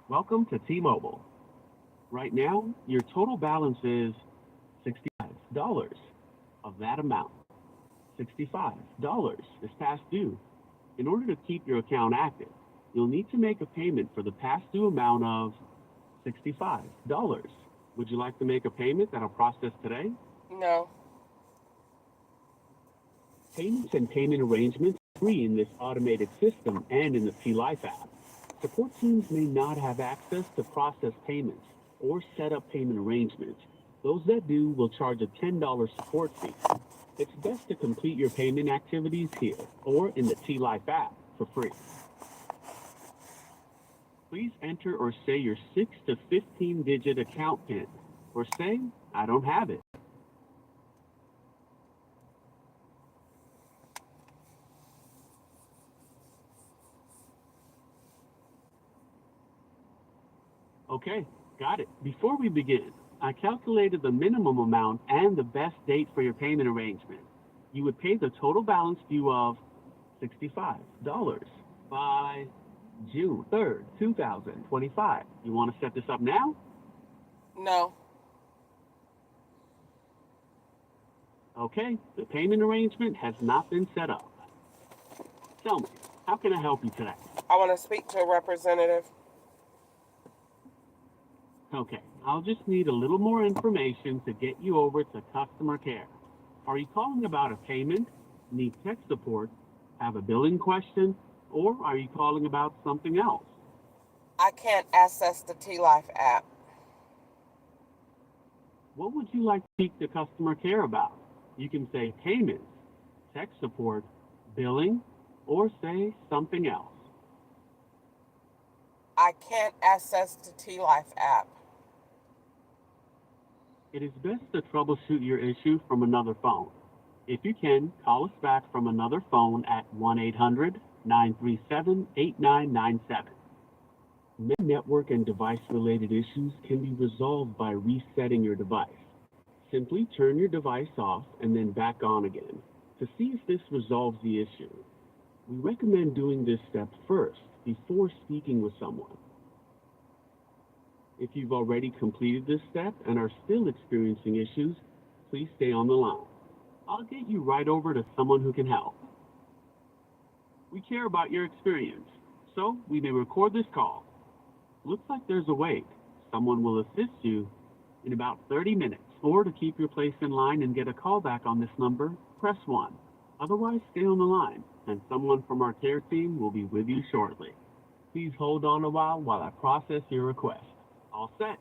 Welcome to T-Mobile. Right now, your total balance is $65. Of that amount, $65 is past due. In order to keep your account active, you'll need to make a payment for the past due amount of $65. Would you like to make a payment that I'll process today? No. Payments and payment arrangements are free in this automated system and in the T-Life app. Support teams may not have access to process payments or set up payment arrangements. Those that do will charge a $10 support fee. It's best to complete your payment activities here or in the T-Life app for free. Please enter or say your 6 to 15 digit account PIN or say, I don't have it. Okay, got it. Before we begin, I calculated the minimum amount and the best date for your payment arrangement. You would pay the total balance due of $65 by June 3rd, 2025. You want to set this up now? No. Okay, the payment arrangement has not been set up. Tell me, how can I help you today? I want to speak to a representative. Okay, I'll just need a little more information to get you over to customer care. Are you calling about a payment, need tech support, have a billing question, or are you calling about something else? I can't access the T Life app. What would you like to speak to customer care about? You can say payments, tech support, billing, or say something else. I can't access the T Life app. It is best to troubleshoot your issue from another phone. If you can, call us back from another phone at 1 800 937 8997. Many network and device related issues can be resolved by resetting your device. Simply turn your device off and then back on again to see if this resolves the issue. We recommend doing this step first before speaking with someone. If you've already completed this step and are still experiencing issues, please stay on the line. I'll get you right over to someone who can help. We care about your experience, so we may record this call. Looks like there's a wait. Someone will assist you in about 30 minutes. Or to keep your place in line and get a call back on this number, press 1. Otherwise, stay on the line, and someone from our care team will be with you shortly. Please hold on a while I process your request. All set.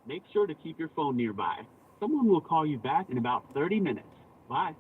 Make sure to keep your phone nearby. Someone will call you back in about 30 minutes. Bye.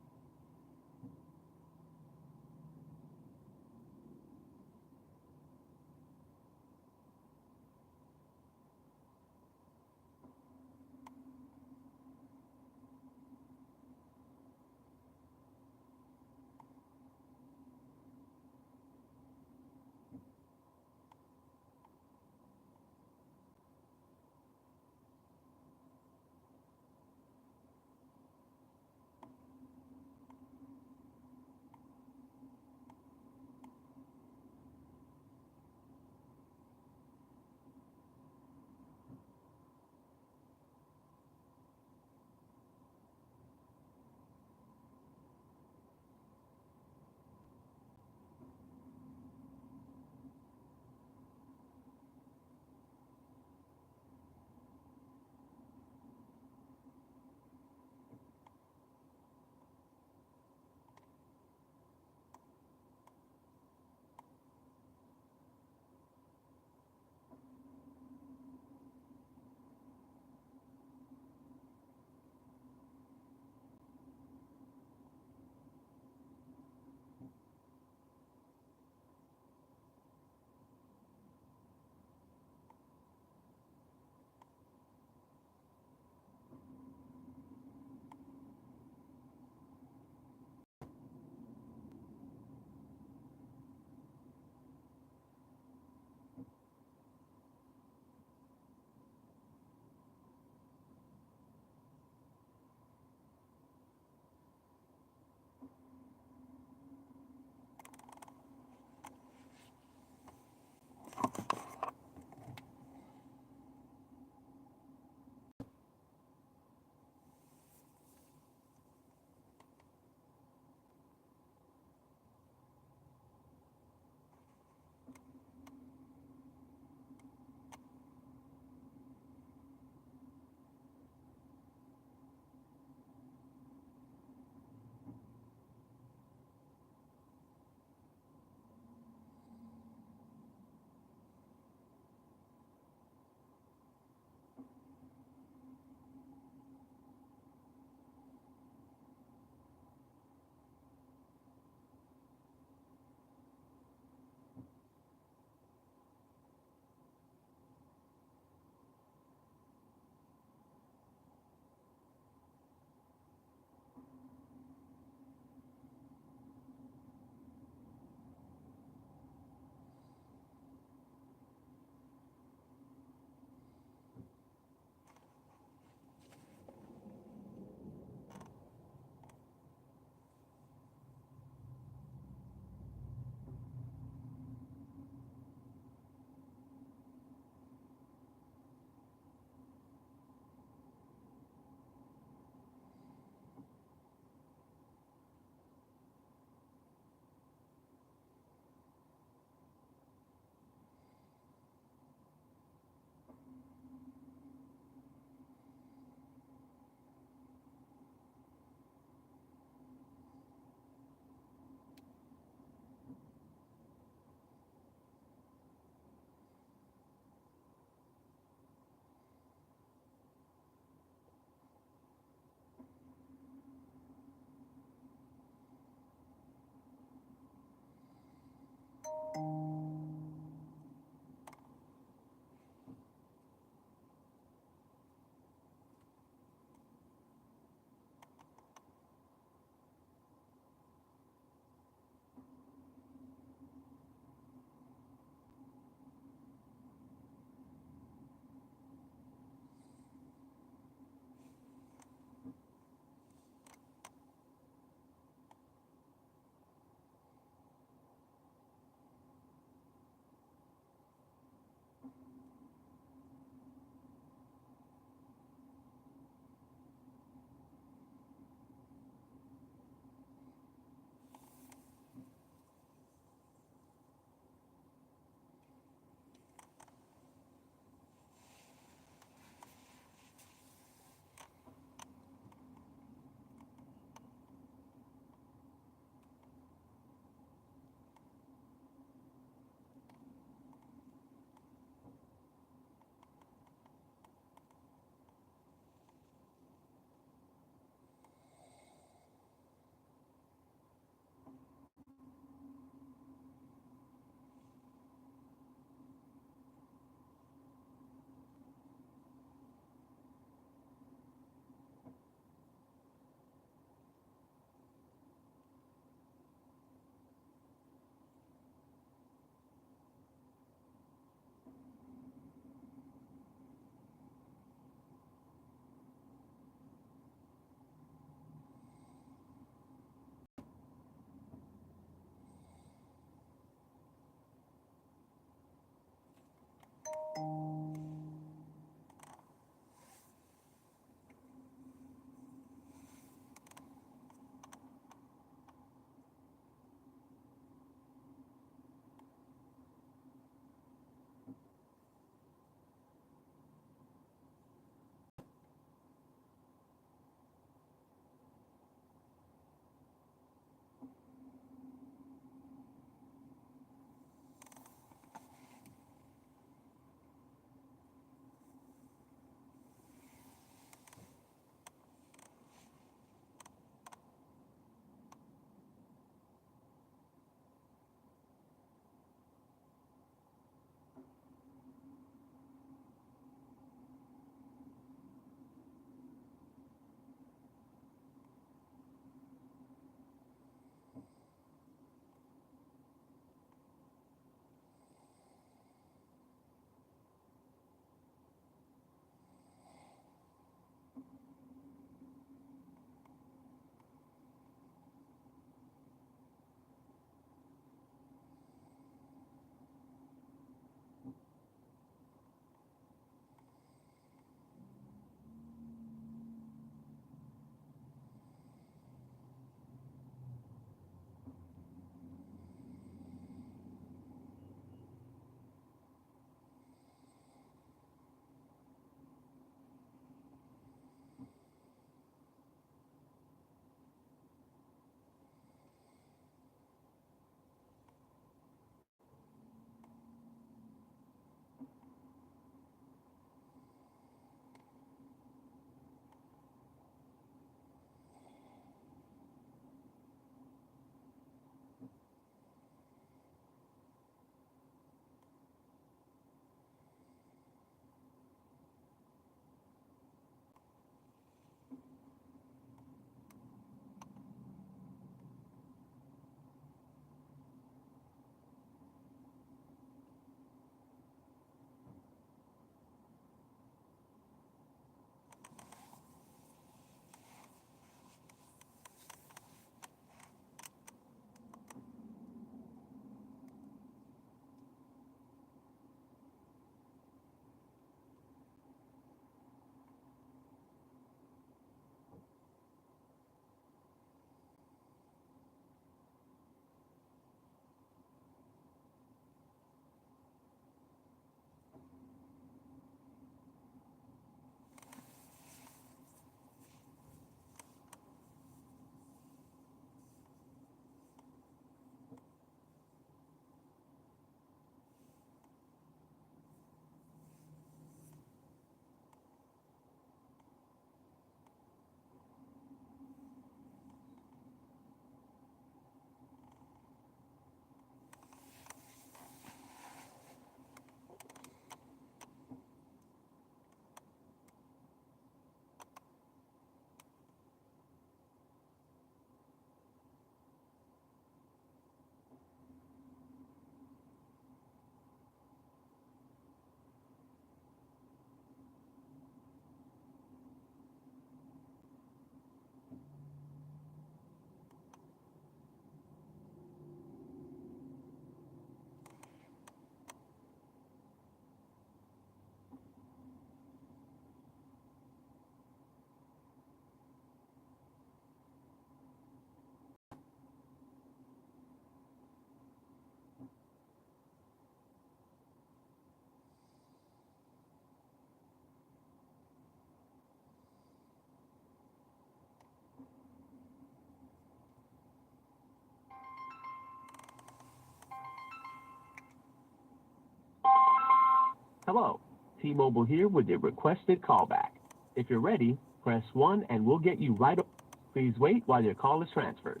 Hello, T-Mobile here with your requested callback. If you're ready, press 1 and we'll get you right over. Please wait while your call is transferred.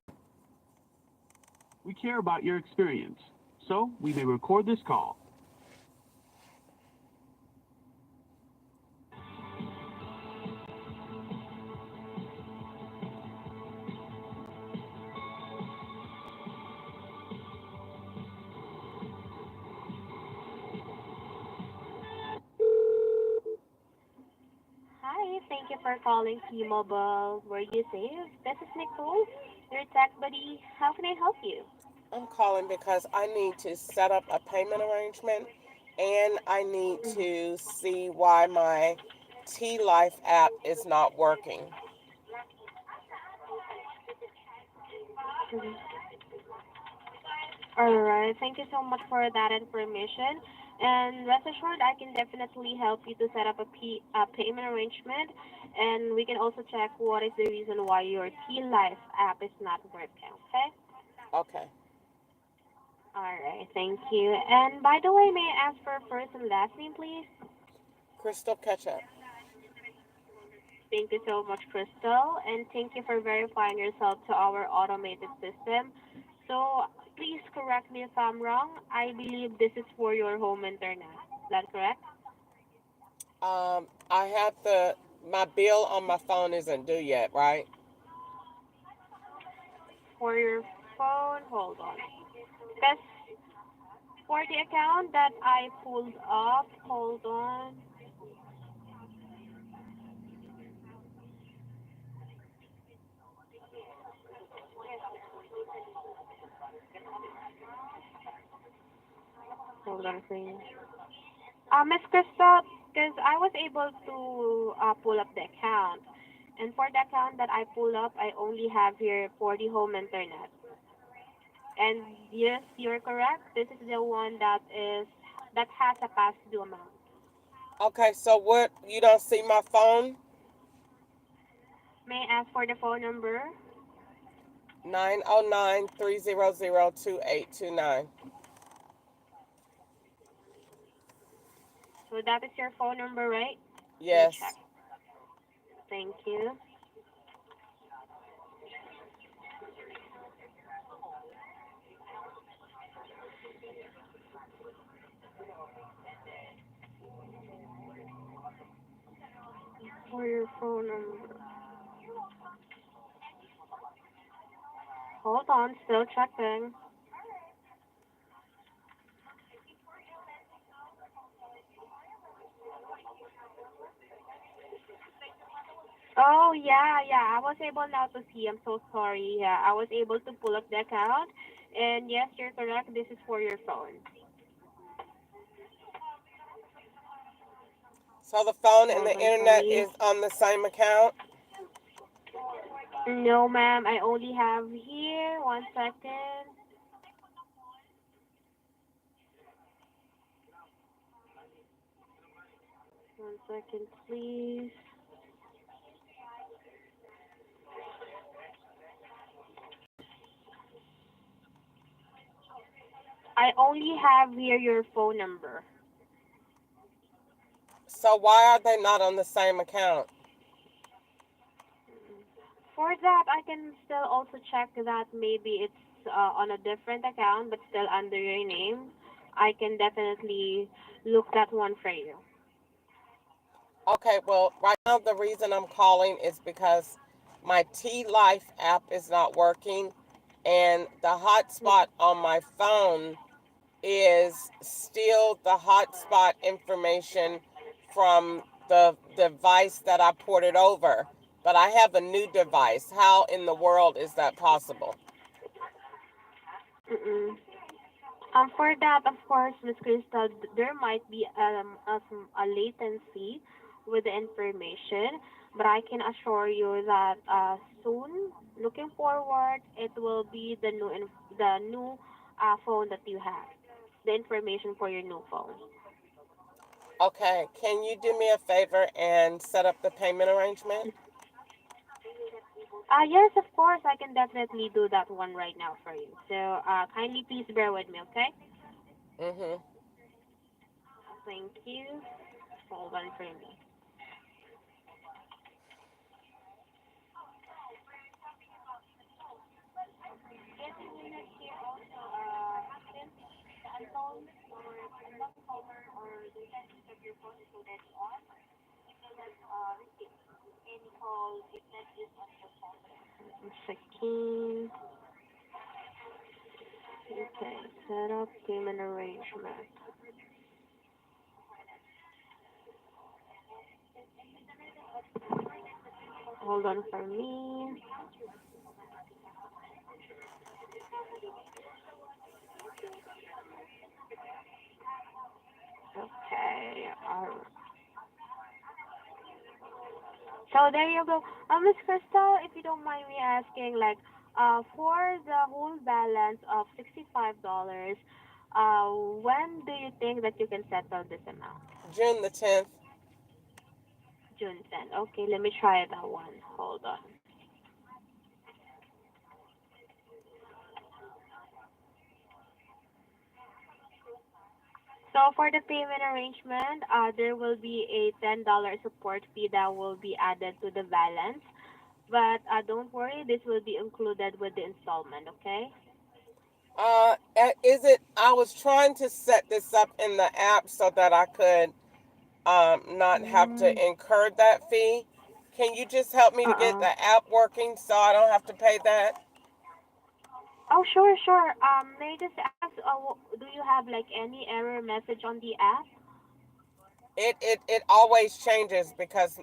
We care about your experience, so we may record this call. Hi, thank you for calling T-Mobile. Were you safe? This is Nicole, your tech buddy. How can I help you? I'm calling because I need to set up a payment arrangement and I need to see why my T Life app is not working. Mhm. All right, thank you so much for that information. And rest assured, I can definitely help you to set up a payment arrangement. And we can also check what is the reason why your T-Life app is not working, okay? Okay. All right, thank you. And by the way, may I ask for first and last name, please? Crystal Ketchup. Thank you so much, Crystal, and thank you for verifying yourself to our automated system. So please correct me if I'm wrong. I believe this is for your home internet. Is that correct? I have my bill on my phone isn't due yet, right? For your phone, hold on. Because for the account that I pulled up, hold on. Hold on, please. Miss Crystal, because I was able to pull up the account. And for the account that I pull up, I only have here for the home internet. And yes, you're correct. This is the one that has a past due amount. Okay, so what? You don't see my phone? May I ask for the phone number? 909-300-2829. So that is your phone number, right? Let me check. Yes. Thank you. For your phone number. Hold on, still checking. Oh yeah. I was able now to see. I'm so sorry. Yeah, I was able to pull up the account. And yes, you're correct. This is for your phone. So the phone and Hold the on for internet me. is on the same account? No, ma'am. I only have here. 1 second. 1 second, please. I only have here your phone number. So why are they not on the same account? For that, I can still also check that maybe it's on a different account, but still under your name. I can definitely look that one for you. Okay, well, right now the reason I'm calling is because my T Life app is not working and the hotspot on my phone is still the hotspot information from the device that I ported over. But I have a new device. How in the world is that possible? Mm-mm. For that, of course, Ms. Crystal, there might be a latency with the information, but I can assure you that soon, looking forward, it will be the new phone that you have, the information for your new phone. Okay, can you do me a favor and set up the payment arrangement? Yes, of course, I can definitely do that one right now for you. So kindly please bear with me, okay? Mm-hmm. Thank you. Hold on for me. Second. Okay, set up payment arrangement. Hold on for me. Okay. So there you go. Miss Crystal, if you don't mind me asking, like, for the whole balance of $65, when do you think that you can settle this amount? June the 10th. June 10th. Okay, let me try that one. Hold on. So for the payment arrangement, there will be a $10 support fee that will be added to the balance. But don't worry, this will be included with the installment, okay? Is it? I was trying to set this up in the app so that I could not have to Mm, incur that fee. Can you just help me to get uh-uh. the app working so I don't have to pay that? Oh, sure, sure. May I just ask, do you have like any error message on the app? It always changes because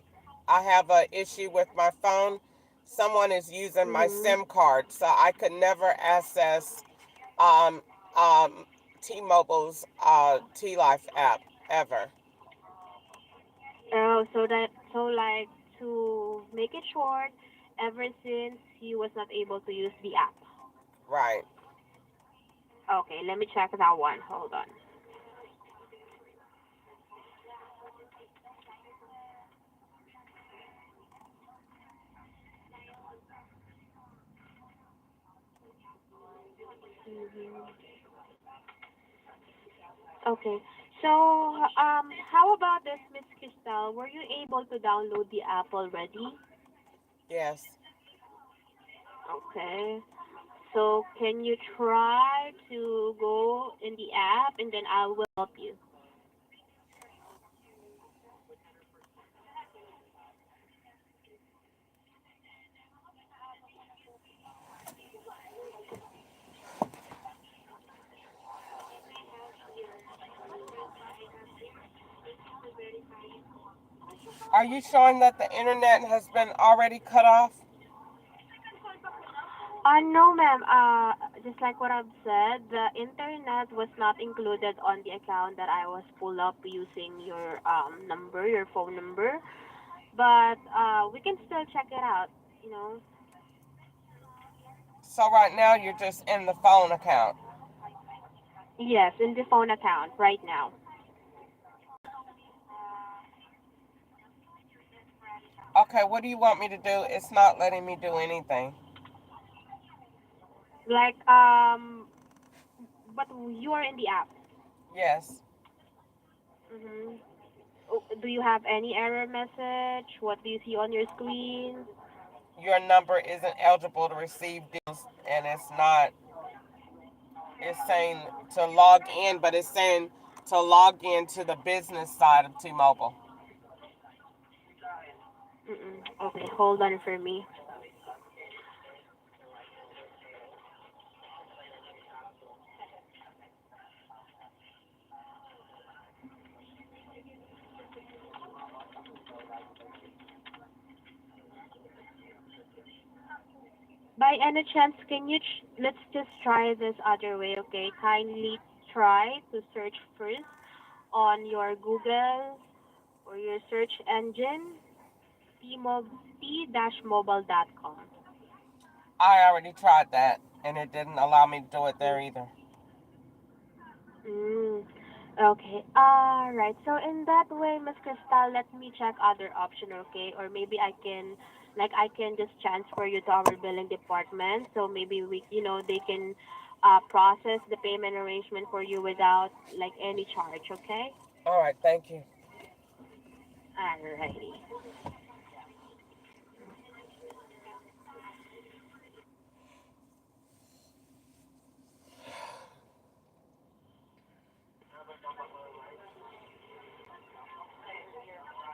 I have a issue with my phone. Someone is using my Mm-hmm. SIM card, so I could never access um um T-Mobile's T-Life app ever. Oh, so like to make it short, ever since he was not able to use the app. Right. Okay, let me check that one. Hold on. Mhm. Okay. So, how about this, Miss Crystal? Were you able to download the app already? Yes. Okay. So, can you try to go in the app and then I will help you? Are you showing that the internet has been already cut off? No, ma'am. Just like what I've said, the internet was not included on the account that I was pulled up using your number, your phone number. But we can still check it out. You know. So right now you're just in the phone account. Yes, in the phone account right now. Okay, what do you want me to do? It's not letting me do anything. Like but you are in the app. Yes. Mm-hmm. Do you have any error message? What do you see on your screen? Your number isn't eligible to receive deals, and it's saying to log in, but it's saying to log in to the business side of T-Mobile. Mm-mm. Okay, hold on for me. By any chance, can you let's just try this other way, okay? Kindly try to search first on your Google or your search engine t-mobile.com. I already tried that, and it didn't allow me to do it there either. Mm, okay. All right. So in that way, Miss Crystal, let me check other option, okay? Or maybe I can just transfer you to our billing department. So maybe they can process the payment arrangement for you without like any charge, okay? All right, thank you. Alrighty.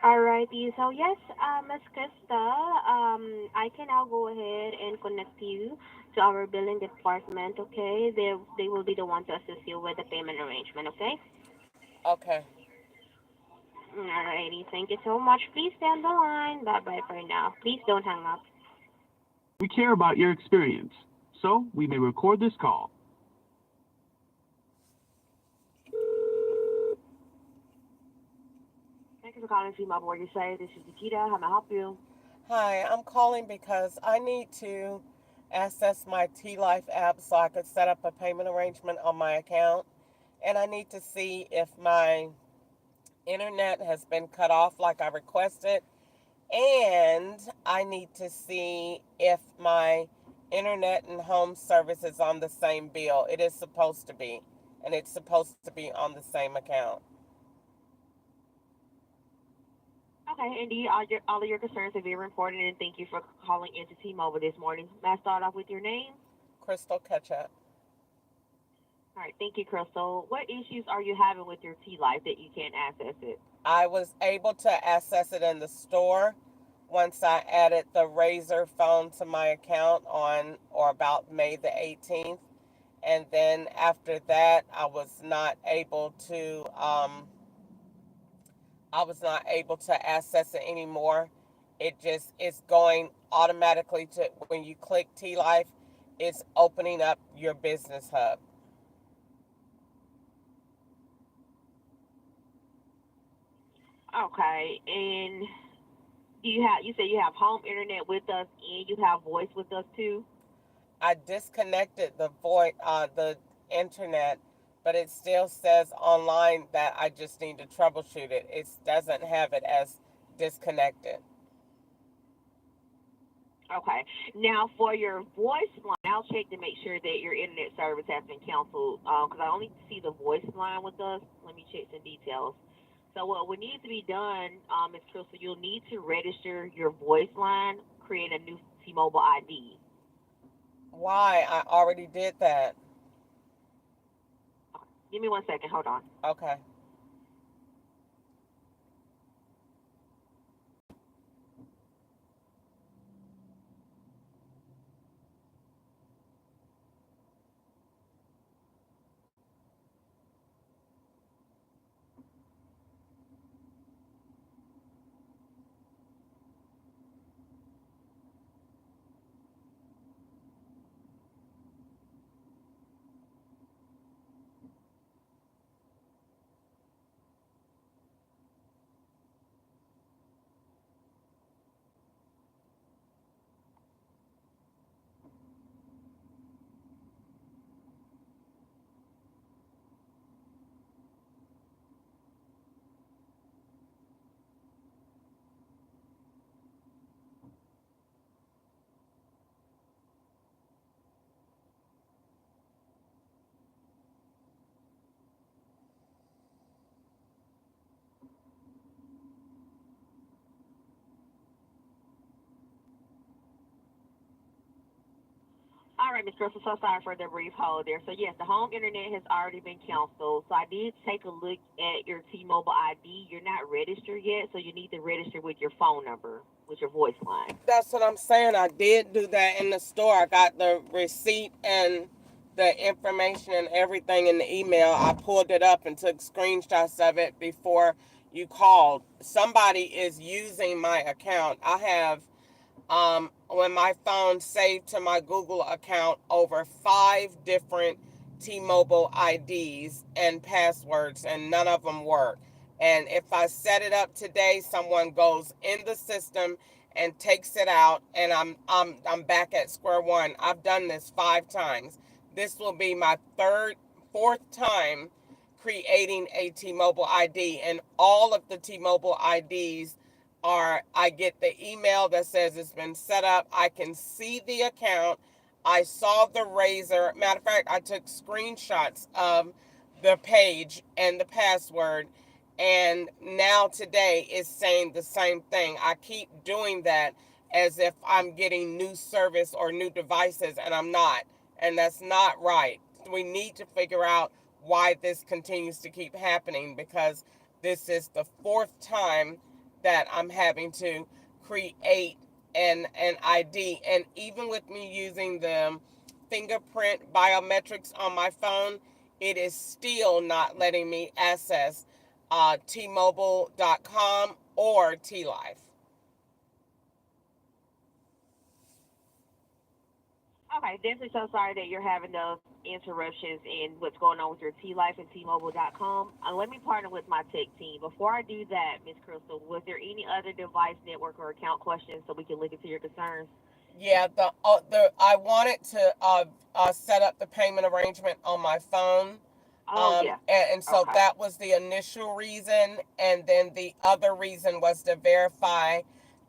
Alrighty. So yes, Miss Krista, I can now go ahead and connect you to our billing department. Okay, they will be the one to assist you with the payment arrangement. Okay. Okay. Alrighty. Thank you so much. Please stay on the line. Bye bye for now. Please don't hang up. We care about your experience, so we may record this call. Thank you for calling T-Mobile. Where you say this is Nikita. How may I help you? Hi, I'm calling because I need to access my T Life app so I could set up a payment arrangement on my account. And I need to see if my internet has been cut off like I requested. And I need to see if my internet and home service is on the same bill. It is supposed to be. And it's supposed to be on the same account. Okay, indeed, all of your concerns have been reported, and thank you for calling into T-Mobile this morning. May I start off with your name? Crystal Ketchup. All right, thank you, Crystal. What issues are you having with your T-Life that you can't access it? I was able to access it in the store once I added the Razer phone to my account on or about May the 18th. And then after that, I was not able to access it anymore. It's going automatically to when you click T Life, it's opening up your business hub. Okay, and you say you have home internet with us and you have voice with us too? I disconnected the internet, but it still says online that I just need to troubleshoot it. It doesn't have it as disconnected. Okay. Now for your voice line, I'll check to make sure that your internet service has been canceled. Because I only see the voice line with us. Let me check some details. So what needs to be done, Ms. Crystal, you'll need to register your voice line, create a new T-Mobile ID. Why? I already did that. Okay. Give me 1 second. Hold on. Okay. All right, Ms. Crystal, so sorry for the brief hold there. So, yes, the home internet has already been canceled. So, I did take a look at your T-Mobile ID. You're not registered yet, so you need to register with your phone number, with your voice line. That's what I'm saying. I did do that in the store. I got the receipt and the information and everything in the email. I pulled it up and took screenshots of it before you called. Somebody is using my account. I have when my phone saved to my Google account over 5 different T-Mobile IDs and passwords, and none of them work. And if I set it up today, someone goes in the system and takes it out, and I'm back at square one. I've done this 5 times. This will be my fourth time creating a T-Mobile ID, and all of the T-Mobile IDs I get the email that says it's been set up. I can see the account. I saw the Razer. Matter of fact, I took screenshots of the page and the password, And now today it's saying the same thing. I keep doing that as if I'm getting new service or new devices, and I'm not. And that's not right. We need to figure out why this continues to keep happening, because this is the fourth time that I'm having to create an ID. And even with me using the fingerprint biometrics on my phone, it is still not letting me access T-Mobile.com or T-Life. Okay, definitely so sorry that you're having those interruptions in what's going on with your T Life and T-Mobile.com. Let me partner with my tech team. Before I do that, Miss Crystal, was there any other device, network, or account questions so we can look into your concerns? Yeah, the I wanted to set up the payment arrangement on my phone. Oh, yeah. And so Okay. that was the initial reason, and then the other reason was to verify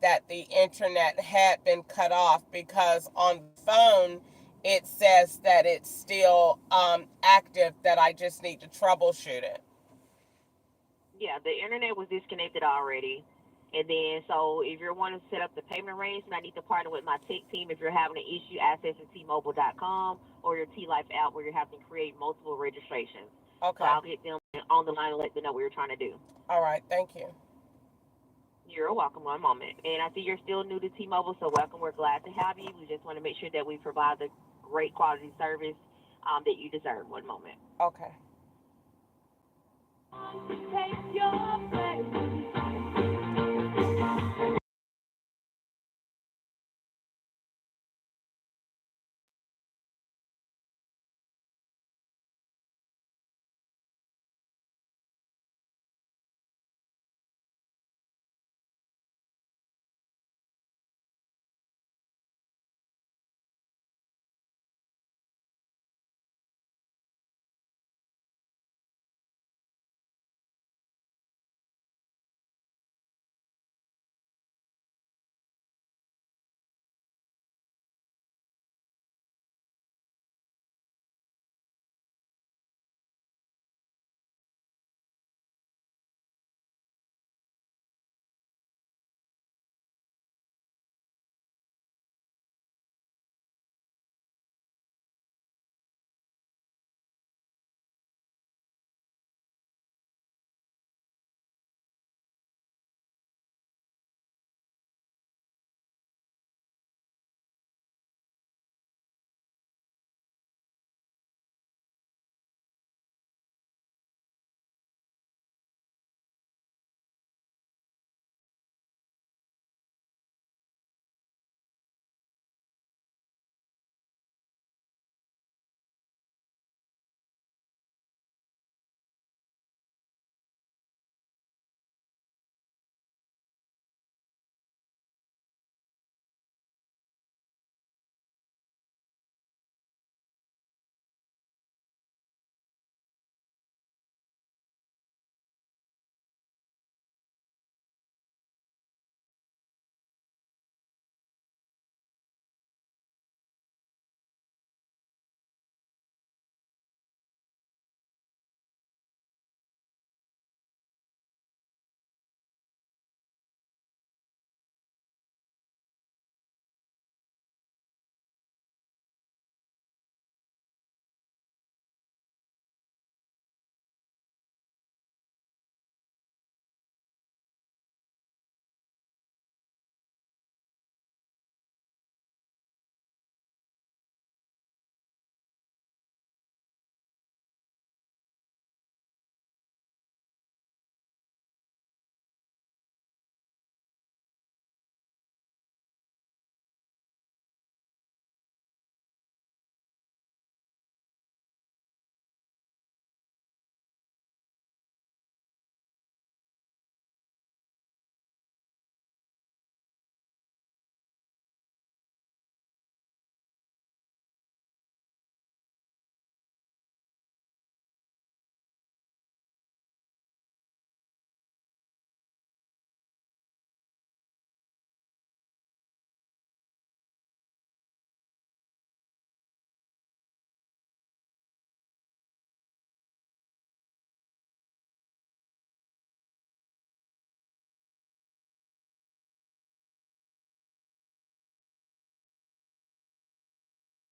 that the internet had been cut off, because on the phone it says that it's still active, that I just need to troubleshoot it. Yeah, the internet was disconnected already. And then, so if you're wanting to set up the payment arrangement, I need to partner with my tech team if you're having an issue accessing T-Mobile.com or your T-Life app where you're having to create multiple registrations. So Okay. I'll get them on the line and let them know what you're trying to do. All right. Thank you. You're welcome. One moment. And I see you're still new to T-Mobile, so welcome. We're glad to have you. We just want to make sure that we provide the great quality service that you deserve. One moment. Okay. Take your place.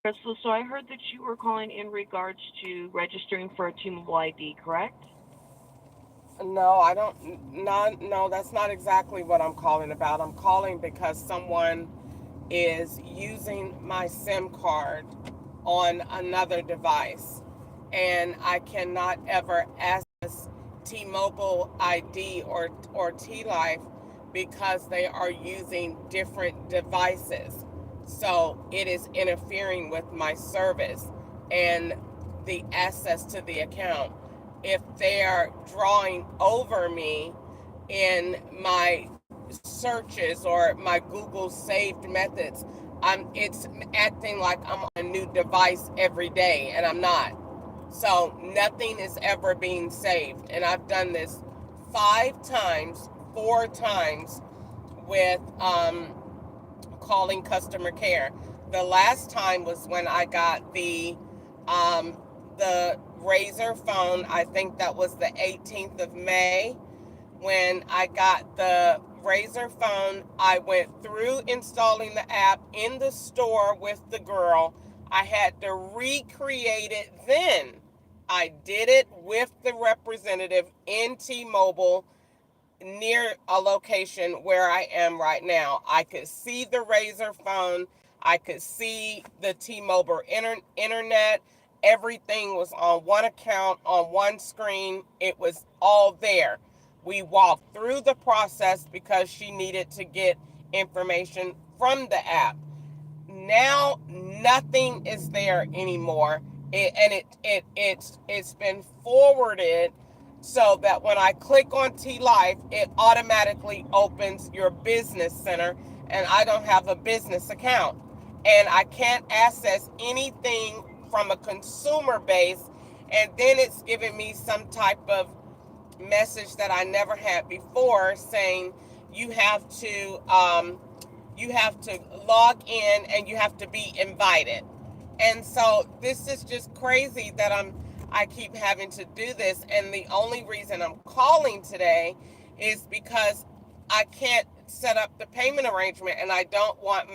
Crystal, so I heard that you were calling in regards to registering for a T-Mobile ID, correct? No, I don't. No, that's not exactly what I'm calling about. I'm calling because someone is using my SIM card on another device, and I cannot ever access T-Mobile ID or T-Life because they are using different devices. So it is interfering with my service and the access to the account. If they are drawing over me in my searches or my Google saved methods, it's acting like I'm on a new device every day, and I'm not. So nothing is ever being saved. And I've done this 4 times with calling customer care. The last time was when I got the Razr phone. I think that was the 18th of May. When I got the Razr phone, I went through installing the app in the store with the girl. I had to recreate it then. I did it with the representative in T-Mobile near a location where I am right now. I could see the Razr phone. I could see the T-Mobile internet. Everything was on one account, on one screen. It was all there. We walked through the process because she needed to get information from the app. Now nothing is there anymore, it's been forwarded so that when I click on T-Life, it automatically opens your business center, and I don't have a business account, and I can't access anything from a consumer base. And then it's giving me some type of message that I never had before, saying you have to log in and you have to be invited. And so this is just crazy that I keep having to do this. And the only reason I'm calling today is because I can't set up the payment arrangement, and I don't want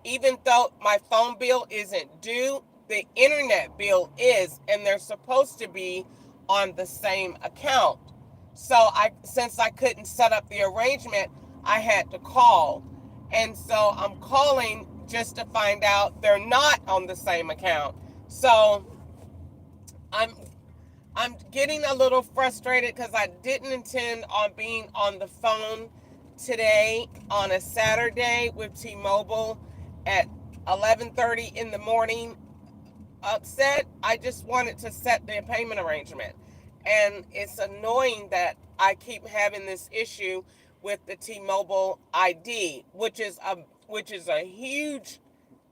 even though my phone bill isn't due, the internet bill is, and they're supposed to be on the same account. So since I couldn't set up the arrangement, I had to call. And so I'm calling just to find out they're not on the same account. So I'm getting a little frustrated because I didn't intend on being on the phone today on a Saturday with T-Mobile at 11:30 in the morning. Upset. I just wanted to set the payment arrangement. And it's annoying that I keep having this issue with the T-Mobile ID, which is a huge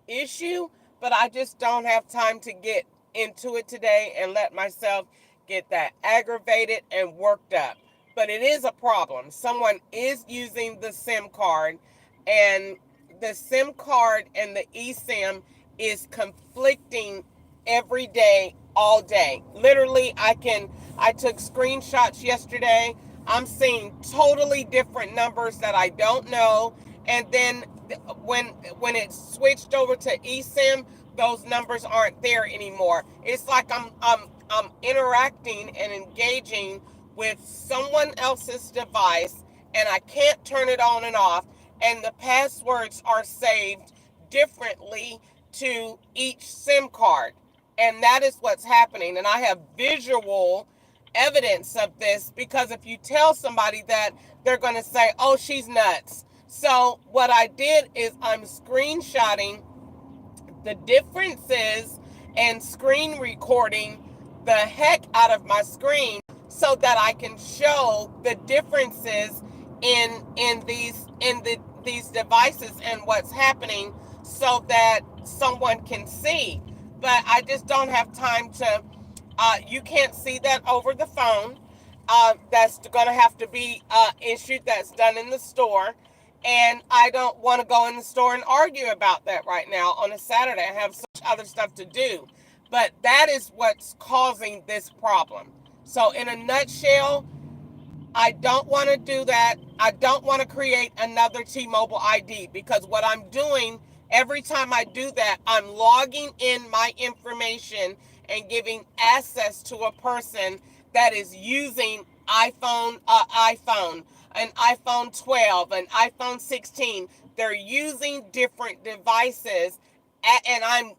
issue, but I just don't have time to get into it today and let myself get that aggravated and worked up. But it is a problem. Someone is using the SIM card, and the SIM card and the eSIM is conflicting every day, all day. Literally, I took screenshots yesterday. I'm seeing totally different numbers that I don't know. And then when it's switched over to eSIM, those numbers aren't there anymore. It's like I'm interacting and engaging with someone else's device, and I can't turn it on and off, and the passwords are saved differently to each SIM card. And that is what's happening. And I have visual evidence of this, because if you tell somebody that, they're going to say, oh, she's nuts. So what I did is I'm screenshotting the differences and screen recording the heck out of my screen so that I can show the differences in these devices and what's happening so that someone can see. But I just don't have time to, you can't see that over the phone. That's going to have to be issued, that's done in the store. And I don't want to go in the store and argue about that right now on a Saturday. I have such other stuff to do. But that is what's causing this problem. So in a nutshell, I don't want to do that. I don't want to create another T-Mobile ID, because what I'm doing Every time I do that, I'm logging in my information and giving access to a person that is using iPhone, an iPhone 12, an iPhone 16. They're using different devices, and I'm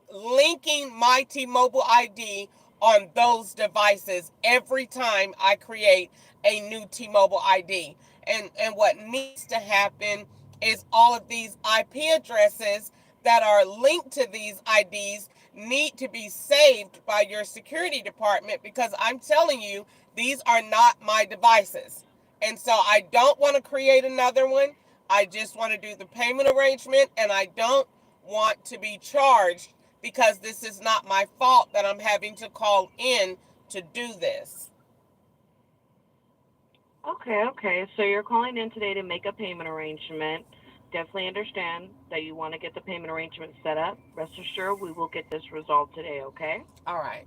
linking my T-Mobile ID on those devices every time I create a new T-Mobile ID. And what needs to happen is all of these IP addresses that are linked to these IDs need to be saved by your security department, because I'm telling you, these are not my devices. And so I don't want to create another one. I just want to do the payment arrangement, and I don't want to be charged, because this is not my fault that I'm having to call in to do this. Okay. So you're calling in today to make a payment arrangement. Definitely understand that you want to get the payment arrangement set up. Rest assured, we will get this resolved today, okay? All right.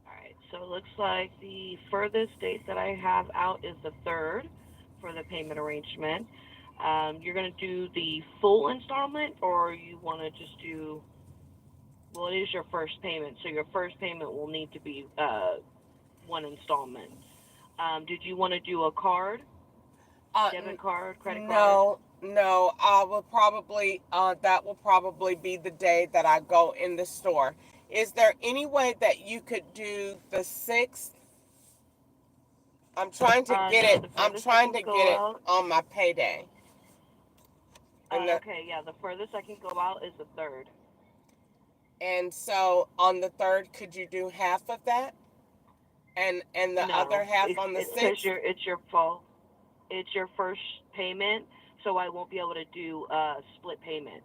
All right. So it looks like the furthest date that I have out is the 3rd for the payment arrangement. You're going to do the full installment, or you want to just do, well, it is your first payment, so your first payment will need to be one installment. Did you want to do a card, debit card, credit card? No, I will probably, that will probably be the day that I go in the store. Is there any way that you could do the 6th? I'm trying to get No, it. the I'm furthest trying I to can get go it out. on my payday. Okay, yeah, the furthest I can go out is the 3rd. And so on the 3rd, could you do half of that? And the other No, half on the it's because 6th? it's your fault. It's your first payment, so I won't be able to do split payment.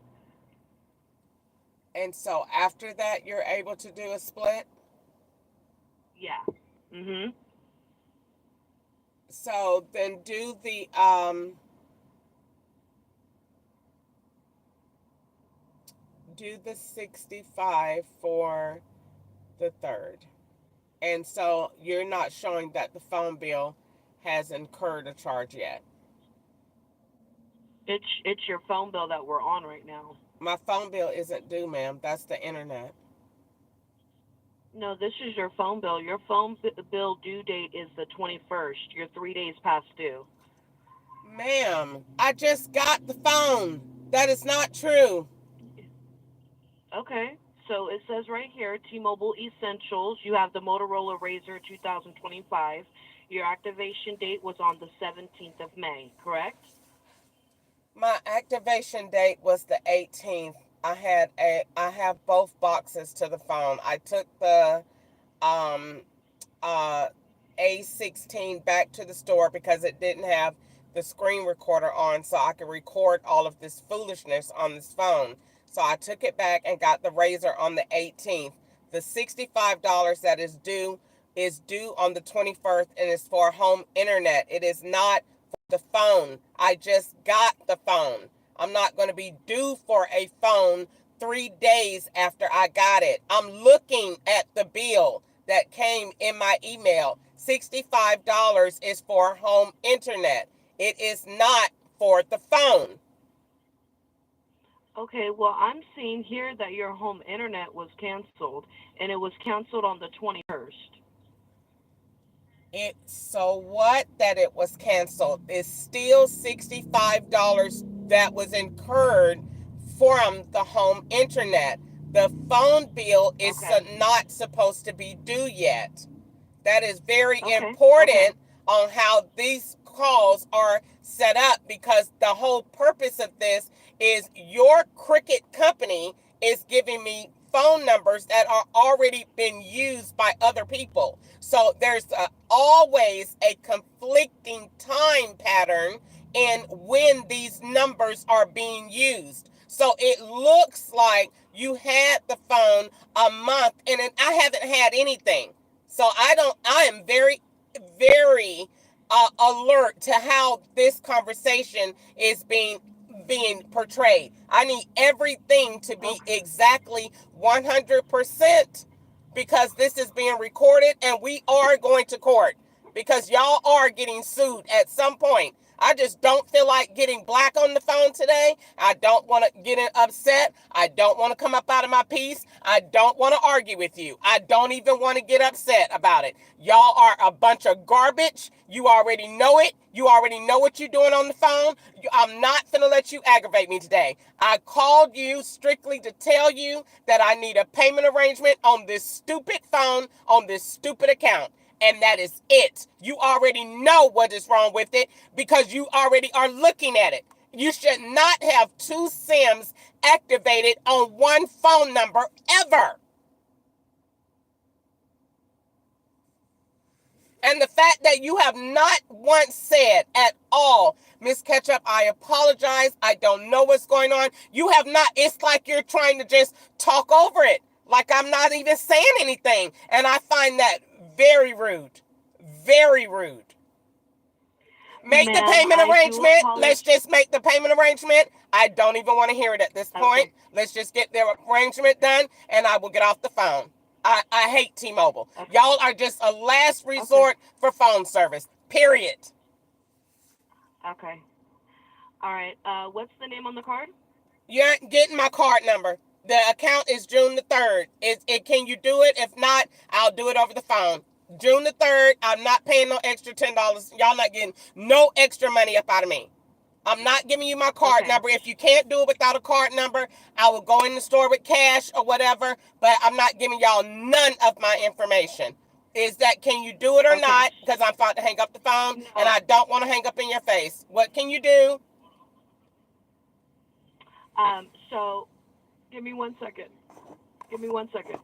And so after that, you're able to do a split? Yeah. Mhm. So then do the do the 65 for the 3rd. And so you're not showing that the phone bill has incurred a charge yet. It's your phone bill that we're on right now. My phone bill isn't due, ma'am. That's the internet. No, this is your phone bill. Your phone bill due date is the 21st. You're 3 days past due. Ma'am, I just got the phone. That is not true. Okay. So it says right here, T-Mobile Essentials. You have the Motorola Razr 2025. Your activation date was on the 17th of May, correct? My activation date was the 18th. I have both boxes to the phone. I took the A16 back to the store because it didn't have the screen recorder on, so I could record all of this foolishness on this phone. So I took it back and got the Razr on the 18th. The $65 that is due on the 21st, and it's for home internet. It is not for the phone. I just got the phone. I'm not going to be due for a phone 3 days after I got it. I'm looking at the bill that came in my email. $65 is for home internet. It is not for the phone. Okay, well, I'm seeing here that your home internet was canceled, and it was canceled on the 21st. So what that it was canceled is still $65 that was incurred from the home internet. The phone bill is not supposed to be due yet. That is very important on how these calls are set up, because the whole purpose of this is your Cricket company is giving me phone numbers that are already been used by other people. So there's always a conflicting time pattern in when these numbers are being used. So it looks like you had the phone a month and I haven't had anything. So I am very, very alert to how this conversation is being portrayed. I need everything to be exactly 100%, because this is being recorded and we are going to court, because y'all are getting sued at some point. I just don't feel like getting black on the phone today. I don't want to get upset. I don't want to come up out of my piece. I don't want to argue with you. I don't even want to get upset about it. Y'all are a bunch of garbage. You already know it. You already know what you're doing on the phone. I'm not going to let you aggravate me today. I called you strictly to tell you that I need a payment arrangement on this stupid phone, on this stupid account. And that is it. You already know what is wrong with it because you already are looking at it. You should not have two SIMs activated on one phone number ever. And the fact that you have not once said at all, Miss Ketchup, I apologize. I don't know what's going on. You have not. It's like you're trying to just talk over it. Like I'm not even saying anything. And I find that very rude. Very rude. Make the Ma'am, payment I do arrangement. apologize. Let's just make the payment arrangement. I don't even want to hear it at this point. Okay. Let's just get the arrangement done and I will get off the phone. I hate T-Mobile. Okay. Y'all are just a last resort for phone service. Period. Okay. All right. What's the name on the card? You aren't getting my card number. The account is June the 3rd. Can you do it? If not, I'll do it over the phone. June the 3rd, I'm not paying no extra $10. Y'all not getting no extra money up out of me. I'm not giving you my card number. If you can't do it without a card number, I will go in the store with cash or whatever, but I'm not giving y'all none of my information. Can you do it or not? Because I'm about to hang up the phone and I don't want to hang up in your face. What can you do? So give me 1 second. Give me 1 second.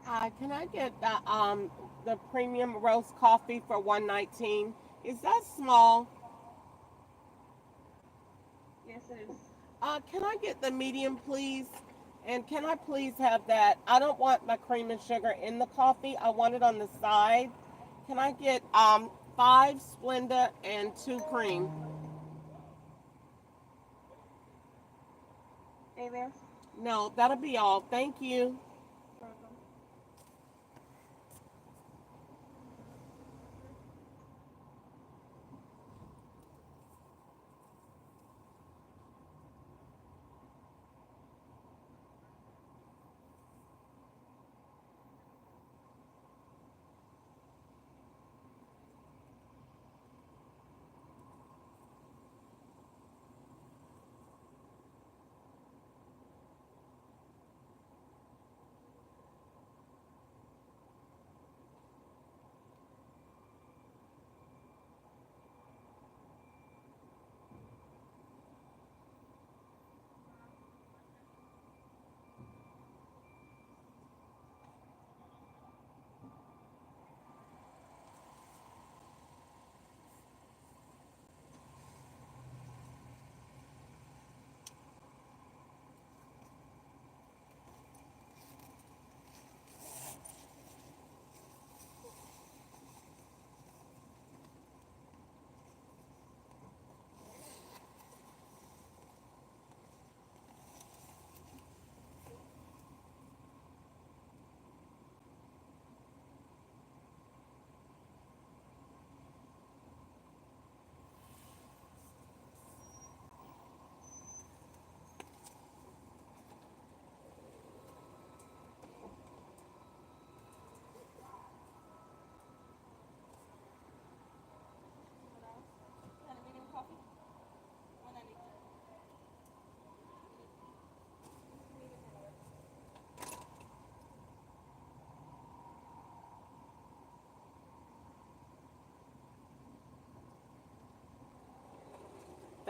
Hi, can I get the premium roast coffee for $1.19? Is that small? Yes, it is. Can I get the medium, please? And can I please have that? I don't want my cream and sugar in the coffee. I want it on the side. Can I get 5 Splenda and 2 cream? Anything else? No, that'll be all. Thank you. You're welcome.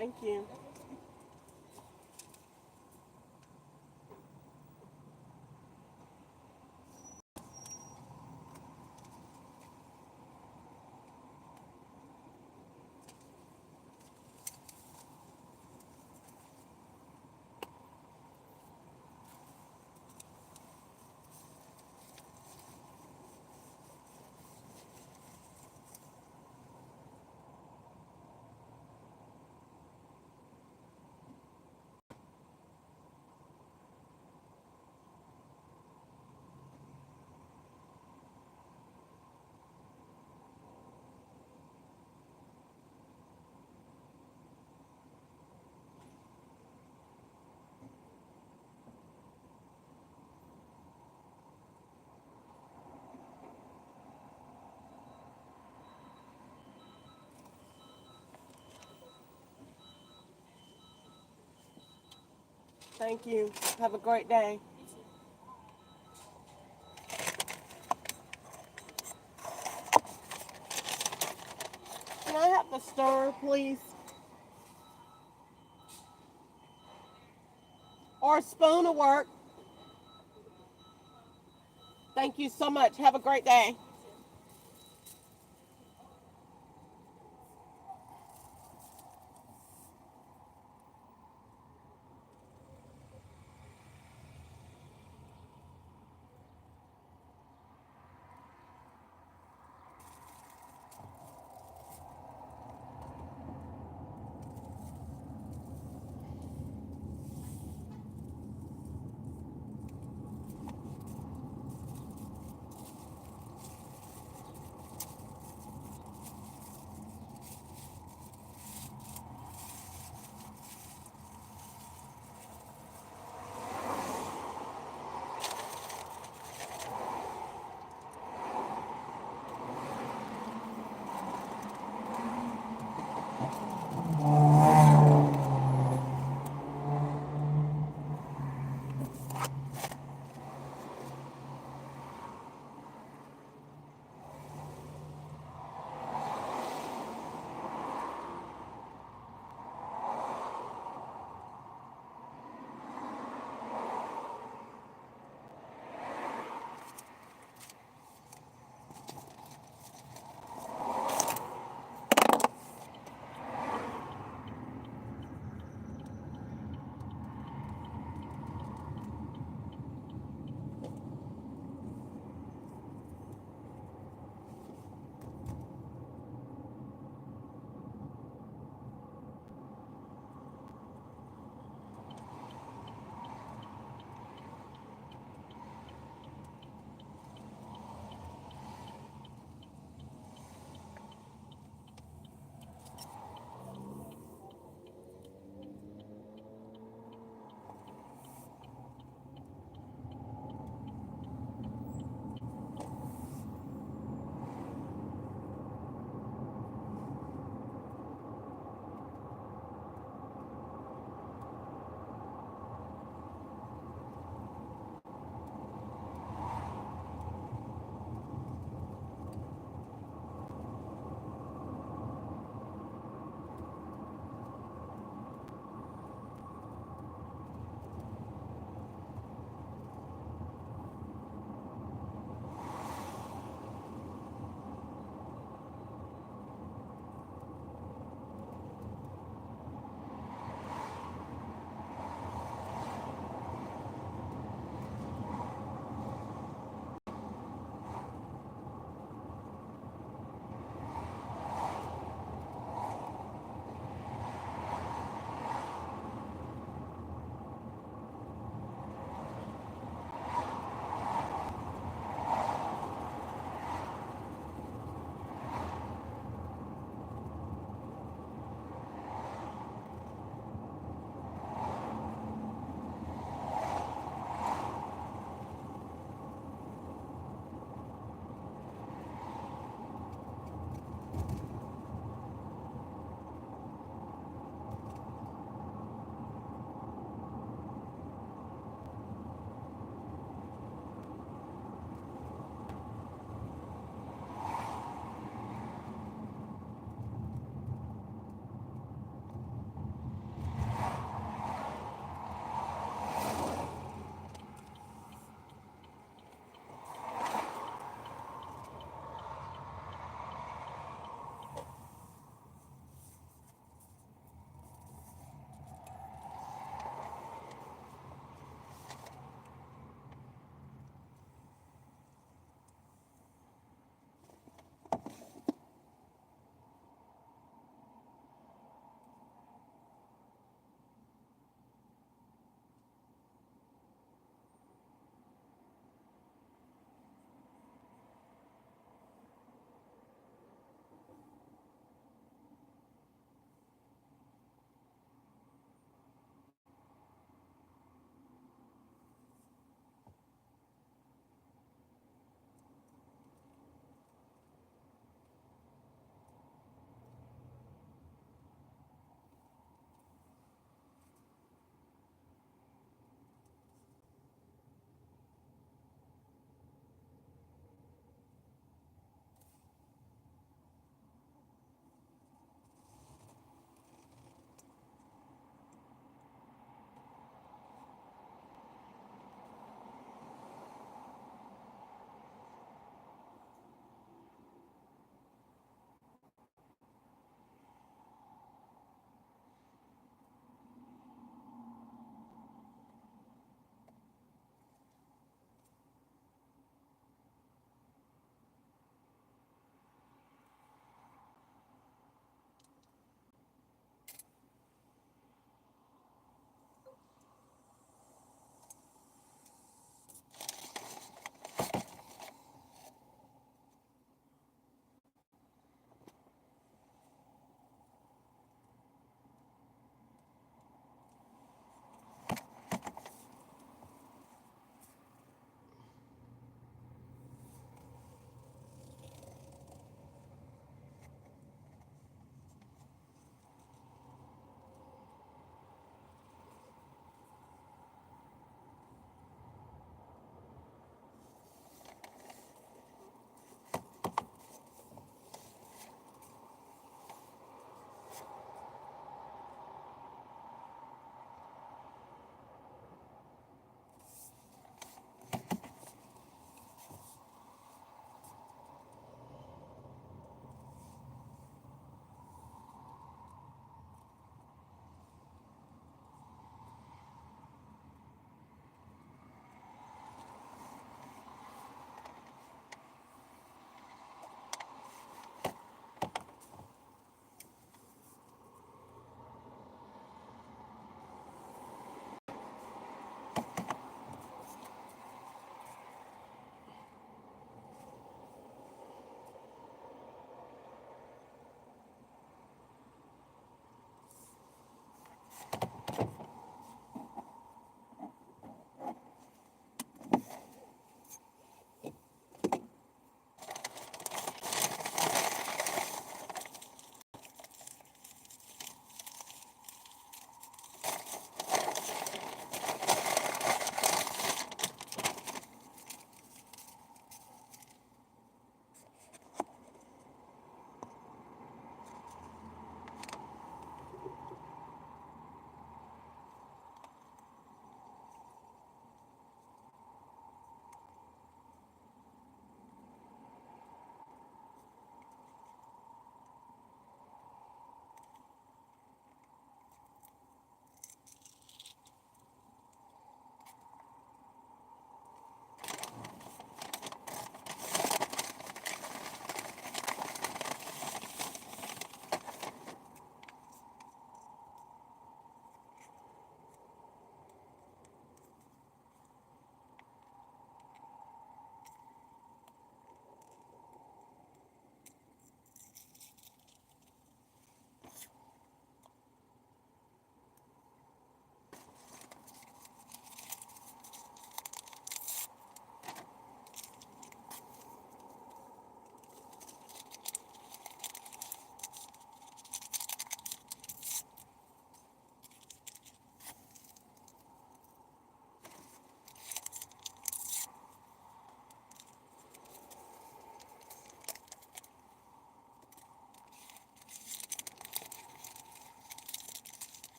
Thank you. Thank you. Have a great day. Can I have the stir, please? Or a spoon will work. Thank you so much. Have a great day.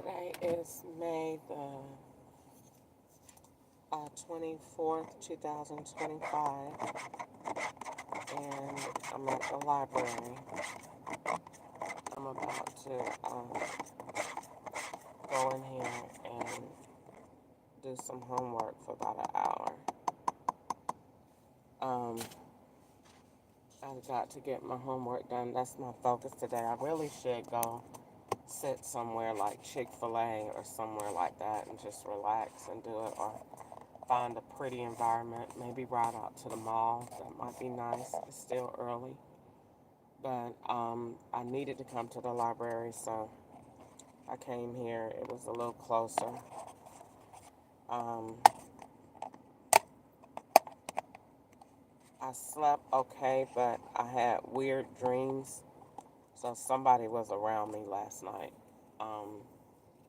Today is May the 24th, 2025, and I'm at the library. I'm about to go in here and do some homework for about an hour. I've got to get my homework done. That's my focus today. I really should go sit somewhere like Chick-fil-A or somewhere like that and just relax and do it, or find a pretty environment, maybe ride out to the mall. That might be nice. It's still early, but I needed to come to the library, so I came here. It was a little closer. I slept okay, but I had weird dreams. So somebody was around me last night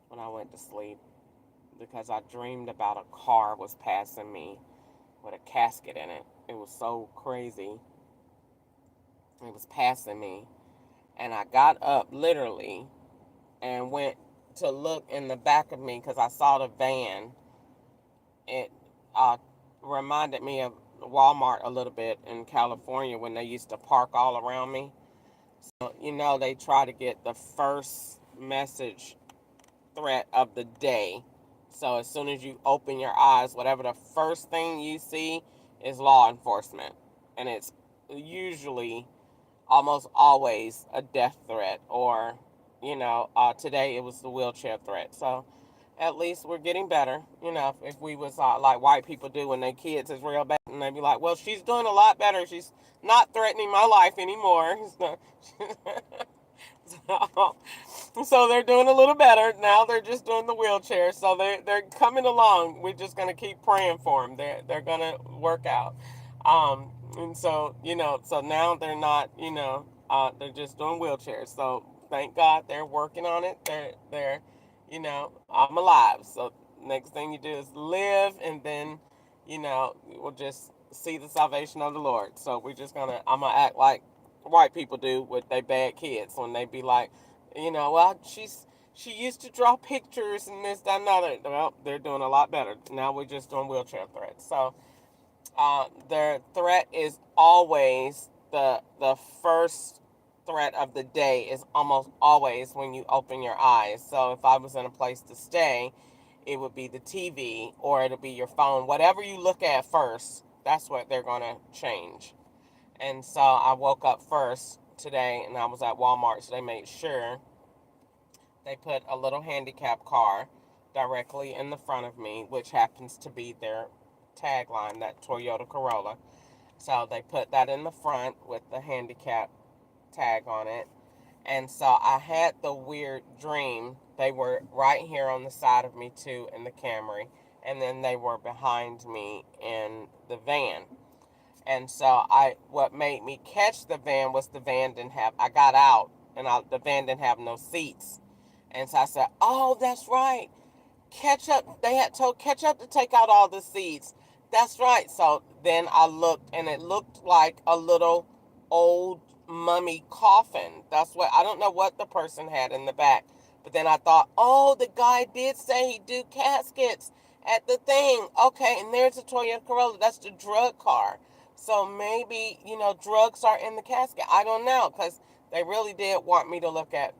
when I went to sleep, because I dreamed about a car was passing me with a casket in it. It was so crazy. It was passing me. And I got up literally and went to look in the back of me because I saw the van. It reminded me of Walmart a little bit in California when they used to park all around me. So, they try to get the first message threat of the day. So as soon as you open your eyes, whatever the first thing you see is law enforcement. And it's usually almost always a death threat, or, today it was the wheelchair threat. So at least we're getting better. If we was like white people do when their kids is real bad, and they be like, well, she's doing a lot better. She's not threatening my life anymore. So they're doing a little better. Now they're just doing the wheelchair. So they're coming along. We're just going to keep praying for them. They're going to work out. And so, so now they're not, they're just doing wheelchairs. So thank God they're working on it. They're I'm alive. So next thing you do is live, and then, we'll just see the salvation of the Lord. So I'm going to act like white people do with their bad kids when they be like, well, she used to draw pictures and this, that, and other. Well, they're doing a lot better. Now we're just doing wheelchair threats. So their threat is always the first threat of the day is almost always when you open your eyes. So if I was in a place to stay, it would be the TV or it'll be your phone. Whatever you look at first, that's what they're going to change. And so I woke up first today and I was at Walmart, so they made sure they put a little handicap car directly in the front of me, which happens to be their tagline, that Toyota Corolla. So they put that in the front with the handicap tag on it. And so I had the weird dream. They were right here on the side of me too in the Camry, and then they were behind me in the van. And so what made me catch the van was the van didn't have, I got out and the van didn't have no seats. And so I said, oh, that's right. They had told Ketchup to take out all the seats. That's right. So then I looked, and it looked like a little old mummy coffin. I don't know what the person had in the back. But then I thought, oh, the guy did say he'd do caskets at the thing. Okay, and there's a Toyota Corolla. That's the drug car. So maybe, drugs are in the casket. I don't know, because they really did want me to look at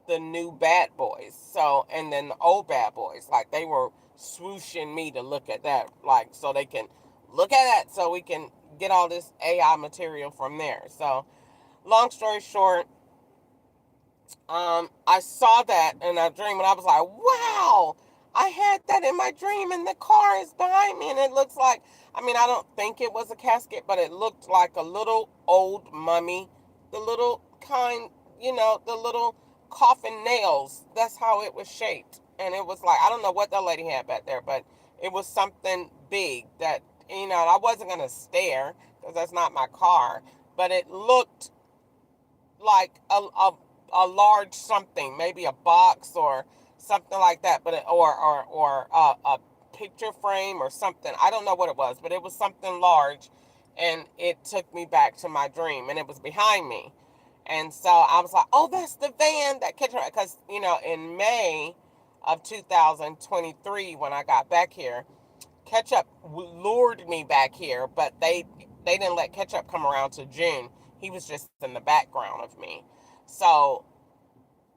the new bad boys. So, and then the old bad boys. Like, they were swooshing me to look at that, like, so they can look at that so we can get all this AI material from there. So, long story short, I saw that in a dream, and I was like, wow, I had that in my dream, and the car is behind me, and it looks like, I don't think it was a casket, but it looked like a little old mummy, the little kind, the little coffin nails. That's how it was shaped. And it was like, I don't know what that lady had back there, but it was something big that, I wasn't going to stare because that's not my car, but it looked like a large something, maybe a box or something like that, but or a picture frame or something. I don't know what it was, but it was something large, and it took me back to my dream, and it was behind me. And so I was like, oh, that's the van that catch her. Because, in May of 2023 when I got back here. Ketchup lured me back here, but they didn't let Ketchup come around to June. He was just in the background of me. So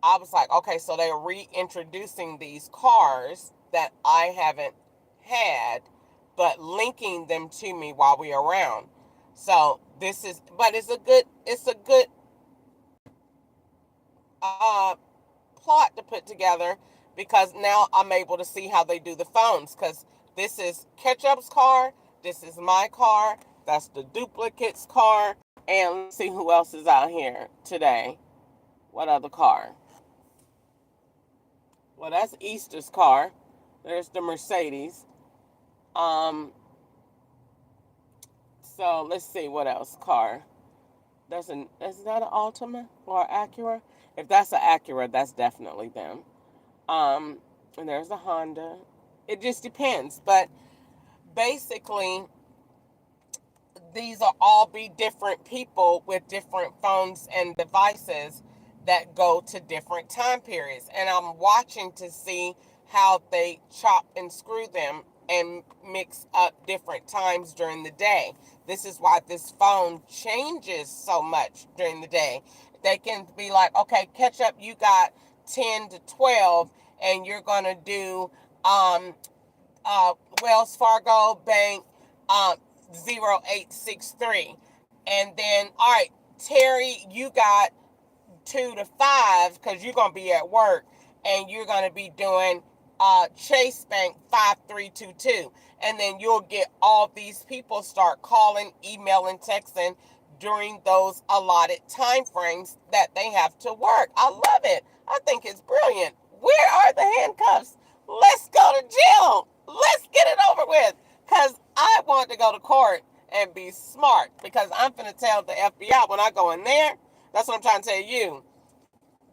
I was like, okay, so they're reintroducing these cars that I haven't had, but linking them to me while we're around. So this is, but it's a good plot to put together, because now I'm able to see how they do the phones, because this is Ketchup's car, this is my car, that's the duplicate's car, and let's see who else is out here today. What other car? Well, that's Easter's car. There's the Mercedes. So let's see what else car. Is that an Altima or Acura? If that's an Acura, that's definitely them. And there's a Honda. It just depends, but basically these will all be different people with different phones and devices that go to different time periods, and I'm watching to see how they chop and screw them and mix up different times during the day. This is why this phone changes so much during the day. They can be like, okay, Ketchup, you got 10 to 12, and you're going to do Wells Fargo Bank 0863. And then, all right, Terry, you got 2 to 5 because you're going to be at work, and you're going to be doing Chase Bank 5322. And then you'll get all these people start calling, emailing, texting during those allotted time frames that they have to work. I love it. I think it's brilliant. Where are the handcuffs? Let's go to jail. Let's get it over with. Because I want to go to court and be smart. Because I'm going to tell the FBI when I go in there. That's what I'm trying to tell you.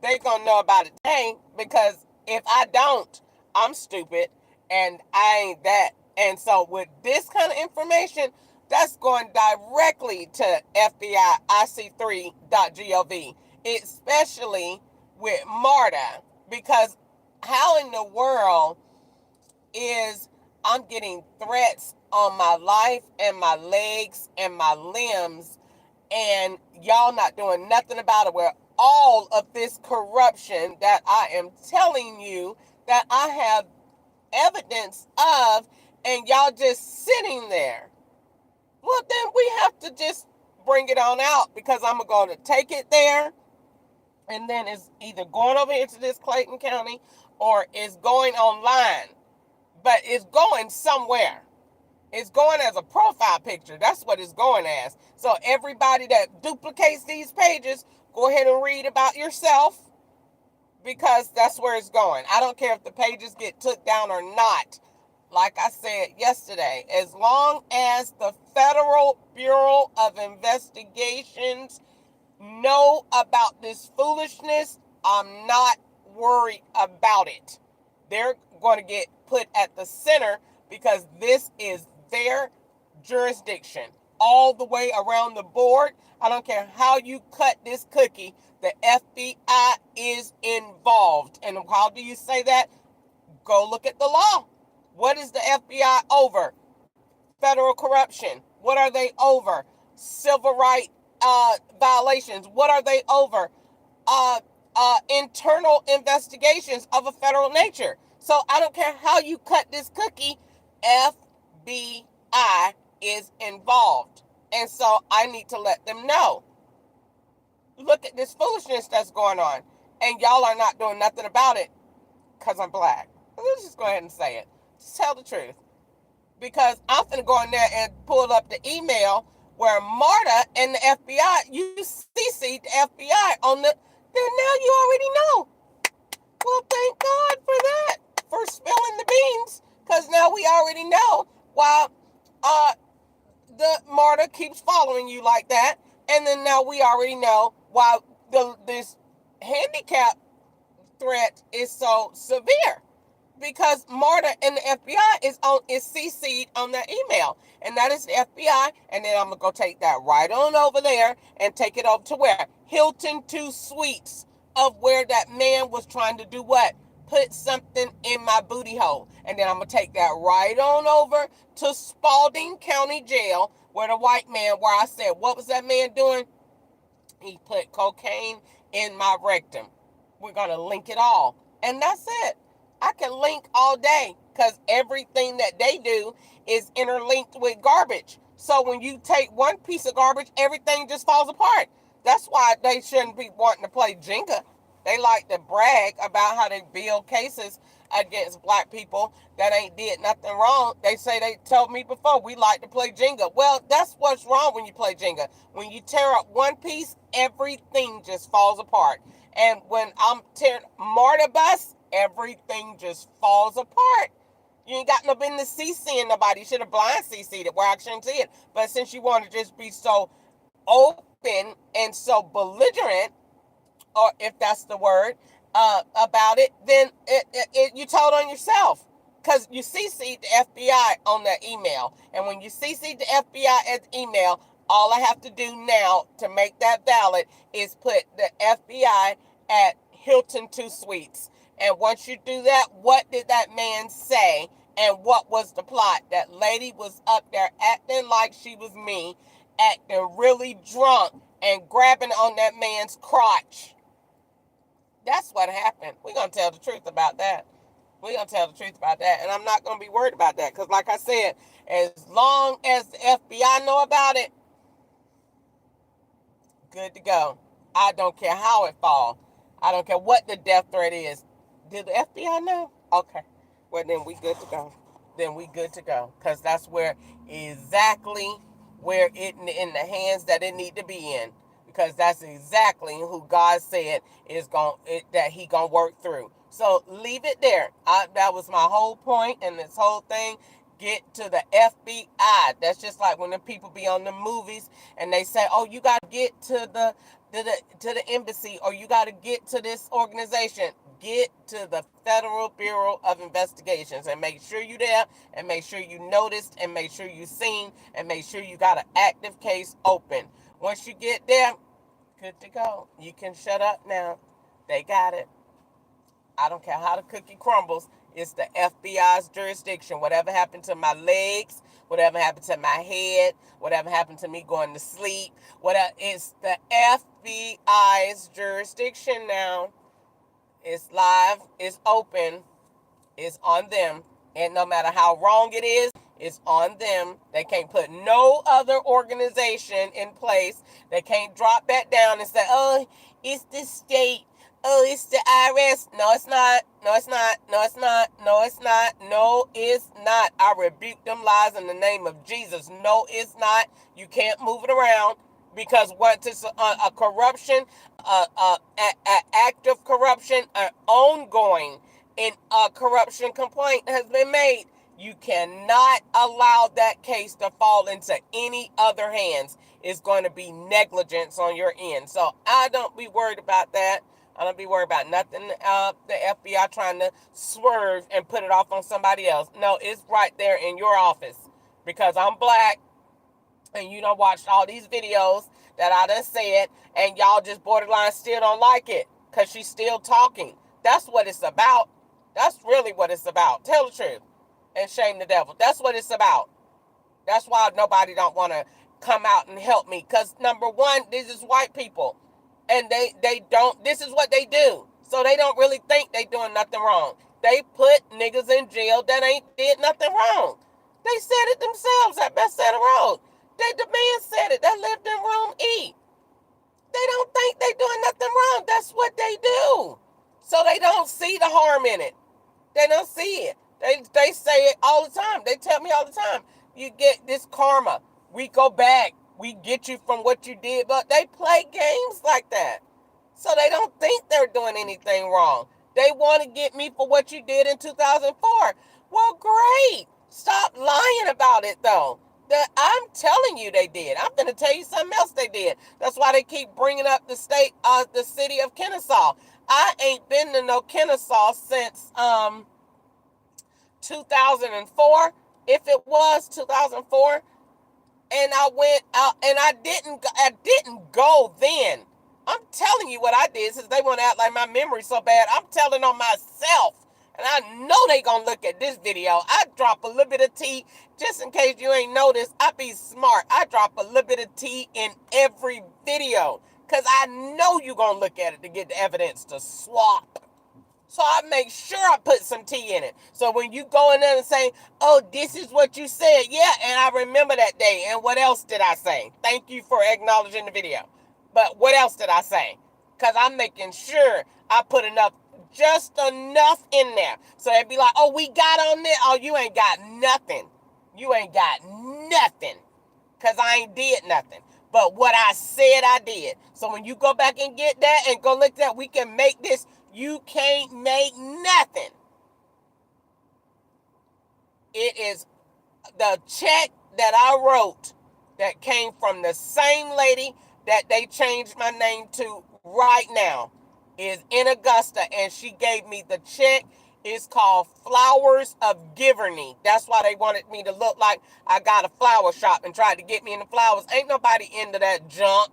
They're going to know about it today. Because if I don't, I'm stupid. And I ain't that. And so with this kind of information, that's going directly to FBI IC3.gov. Especially with MARTA. Because how in the world is I'm getting threats on my life and my legs and my limbs, and y'all not doing nothing about it, where all of this corruption that I am telling you that I have evidence of, and y'all just sitting there. Well, then we have to just bring it on out, because I'm going to take it there, and then it's either going over here to this Clayton County or it's going online. But it's going somewhere. It's going as a profile picture. That's what it's going as. So everybody that duplicates these pages, go ahead and read about yourself, because that's where it's going. I don't care if the pages get took down or not. Like I said yesterday, as long as the Federal Bureau of Investigations know about this foolishness, I'm not worried about it. They're going to get put at the center, because this is their jurisdiction all the way around the board. I don't care how you cut this cookie, the FBI is involved. And how do you say that? Go look at the law. What is the FBI over? Federal corruption. What are they over? Civil rights violations. What are they over? Internal investigations of a federal nature. So I don't care how you cut this cookie, FBI is involved. And so I need to let them know. Look at this foolishness that's going on. And y'all are not doing nothing about it because I'm black. Let's just go ahead and say it. Just tell the truth. Because I'm going to go in there and pull up the email where MARTA and the FBI, you CC'd the FBI on the, then now you already know. Well, thank God for that, for spilling the beans, because now we already know why the MARTA keeps following you like that, and then now we already know why this handicap threat is so severe, because MARTA and the FBI is CC'd on that email, and that is the FBI, and then I'm going to go take that right on over there and take it over to where? Hilton 2 Suites, of where that man was trying to do what? put something in my booty hole. And then I'm going to take that right on over to Spalding County Jail where the white man, where I said, what was that man doing? He put cocaine in my rectum. We're going to link it all. And that's it. I can link all day because everything that they do is interlinked with garbage. So when you take one piece of garbage, everything just falls apart. That's why they shouldn't be wanting to play Jenga. They like to brag about how they build cases against black people that ain't did nothing wrong. They say, they told me before, we like to play Jenga. Well, that's what's wrong when you play Jenga. When you tear up one piece, everything just falls apart. And when I'm tearing mortar bus, everything just falls apart. You ain't got no business CCing nobody. You should have blind CC'd it where I shouldn't see it. But since you want to just be so open and so belligerent, or if that's the word, about it, then you told on yourself. Because you CC'd the FBI on that email. And when you CC'd the FBI at the email, all I have to do now to make that valid is put the FBI at Hilton 2 Suites. And once you do that, what did that man say? And what was the plot? That lady was up there acting like she was me, acting really drunk and grabbing on that man's crotch. That's what happened. We're going to tell the truth about that. We're going to tell the truth about that. And I'm not going to be worried about that. Because like I said, as long as the FBI know about it, good to go. I don't care how it falls. I don't care what the death threat is. Did the FBI know? Okay. Well, then we good to go. Then we good to go. Because that's where exactly where it in the hands that it need to be in. Because that's exactly who God said is that he gonna work through. So leave it there. That was my whole point in this whole thing. Get to the FBI. That's just like when the people be on the movies and they say, "Oh, you got to get to the embassy, or you got to get to this organization." Get to the Federal Bureau of Investigations and make sure you're there, and make sure you noticed, and make sure you seen, and make sure you got an active case open. Once you get there, good to go. You can shut up now. They got it. I don't care how the cookie crumbles. It's the FBI's jurisdiction. Whatever happened to my legs, whatever happened to my head, whatever happened to me going to sleep, it's the FBI's jurisdiction now. It's live, it's open, it's on them. And no matter how wrong it is, it's on them. They can't put no other organization in place. They can't drop that down and say, "Oh, it's the state. Oh, it's the IRS." No, it's not. No, it's not. No, it's not. No, it's not. No, it's not. I rebuke them lies in the name of Jesus. No, it's not. You can't move it around. Because once it's a corruption, act of corruption, an ongoing corruption complaint has been made, you cannot allow that case to fall into any other hands. It's going to be negligence on your end. So I don't be worried about that. I don't be worried about nothing. The FBI trying to swerve and put it off on somebody else. No, it's right there in your office. Because I'm black. And you done watched all these videos that I done said, and y'all just borderline still don't like it because she's still talking. That's what it's about. That's really what it's about. Tell the truth and shame the devil. That's what it's about. That's why nobody don't want to come out and help me. Because number one, this is white people. And they don't, this is what they do. So they don't really think they doing nothing wrong. They put niggas in jail that ain't did nothing wrong. They said it themselves at Best Center Road. The man said it. They lived in room E. They don't think they doing nothing wrong. That's what they do. So they don't see the harm in it. They don't see it. They say it all the time. They tell me all the time, you get this karma. We go back. We get you from what you did. But they play games like that. So they don't think they're doing anything wrong. They want to get me for what you did in 2004. Well, great. Stop lying about it, though. I'm telling you they did. I'm going to tell you something else they did. That's why they keep bringing up the city of Kennesaw. I ain't been to no Kennesaw since 2004, if it was 2004. And I went out, and I didn't go then. I'm telling telling you what I did since they want to act like my memory's so bad. I'm telling on myself. And I know they gonna look at this video. I drop a little bit of tea, just in case you ain't noticed. I be smart. I drop a little bit of tea in every video. Because I know you gonna look at it to get the evidence to swap. So I make sure I put some tea in it. So when you go in there and say, oh, this is what you said. Yeah, and I remember that day. And what else did I say? Thank you for acknowledging the video. But what else did I say? Because I'm making sure I put just enough in there. So they'd be like, oh, we got on there. Oh, you ain't got nothing. You ain't got nothing. Because I ain't did nothing. But what I said, I did. So when you go back and get that and go look at that, we can make this. You can't make nothing. It is the check that I wrote that came from the same lady that they changed my name to right now is in Augusta, and she gave me the check. It's called Flowers of Giverny. That's why they wanted me to look like I got a flower shop and tried to get me into flowers. Ain't nobody into that junk.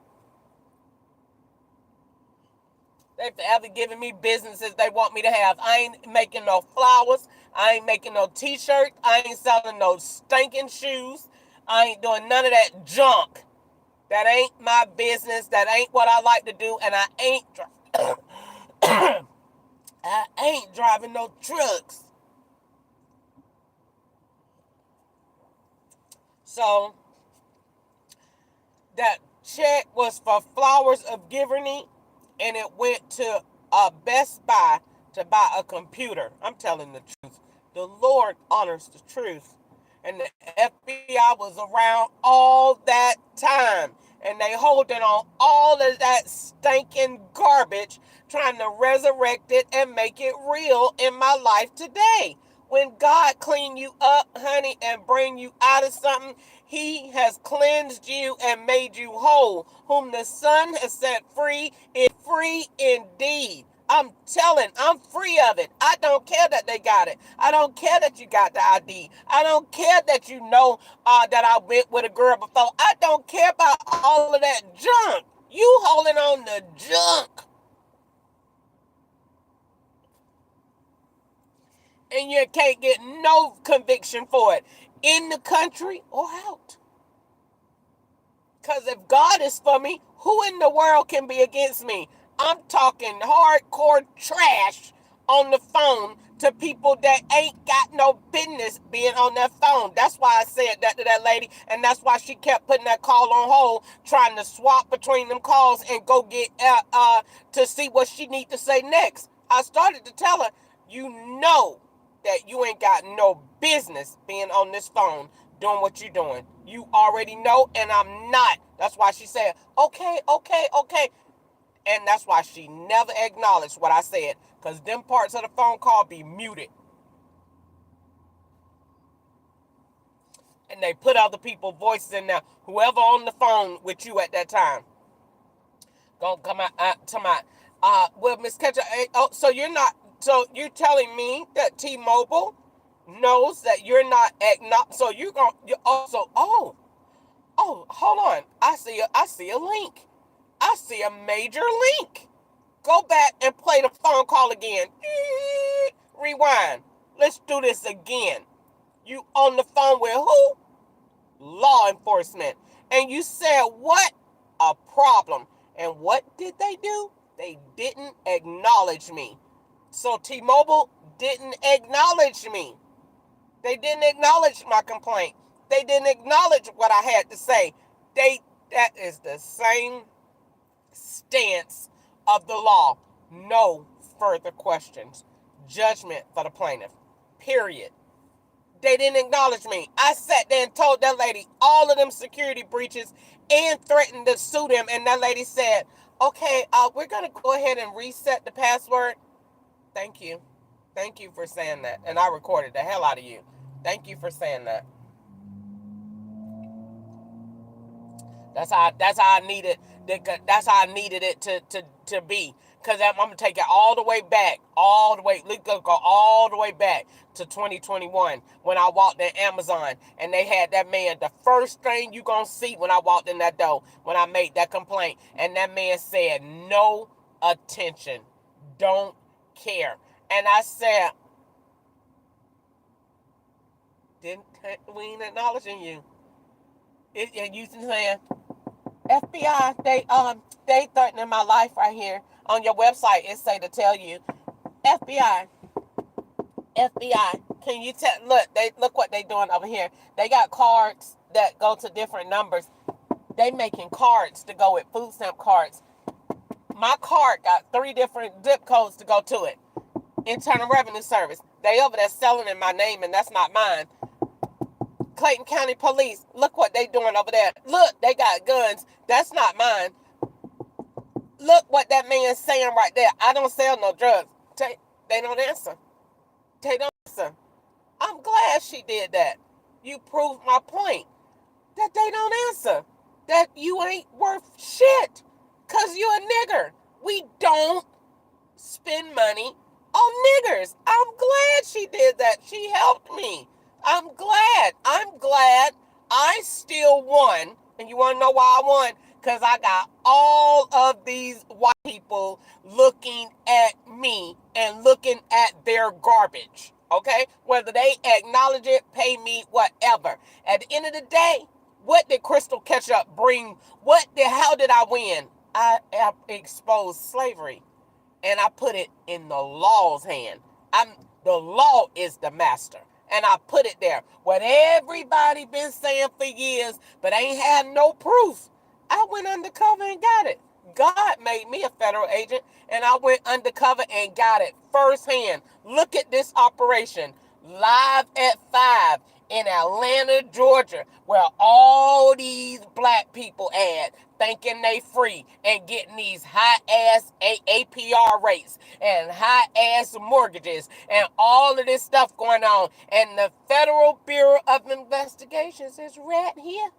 They've ever given me businesses they want me to have. I ain't making no flowers. I ain't making no t-shirts. I ain't selling no stinking shoes. I ain't doing none of that junk. That ain't my business. That ain't what I like to do. And I ain't driving no trucks. So that check was for Flowers of Giverny, and it went to Best Buy to buy a computer. I'm telling the truth. The Lord honors the truth. And the FBI was around all that time. And they holding on all of that stinking garbage, trying to resurrect it and make it real in my life today. When God clean you up, honey, and bring you out of something, he has cleansed you and made you whole. Whom the Son has set free is free indeed. I'm free of it. I don't care that they got it. I don't care that you got the ID. I don't care that you know that I went with a girl before. I don't care about all of that junk. You holding on to junk. And you can't get no conviction for it in the country or out. Because if God is for me, who in the world can be against me? I'm talking hardcore trash on the phone to people that ain't got no business being on their phone. That's why I said that to that lady, and that's why she kept putting that call on hold, trying to swap between them calls and go get to see what she need to say next. I started to tell her, you know that you ain't got no business being on this phone doing what you're doing. You already know, and I'm not. That's why she said, okay. And that's why she never acknowledged what I said, because them parts of the phone call be muted. And they put other people's voices in there, whoever on the phone with you at that time. Gonna come out to my, well, Miss Ketcher, so you're telling me that T-Mobile knows that you're not so you're going to also, hold on. I see a link. I see a major link. Go back and play the phone call again. Rewind. Let's do this again. You on the phone with who? Law enforcement. And you said what? A problem. And what did they do? They didn't acknowledge me. So T-Mobile didn't acknowledge me. They didn't acknowledge my complaint. They didn't acknowledge what I had to say. That is the same stance of the law. No further questions. Judgment for the plaintiff. Period. They didn't acknowledge me. I sat there and told that lady all of them security breaches and threatened to sue them. And that lady said, okay, we're going to go ahead and reset the password. Thank you. Thank you for saying that. And I recorded the hell out of you. Thank you for saying that. That's how I needed. That's how I needed it to be. Because I'm gonna take it all the way back, let's go all the way back to 2021 when I walked in Amazon and they had that man. The first thing you gonna see when I walked in that door, when I made that complaint, and that man said no attention. Don't care. And I said, we ain't acknowledging you. And you saying, FBI, they threatening my life right here. On your website, it say to tell you, FBI, can you look what they doing over here. They got cards that go to different numbers. They making cards to go with food stamp cards. My card got 3 different zip codes to go to it. Internal Revenue Service. They over there selling in my name, and that's not mine. Clayton County Police. Look what they doing over there. Look, they got guns. That's not mine. Look what that man's saying right there. I don't sell no drugs. They don't answer. They don't answer. I'm glad she did that. You proved my point. That they don't answer. That you ain't worth shit. Because you a nigger. We don't spend money on niggers. I'm glad she did that. She helped me. I'm glad I still won. And you want to know why I won? Because I got all of these white people looking at me and looking at their garbage. Okay? Whether they acknowledge it, pay me, whatever. At the end of the day, what did Crystal Ketchup bring? How did I win? I exposed slavery. And I put it in the law's hand. The law is the master. And I put it there. What everybody been saying for years, but ain't had no proof. I went undercover and got it. God made me a federal agent, and I went undercover and got it firsthand. Look at this operation. Live at 5 in Atlanta, Georgia, where all these black people at, thinking they free and getting these high-ass APR rates and high-ass mortgages and all of this stuff going on. And the Federal Bureau of Investigations is right here.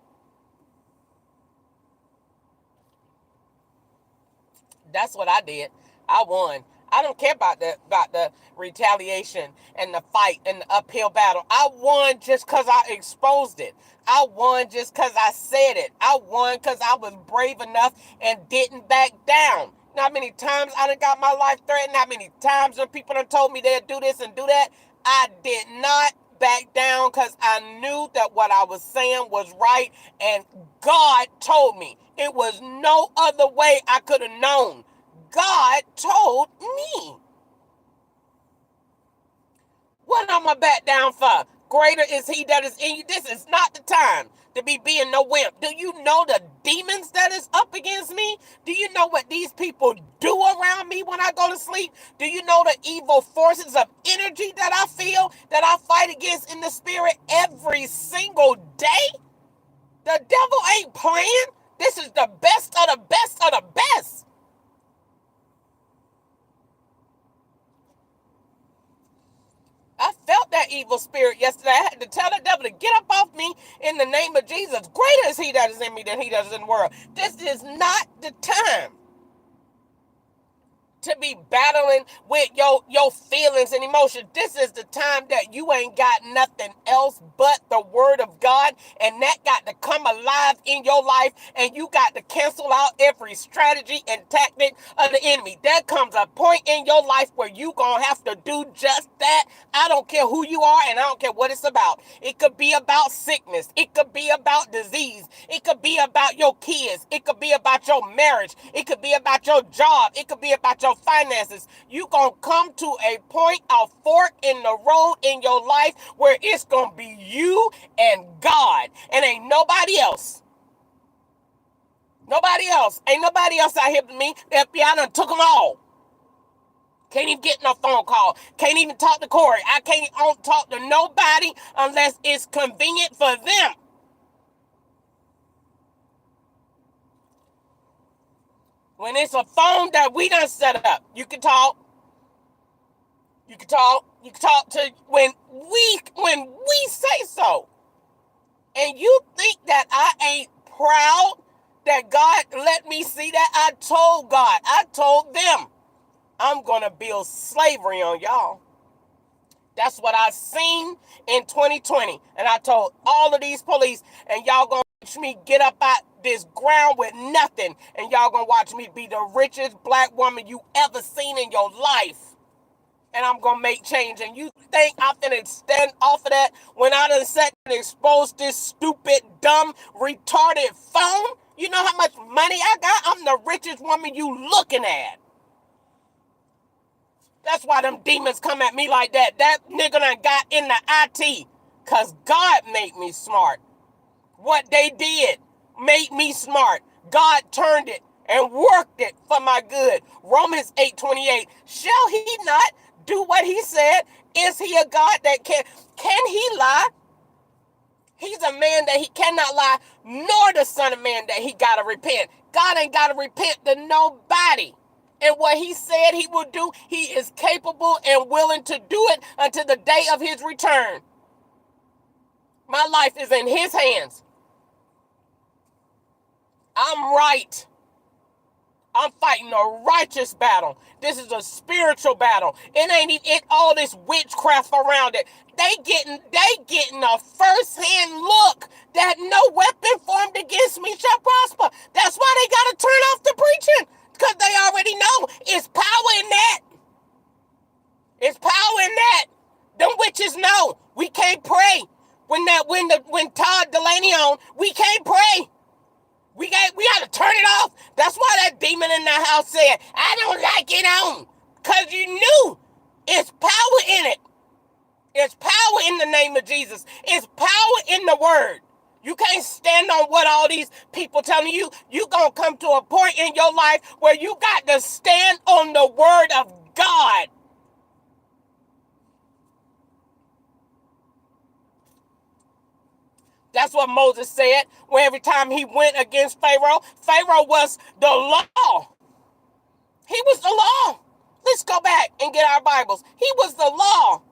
That's what I did. I won. I don't care about the retaliation and the fight and the uphill battle. I won just because I exposed it. I won just because I said it. I won because I was brave enough and didn't back down. You know how many times I done got my life threatened? How many times when people done told me they'd do this and do that? I did not back down because I knew that what I was saying was right, and God told me. It was no other way I could have known. God told me. What am I back down for? Greater is he that is in you. This is not the time to be being no wimp. Do you know the demons that is up against me? Do you know what these people do around me when I go to sleep? Do you know the evil forces of energy that I feel, that I fight against in the spirit every single day? The devil ain't playing. This is the best of the best of the best. I felt that evil spirit yesterday. I had to tell the devil to get up off me in the name of Jesus. Greater is he that is in me than he that is in the world. This is not the time to be battling with your feelings and emotions. This is the time that you ain't got nothing else but the word of God, and that got to come alive in your life, and you got to cancel out every strategy and tactic of the enemy. There comes a point in your life where you gonna have to do just that. I don't care who you are, and I don't care what it's about. It could be about sickness. It could be about disease. It could be about your kids. It could be about your marriage. It could be about your job. It could be about your finances. You gonna come to a point, a fork in the road in your life where it's gonna be you and God, and ain't nobody else. Nobody else. Ain't nobody else out here but me. The FBI done took them all. Can't even get no phone call. Can't even talk to Corey. I can't talk to nobody unless it's convenient for them. When it's a phone that we done set up, you can talk. You can talk. You can talk to when we say so. And you think that I ain't proud that God let me see that? I told God. I told them. I'm going to build slavery on y'all. That's what I seen in 2020. And I told all of these police, and y'all going to me get up out this ground with nothing, and y'all gonna watch me be the richest black woman you ever seen in your life. And I'm gonna make change. And you think I'm gonna stand off of that when I done sat and exposed this stupid, dumb, retarded phone? You know how much money I got? I'm the richest woman you looking at. That's why them demons come at me like that. That nigga done got in the IT. Cause God made me smart. What they did made me smart. God turned it and worked it for my good. Romans 8:28. Shall he not do what he said? Is he a God that can he lie? He's a man that he cannot lie, nor the son of man that he gotta repent. God ain't gotta repent to nobody. And what he said he will do, he is capable and willing to do it until the day of his return. My life is in his hands. I'm right. I'm fighting a righteous battle. This is a spiritual battle. It ain't even all this witchcraft around it. They getting a first-hand look that no weapon formed against me shall prosper. That's why they gotta turn off the preaching. Because they already know it's power in that. It's power in that. Them witches know we can't pray. When Todd Delaney on, we can't pray. We gotta turn it off. That's why that demon in the house said, I don't like it on. Because you knew it's power in it. It's power in the name of Jesus. It's power in the word. You can't stand on what all these people telling you. You gonna come to a point in your life where you got to stand on the word of God. That's what Moses said when every time he went against Pharaoh, Pharaoh was the law. He was the law. Let's go back and get our Bibles. He was the law.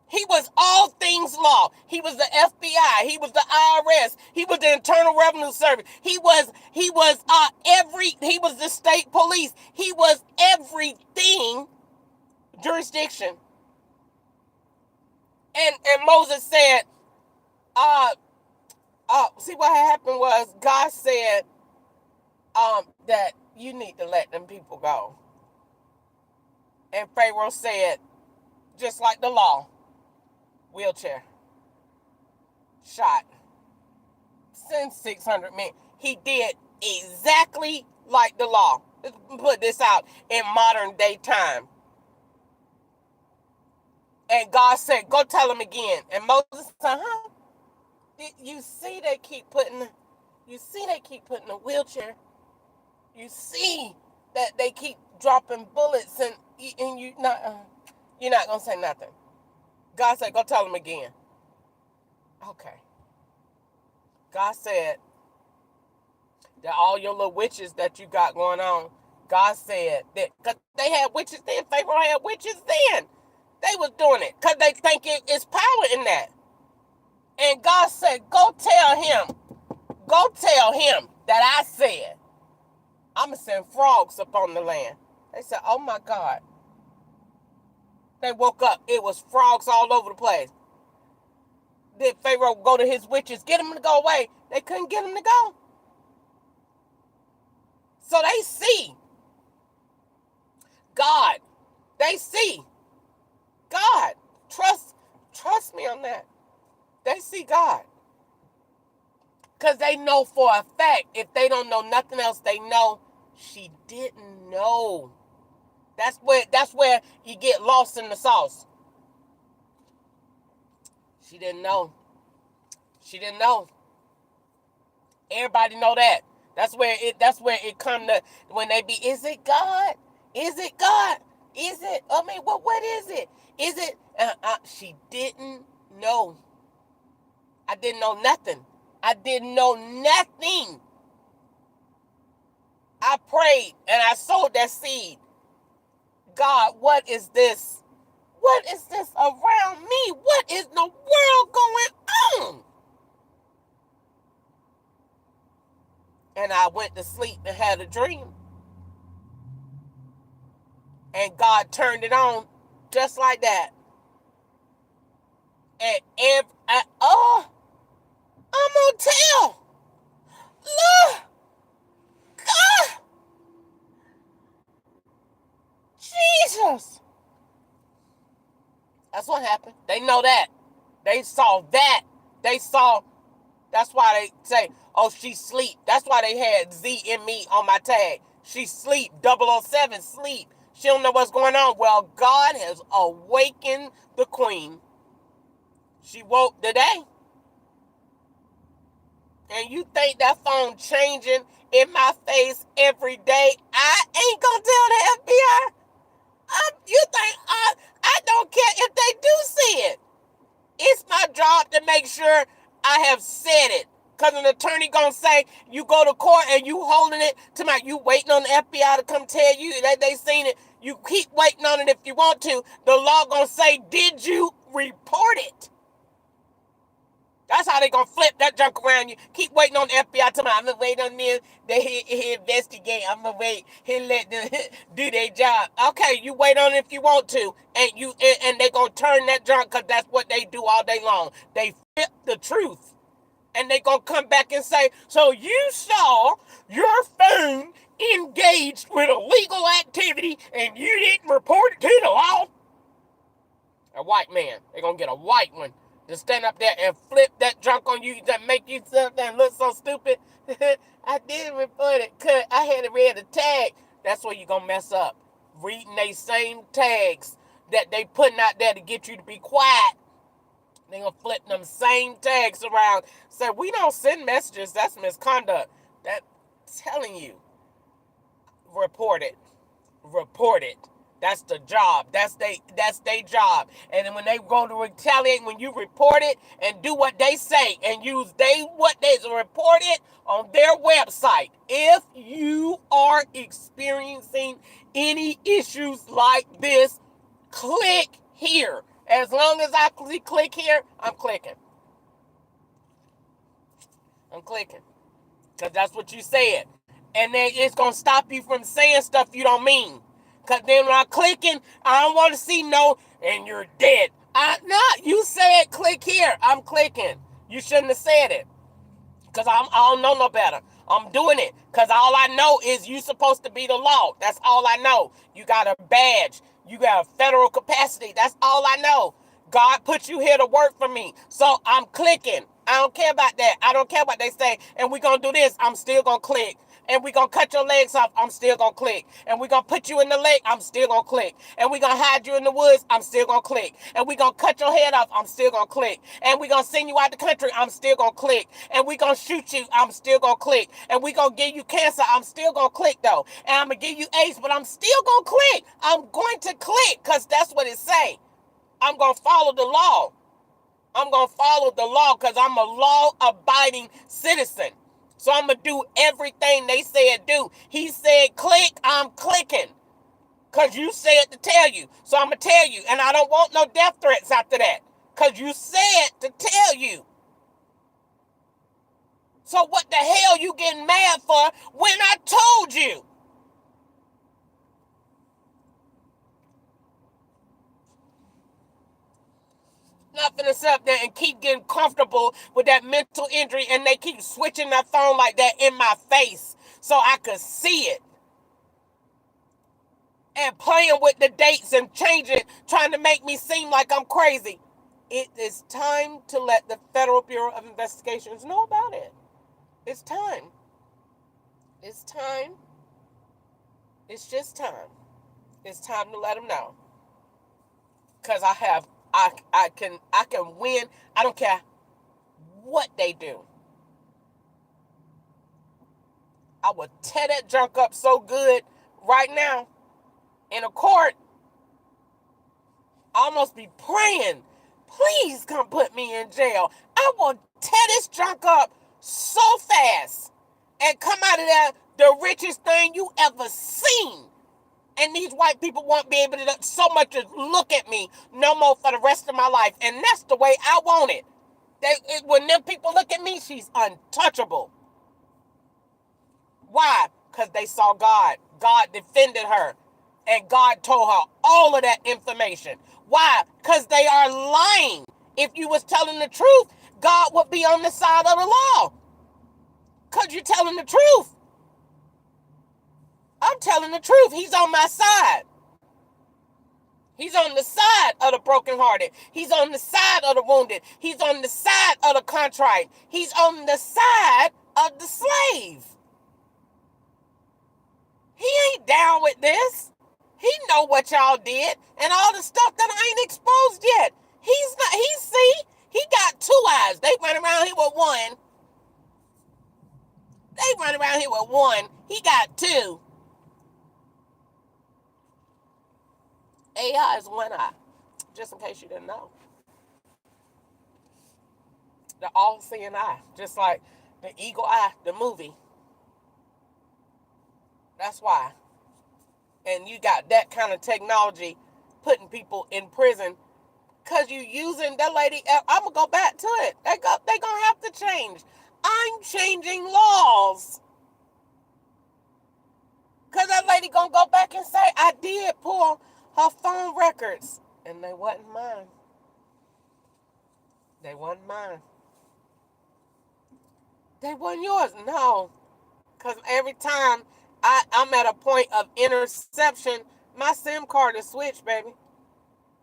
He was all things law. He was the FBI. He was the IRS. He was the Internal Revenue Service. He was the state police. He was everything jurisdiction. And Moses said, see what happened was God said that you need to let them people go. And Pharaoh said, just like the law, wheelchair, shot, send 600 men. He did exactly like the law. Let's put this out in modern day time. And God said, go tell him again. And Moses said, huh? You see they keep putting the wheelchair. You see that they keep dropping bullets and you're not gonna say nothing. God said, go tell him again. Okay. God said that all your little witches that you got going on, God said that, because they had witches then, Pharaoh had witches then. They was doing it because they think it's power in that. And God said, go tell him that I said, I'm going to send frogs upon the land. They said, oh my God. They woke up. It was frogs all over the place. Did Pharaoh go to his witches, get them to go away? They couldn't get them to go. So they see God. They see God. Trust me on that. They see God. Because they know for a fact, if they don't know nothing else, they know she didn't know. That's where you get lost in the sauce. She didn't know. She didn't know. Everybody know that. That's where it come to when they be, is it God? Is it God? Is it? I mean, what is it? Is it? She didn't know. I didn't know nothing. I didn't know nothing. I prayed and I sowed that seed. God, what is this? What is this around me? What is the world going on? And I went to sleep and had a dream. And God turned it on just like that. And I'm gonna tell. Look, God, Jesus. That's what happened. They know that. They saw that. They saw. That's why they say, oh, she sleep. That's why they had Z and me on my tag. She sleep. 007 sleep. She don't know what's going on. Well, God has awakened the queen. She woke today. And you think that phone changing in my face every day? I ain't gonna tell the FBI. You think I don't care if they do see it. It's my job to make sure I have said it. Because an attorney gonna say, you go to court and you holding it to you waiting on the FBI to come tell you that they seen it. You keep waiting on it if you want to. The law gonna say, did you report it? That's how they gonna flip that junk around you. Keep waiting on the FBI to I'm gonna wait on them. He investigate. I'm gonna wait. He let them do their job. Okay, you wait on it if you want to, and they gonna turn that junk because that's what they do all day long. They flip the truth, and they gonna come back and say, so you saw your phone engaged with illegal activity and you didn't report it to the law? A white man. They gonna get a white one to stand up there and flip that junk on you to make you sit there and look so stupid. I didn't report it because I had read a tag. That's where you're going to mess up. Reading they same tags that they putting out there to get you to be quiet. They going to flip them same tags around. Say, we don't send messages. That's misconduct. That telling you. Report it. Report it. That's the job. That's their job. And then when they go to retaliate, when you report it and do what they say and use what they report it on their website. If you are experiencing any issues like this, click here. As long as I click here, I'm clicking. I'm clicking. Because that's what you said. And then it's going to stop you from saying stuff you don't mean. Because then when I'm clicking, I don't want to see no, and you're dead. You said click here. I'm clicking. You shouldn't have said it. Because I don't know no better. I'm doing it. Because all I know is you supposed to be the law. That's all I know. You got a badge. You got a federal capacity. That's all I know. God put you here to work for me. So I'm clicking. I don't care about that. I don't care what they say. And we're going to do this. I'm still going to click. And we're going to cut your legs off, I'm still going to click. And we're going to put you in the lake, I'm still going to click. And we're going to hide you in the woods, I'm still going to click. And we're going to cut your head off, I'm still going to click. And we're going to send you out the country, I'm still going to click. And we're going to shoot you, I'm still going to click. And we're going to give you cancer, I'm still going to click though. And I'm going to give you AIDS, but I'm still going to click. I'm going to click because that's what it say. I'm going to follow the law. I'm going to follow the law because I'm a law-abiding citizen. So I'm going to do everything they said do. He said click, I'm clicking. Because you said to tell you. So I'm going to tell you. And I don't want no death threats after that. Because you said to tell you. So what the hell you getting mad for when I told you? Not finna sit up there and keep getting comfortable with that mental injury and they keep switching that phone like that in my face so I could see it. And playing with the dates and changing it, trying to make me seem like I'm crazy. It is time to let the Federal Bureau of Investigations know about it. It's time. It's time. It's just time. It's time to let them know. Because I can win. I don't care what they do. I would tear that junk up so good right now in a court. I almost be praying, please come put me in jail. I will tear this junk up so fast and come out of there the richest thing you ever seen. And these white people won't be able to so much as look at me no more for the rest of my life. And that's the way I want it. When them people look at me, she's untouchable. Why? Because they saw God. God defended her. And God told her all of that information. Why? Because they are lying. If you was telling the truth, God would be on the side of the law. Because you're telling the truth. I'm telling the truth. He's on my side. He's on the side of the brokenhearted. He's on the side of the wounded. He's on the side of the contrite. He's on the side of the slave. He ain't down with this. He know what y'all did and all the stuff that I ain't exposed yet. He's not, he got 2 eyes. They run around here with one. He got 2. AI is 1 eye, just in case you didn't know. The all-seeing eye, just like the eagle eye, the movie. That's why. And you got that kind of technology putting people in prison because you using that lady. I'm going to go back to it. They going to have to change. I'm changing laws. Because that lady going to go back and say, I did pull her phone records. And they wasn't mine. They wasn't mine. They wasn't yours. No. Because every time I'm at a point of interception, my SIM card is switched, baby.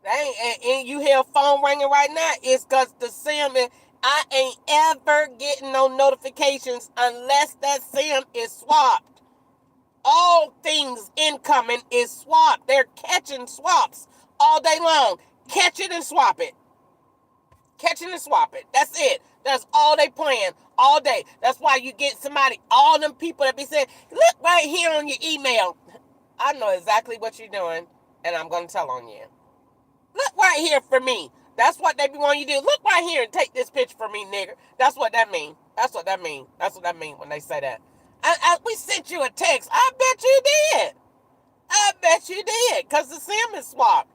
And you hear a phone ringing right now, it's because the SIM is, I ain't ever getting no notifications unless that SIM is swapped. All things incoming is swapped. They're catching swaps all day long. Catch it and swap it. Catch it and swap it. That's it. That's all they playing all day. That's why you get somebody, all them people that be saying, look right here on your email. I know exactly what you're doing, and I'm going to tell on you. Look right here for me. That's what they be wanting you to do. Look right here and take this picture for me, nigga. That's what that mean. That's what that mean. That's what that mean when they say that. We sent you a text. I bet you did. I bet you did, because the SIM is swapped.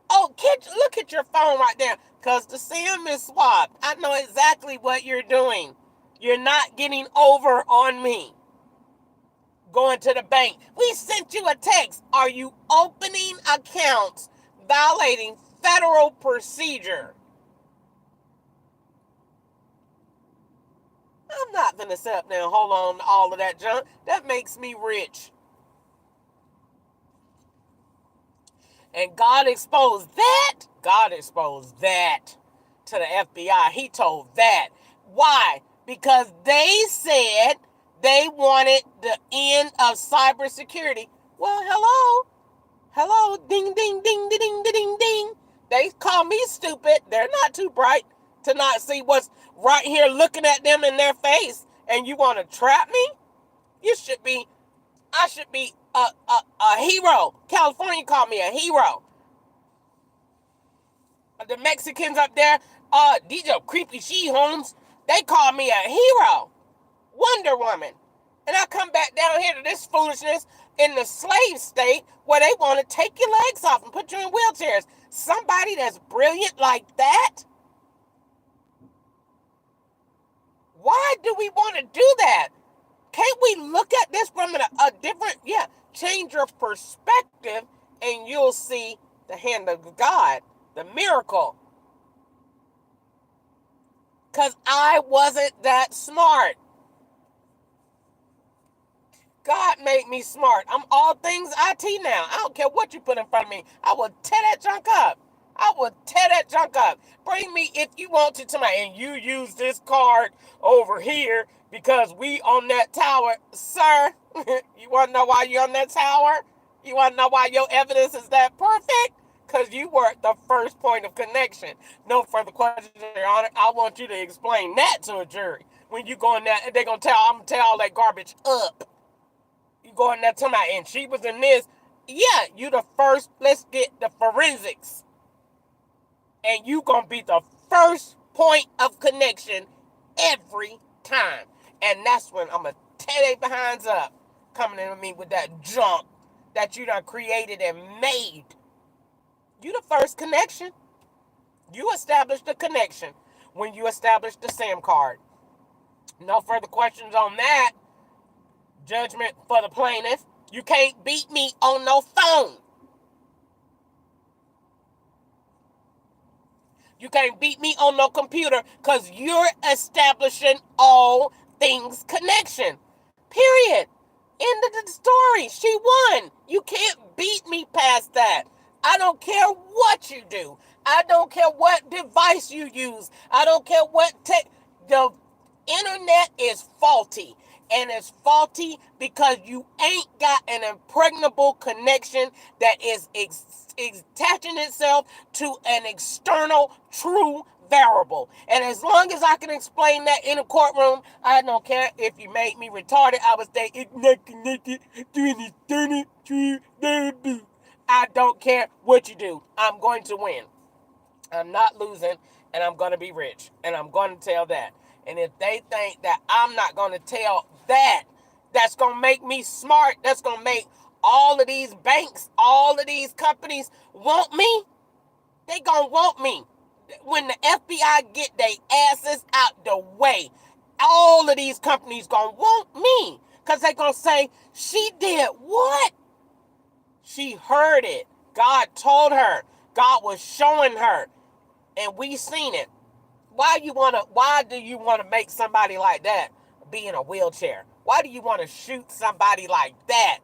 Oh, look at your phone right there, because the SIM is swapped. I know exactly what you're doing. You're not getting over on me. Going to the bank. We sent you a text. Are you opening accounts violating federal procedure? I'm not going to sit up there and hold on to all of that junk. That makes me rich. And God exposed that. God exposed that to the FBI. He told that. Why? Because they said they wanted the end of cybersecurity. Well, hello, ding, ding, ding, ding, ding, ding, ding. They call me stupid. They're not too bright to not see what's right here looking at them in their face. And you want to trap me? I should be a hero. California called me a hero. The Mexicans up there, these are creepy she-homes. They call me a hero. Wonder Woman. And I come back down here to this foolishness in the slave state where they want to take your legs off and put you in wheelchairs. Somebody that's brilliant like that? Why do we want to do that? Can't we look at this from a different, change your perspective and you'll see the hand of God, the miracle. Because I wasn't that smart. God made me smart. I'm all things IT now. I don't care what you put in front of me. I will tear that junk up. Bring me, if you want to me, and you use this card over here because we on that tower. Sir, you want to know why you on that tower? You want to know why your evidence is that perfect? Because you were the first point of connection. No further questions, Your Honor. I want you to explain that to a jury. When you go in there, they're going to tell, I'm going to tear all that garbage up. You go in there to me, and she was in this. Yeah, you the first. Let's get the forensics. And you going to be the first point of connection every time. And that's when I'm going to tear their behinds up. Coming in with me with that junk that you done created and made. You the first connection. You established the connection when you established the SIM card. No further questions on that. Judgment for the plaintiff. You can't beat me on no phone. You can't beat me on no computer because you're establishing all things connection. Period. End of the story. She won. You can't beat me past that. I don't care what you do. I don't care what device you use. I don't care what tech. The internet is faulty. And it's faulty because you ain't got an impregnable connection that is attaching itself to an external true variable. And as long as I can explain that in a courtroom, I don't care if you made me retarded. I would say it's not connected to an external true variable. I don't care what you do. I'm going to win. I'm not losing, and I'm going to be rich. And I'm going to tell that. And if they think that I'm not going to tell that, that's going to make me smart. That's going to make all of these banks, all of these companies want me. They going to want me. When the FBI get their asses out the way, all of these companies going to want me. Because they going to say, she did what? She heard it. God told her. God was showing her. And we seen it. Why do you want to make somebody like that be in a wheelchair? Why do you want to shoot somebody like that?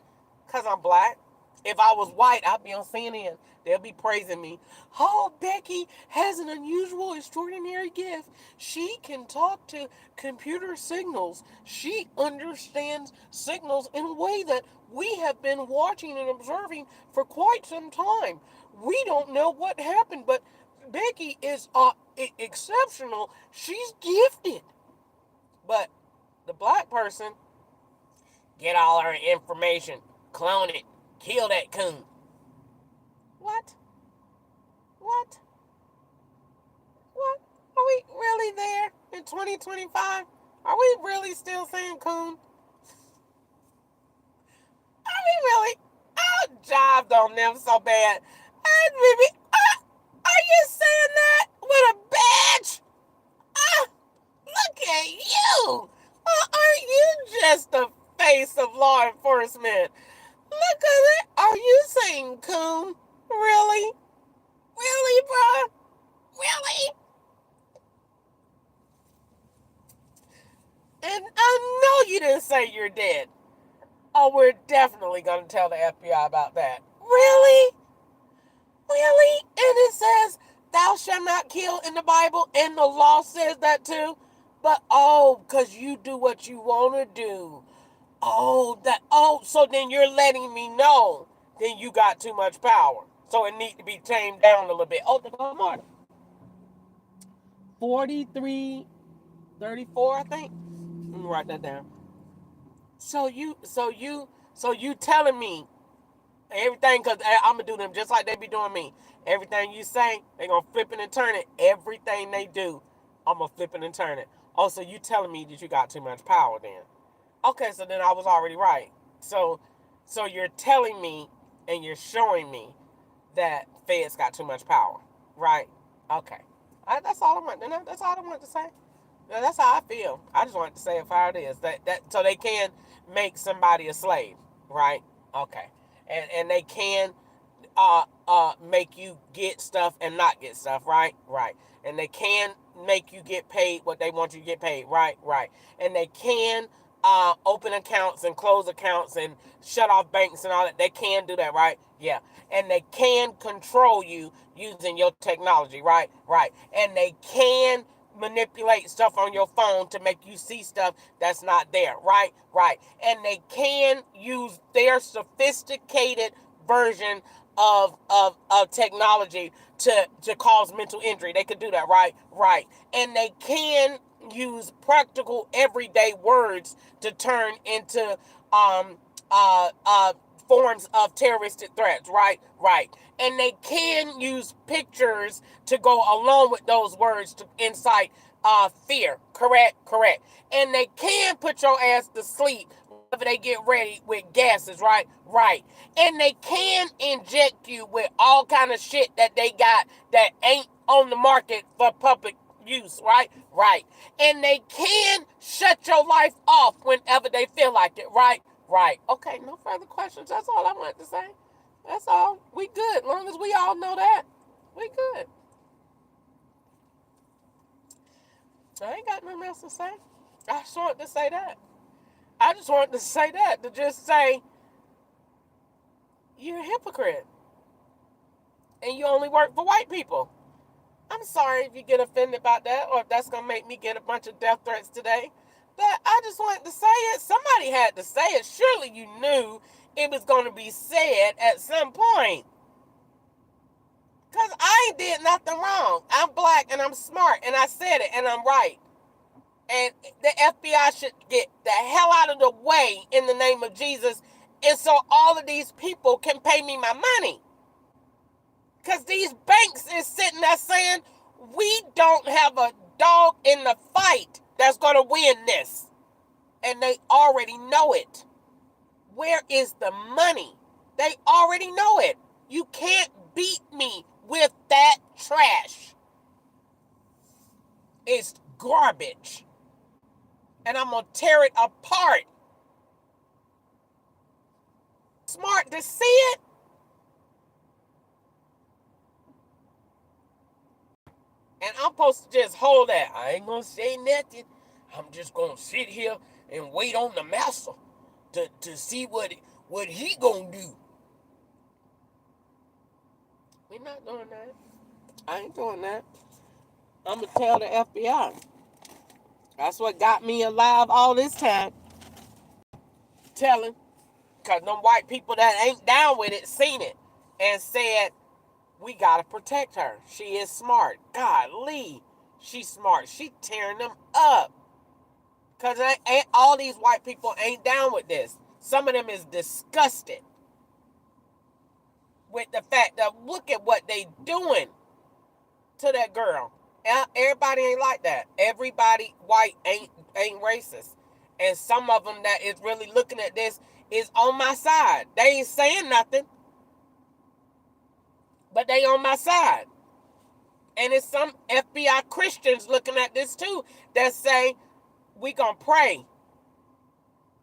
Because I'm black. If I was white, I'd be on CNN. They'll be praising me. Oh, Becky has an unusual, extraordinary gift. She can talk to computer signals. She understands signals in a way that we have been watching and observing for quite some time. We don't know what happened, but Becky is exceptional. She's gifted. But the black person, get all her information, clone it, kill that coon. What? What? What? Are we really there in 2025? Are we really still saying coon? Are we really? I jived on them so bad. Are you saying that with a badge? Look at you. Aren't you just the face of law enforcement? Look at it. Are you saying coon? Really? Really, bro? Really? And I know you didn't say you're dead. Oh, we're definitely going to tell the FBI about that. Really? Really? And it says, thou shalt not kill in the Bible, and the law says that too. But, because you do what you want to do. So then you're letting me know then you got too much power. So it needs to be tamed down a little bit. Oh, the mark. 4334, I think. Let me write that down. So you telling me everything, because I'm going to do them just like they be doing me. Everything you say, they're going to flip it and turn it. Everything they do, I'm going to flip it and turn it. Oh, so you telling me that you got too much power then. Okay, so then I was already right. So you're telling me and you're showing me that feds got too much power, right? Okay. That's all I want. That's all I want to say. That's how I feel. I just wanted to say it how it is. That so they can make somebody a slave, right? Okay. And they can make you get stuff and not get stuff, right? Right. And they can make you get paid what they want you to get paid, right? Right. And they can open accounts and close accounts and shut off banks and all that. They can do that, right? Yeah. And they can control you using your technology, right? Right. And they can manipulate stuff on your phone to make you see stuff that's not there, right? Right. And they can use their sophisticated version of technology to cause mental injury. They could do that, right? Right. And they can use practical everyday words to turn into forms of terroristic threats, right? Right. And they can use pictures to go along with those words to incite fear. Correct. And they can put your ass to sleep whenever they get ready with gases, right? Right. And they can inject you with all kind of shit that they got that ain't on the market for public use, right? Right. And they can shut your life off whenever they feel like it, right? Right. Okay, no further questions. That's all I wanted to say. That's all. We good. As long as we all know that, we good. I ain't got nothing else to say. I just wanted to say that. I just wanted to say that, to just say, you're a hypocrite. And you only work for white people. I'm sorry if you get offended about that, or if that's going to make me get a bunch of death threats today. But I just wanted to say it. Somebody had to say it. Surely you knew it was going to be said at some point. Because I ain't did nothing wrong. I'm black and I'm smart, and I said it, and I'm right. And the FBI should get the hell out of the way in the name of Jesus, and so all of these people can pay me my money. Because these banks is sitting there saying, we don't have a dog in the fight that's going to win this. And they already know it. Where is the money? They already know it. You can't beat me with that trash. It's garbage. And I'm going to tear it apart. Smart to see it. And I'm supposed to just hold that. I ain't going to say nothing. I'm just going to sit here and wait on the master to see what he going to do. We're not doing that. I ain't doing that. I'm going to tell the FBI. That's what got me alive all this time. Telling. Because them white people that ain't down with it seen it and said, we got to protect her. She is smart. Golly, she's smart. She tearing them up. Because all these white people ain't down with this. Some of them is disgusted with the fact that look at what they doing to that girl. Everybody ain't like that. Everybody white ain't racist. And some of them that is really looking at this is on my side. They ain't saying nothing, but they on my side. And it's some FBI Christians looking at this too that say, we gonna pray.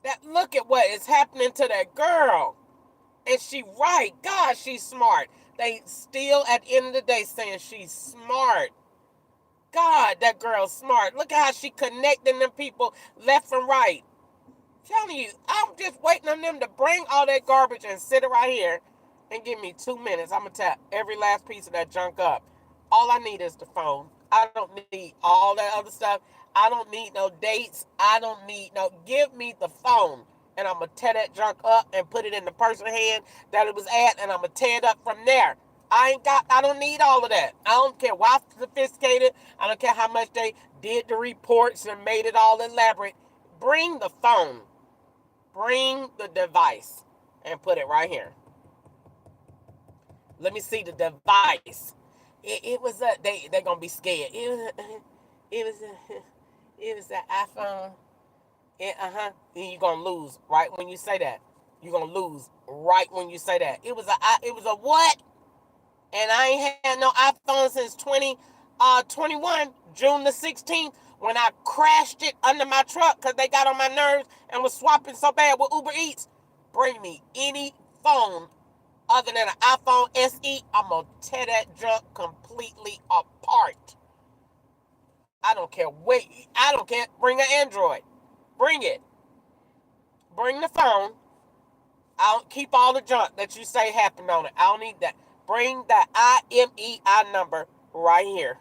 That look at what is happening to that girl. And she right. God, she's smart. They still at the end of the day saying she's smart. God, that girl's smart. Look at how she connecting them people left and right. Telling you, I'm just waiting on them to bring all that garbage and sit it right here and give me 2 minutes. I'm going to tap every last piece of that junk up. All I need is the phone. I don't need all that other stuff. I don't need no dates. I don't need no, give me the phone. And I'm going to tear that junk up and put it in the person's hand that it was at, and I'm going to tear it up from there. I don't need all of that. I don't care how sophisticated. I don't care how much they did the reports and made it all elaborate. Bring the phone. Bring the device and put it right here. Let me see the device. It was they're gonna be scared. It was an iPhone. And you're gonna lose right when you say that. You're gonna lose right when you say that. It was a what? And I ain't had no iPhone since 2021, June the 16th, when I crashed it under my truck because they got on my nerves and was swapping so bad with Uber Eats. Bring me any phone other than an iPhone SE, I'm going to tear that junk completely apart. I don't care. I don't care. Bring an Android. Bring it. Bring the phone. I don't keep all the junk that you say happened on it. I don't need that. Bring that IMEI number right here.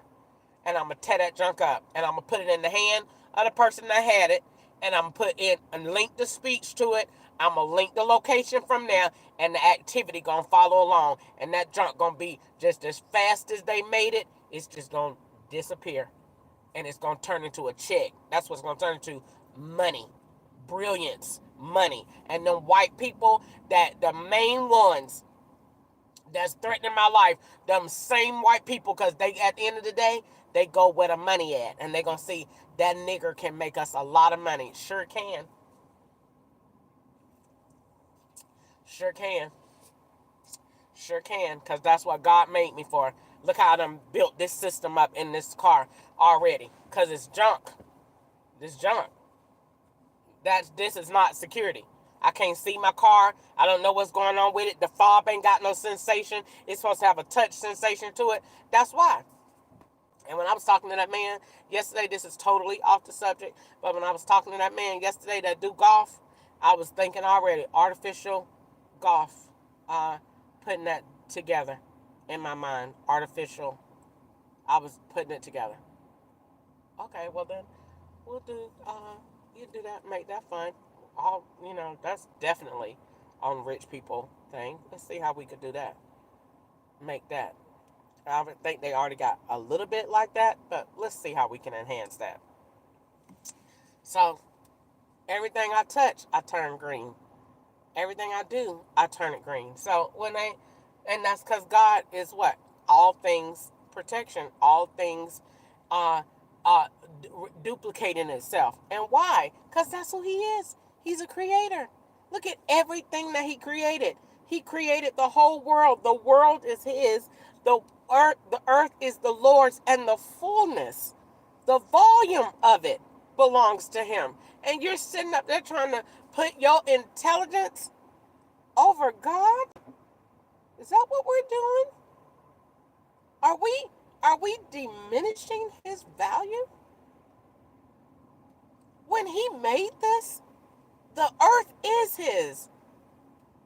And I'm going to tear that junk up. And I'm going to put it in the hand of the person that had it. And I'm going to put in and link the speech to it. I'm going to link the location from there. And the activity going to follow along. And that junk going to be just as fast as they made it. It's just going to disappear. And it's going to turn into a check. That's what's going to turn into money. Brilliance. Money. And them white people, that the main ones that's threatening my life, them same white people, because they, at the end of the day, they go where the money at. And they going to see that nigger can make us a lot of money. Sure can. Sure can. Sure can, because that's what God made me for. Look how I done built this system up in this car already. Because it's junk. This junk. This is not security. I can't see my car. I don't know what's going on with it. The fob ain't got no sensation. It's supposed to have a touch sensation to it. That's why. And when I was talking to that man yesterday, this is totally off the subject, but when I was talking to that man yesterday that do golf, I was thinking already, artificial golf, putting that together in my mind. Artificial, I was putting it together. Okay, well then, we'll do, you do that, make that fun. All, that's definitely on rich people thing. Let's see how we could do that. Make that. I think they already got a little bit like that, but let's see how we can enhance that. So, everything I touch, I turn green. Everything I do, I turn it green. So, and that's because God is what? All things protection, all things uh, duplicating itself. And why? Because that's who He is. He's a creator. Look at everything that He created. He created the whole world. The world is His. The earth is the Lord's, and the fullness, the volume of it belongs to Him. And you're sitting up there trying to put your intelligence over God? Is that what we're doing? Are we diminishing His value? When He made this, the earth is His.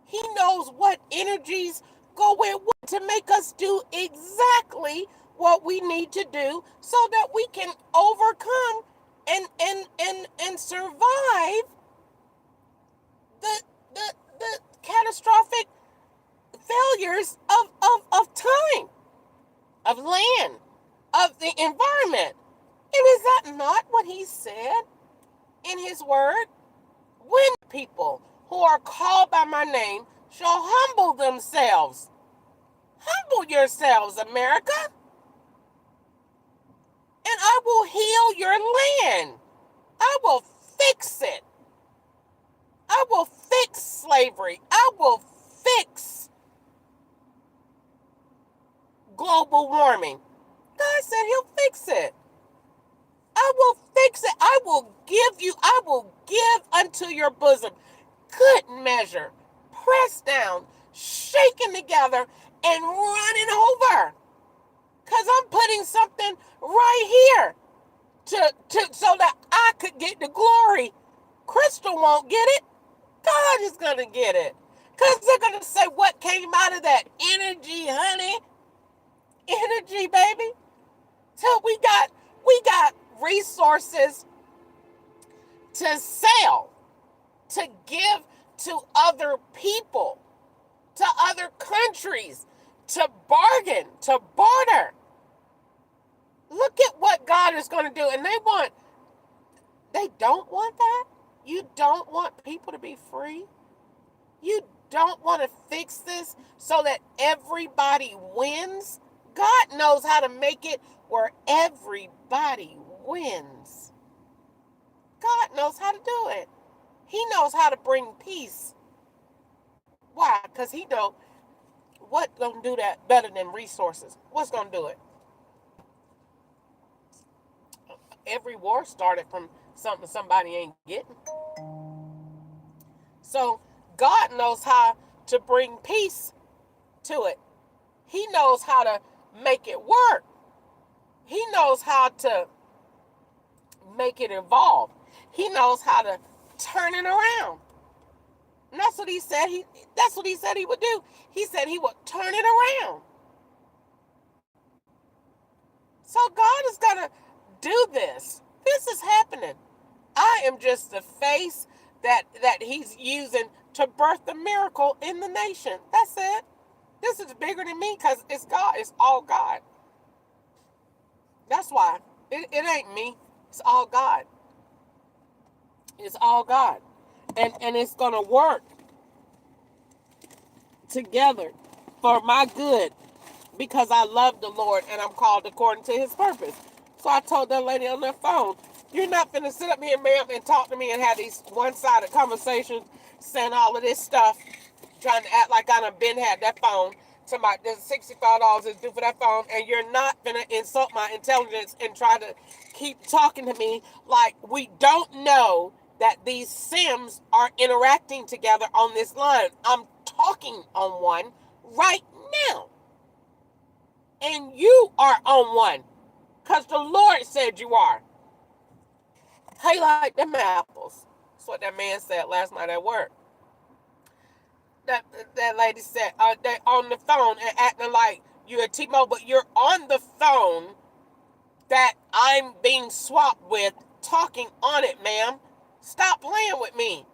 He knows what energies go with what to make us do exactly what we need to do so that we can overcome and survive the catastrophic failures of time, of land, of the environment. And is that not what He said in His word? When people who are called by my name shall humble themselves. Humble yourselves, America. And I will heal your land. I will fix it. I will fix slavery. I will fix global warming. God said He'll fix it. I will fix it. I will give unto your bosom good measure, pressed down, shaken together, and running over. Because I'm putting something right here so that I could get the glory. Crystal won't get it. God is going to get it. Because they're going to say, what came out of that? Energy, honey. Energy, baby. So we got resources to sell, to give to other people, to other countries, to bargain, to barter. Look at what God is going to do. And they don't want that. You don't want people to be free. You don't want to fix this so that everybody wins. God knows how to make it where everybody wins. God knows how to do it. He knows how to bring peace. Why? Because He knows what's going to do that better than resources. What's going to do it? Every war started from something somebody ain't getting. So God knows how to bring peace to it. He knows how to make it work. He knows how to make it evolve. He knows how to turn it around. And that's what He said. That's what He said He would do. He said He would turn it around. So God is going to do this. This is happening. I am just the face that He's using to birth the miracle in the nation. That's it. This is bigger than me because it's God. It's all God. That's why. It ain't me. It's all God. It's all God. And it's going to work together for my good because I love the Lord and I'm called according to His purpose. So I told that lady on the phone, you're not going to sit up here, ma'am, and talk to me and have these one-sided conversations, saying all of this stuff, trying to act like I done been had that phone. Somebody, there's $65 is due for that phone, and you're not going to insult my intelligence and try to keep talking to me like we don't know that these Sims are interacting together on this line. I'm talking on one right now. And you are on one. Because the Lord said you are. How you like them apples? That's what that man said last night at work. That that lady said they on the phone and acting like you're a T-Mobile, but you're on the phone that I'm being swapped with, talking on it, ma'am. Stop playing with me.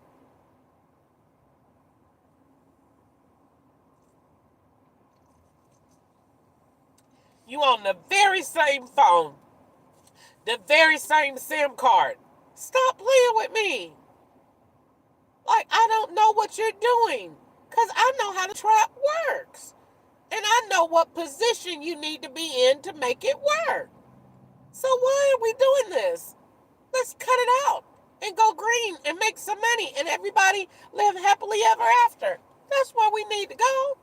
You on the very same phone, the very same SIM card. Stop playing with me. Like I don't know what you're doing. Because I know how the trap works. And I know what position you need to be in to make it work. So why are we doing this? Let's cut it out and go green and make some money and everybody live happily ever after. That's where we need to go.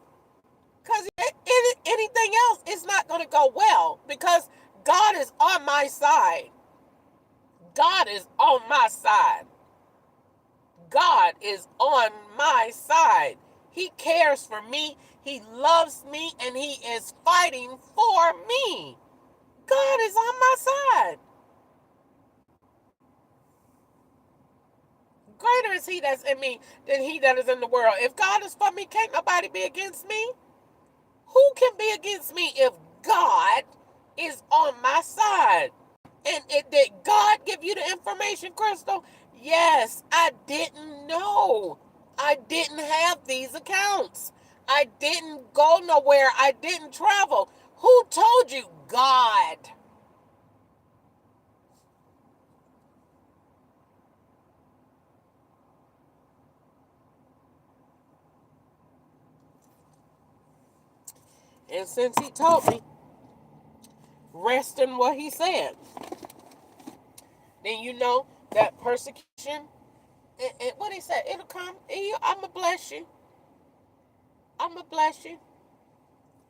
Because anything else is not going to go well because God is on my side. God is on my side. God is on my side. He cares for me. He loves me and he is fighting for me. God is on my side. Greater is he that's in me than he that is in the world. If God is for me, can't nobody be against me. Who can be against me if God is on my side? And did God give you the information, Crystal? Yes, I didn't know. I didn't have these accounts. I didn't go nowhere. I didn't travel. Who told you? God. And since he told me, rest in what he said, then you know that persecution, and what he said, it'll come. I'm going to bless you. I'm going to bless you.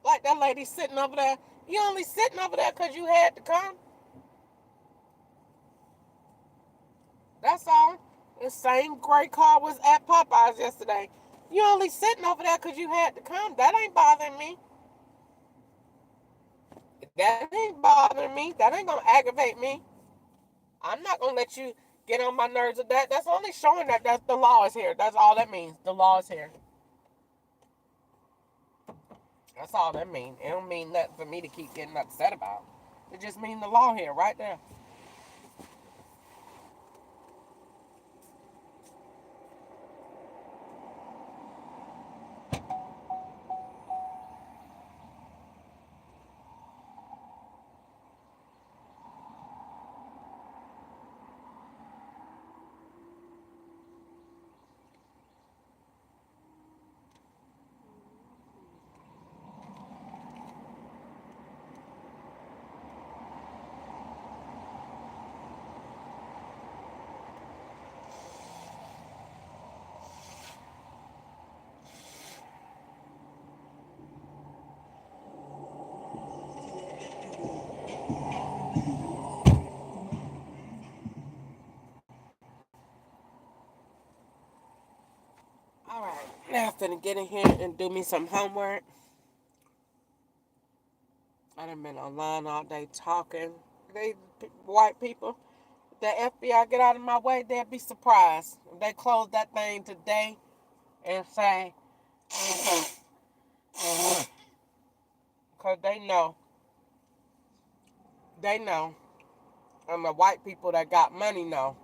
Like that lady sitting over there. You only sitting over there because you had to come. That's all. The same gray car was at Popeyes yesterday. You only sitting over there because you had to come. That ain't bothering me. That ain't bothering me. That ain't going to aggravate me. I'm not going to let you get on my nerves with that. That's only showing that the law is here. That's all that means. The law is here. That's all that means. It don't mean nothing for me to keep getting upset about. It just means the law here, right there. All right. Now I'm finna get in here and do me some homework. I done been online all day talking. They white people, the FBI get out of my way, they'll be surprised. If they close that thing today and say, because they know, and the white people that got money know,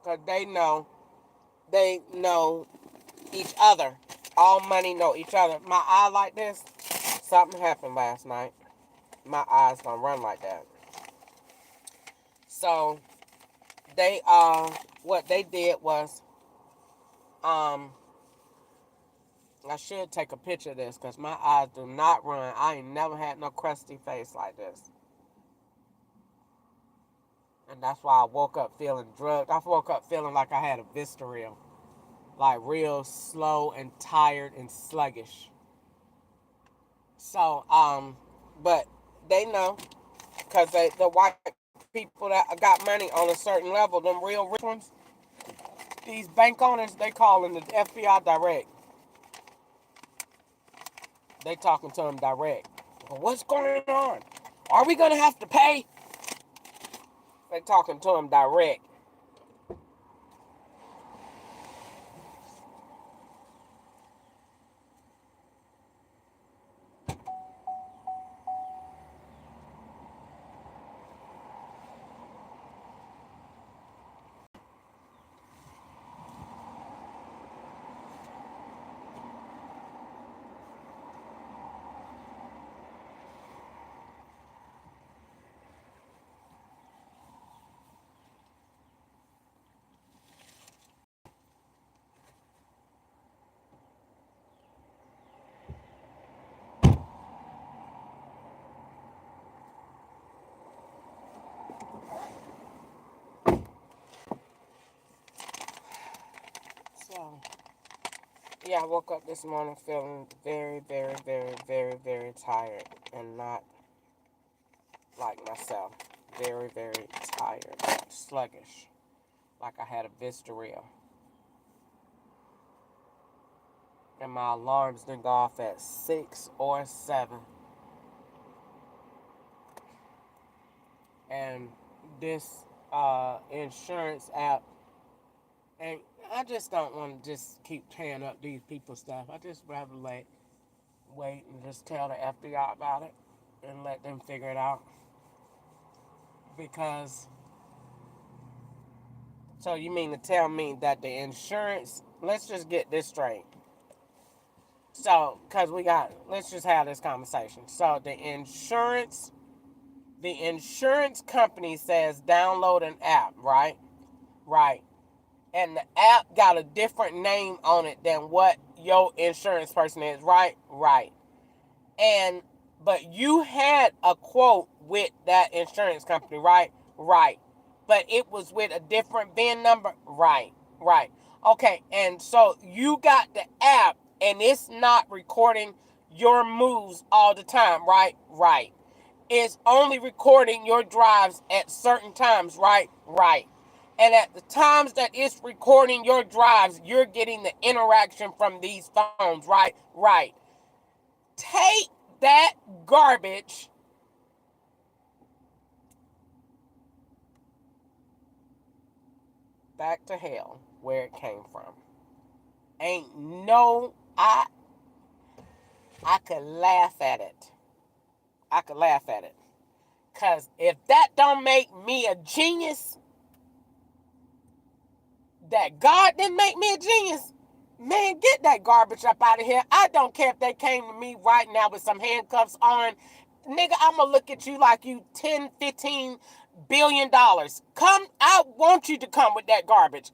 because they know each other. All money know each other. My eye like this, something happened last night. My eyes don't run like that. So they what they did was I should take a picture of this because my eyes do not run. I ain't never had no crusty face like this. And that's why I woke up feeling drugged. I woke up feeling like I had a Vistaril. Like real slow and tired and sluggish. So, but they know because the white people that got money on a certain level, them real rich ones, these bank owners, they calling the FBI direct. They talking to them direct. Well, what's going on? Are we going to have to pay? They're talking to him direct. So, yeah, I woke up this morning feeling very, very, very, very, very tired and not like myself. Very, very tired, sluggish, like I had a Vistaril. And my alarms didn't go off at 6 or 7. And this insurance app, and I just don't want to just keep tearing up these people's stuff. I just rather wait and just tell the FBI about it and let them figure it out. Because, so you mean to tell me that the insurance, let's just get this straight. So, because let's just have this conversation. So the insurance company says download an app, right? Right. And the app got a different name on it than what your insurance person is, right? Right. But you had a quote with that insurance company, right? Right. But it was with a different VIN number? Right. Right. Okay, and so you got the app and it's not recording your moves all the time, right? Right. It's only recording your drives at certain times, right? Right. And at the times that it's recording your drives, you're getting the interaction from these phones, right? Right. Take that garbage back to hell where it came from. Ain't no, I could laugh at it. I could laugh at it. Because if that don't make me a genius, that God didn't make me a genius, man, get that garbage up out of here. I don't care if they came to me right now with some handcuffs on. Nigga, I'm going to look at you like you 10, 15 billion dollars. Come, I want you to come with that garbage.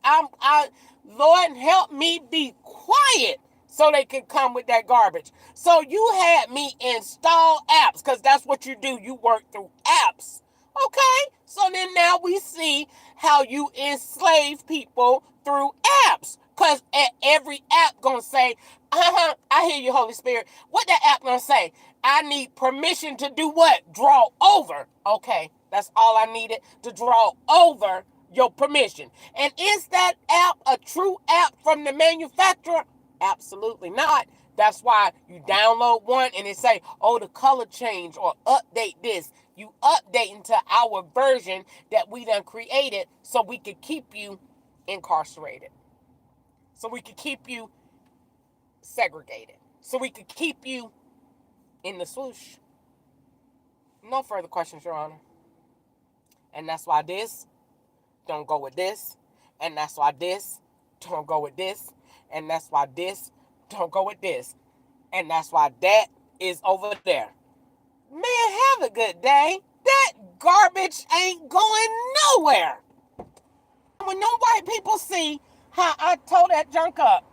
Lord, help me be quiet so they can come with that garbage. So you had me install apps because that's what you do. You work through apps. Okay? So then now we see how you enslave people through apps. Because every app going to say, I hear you, Holy Spirit. What that app going to say? I need permission to do what? Draw over. Okay, that's all I needed, to draw over your permission. And is that app a true app from the manufacturer? Absolutely not. That's why you download one and it say, oh, the color change or update this. You update into our version that we done created so we could keep you incarcerated. So we could keep you segregated. So we could keep you in the swoosh. No further questions, Your Honor. And that's why this don't go with this. And that's why this don't go with this. And that's why this don't go with this. And that's why that is over there. Man, have a good day. That garbage ain't going nowhere. When them white people see how I tore that junk up,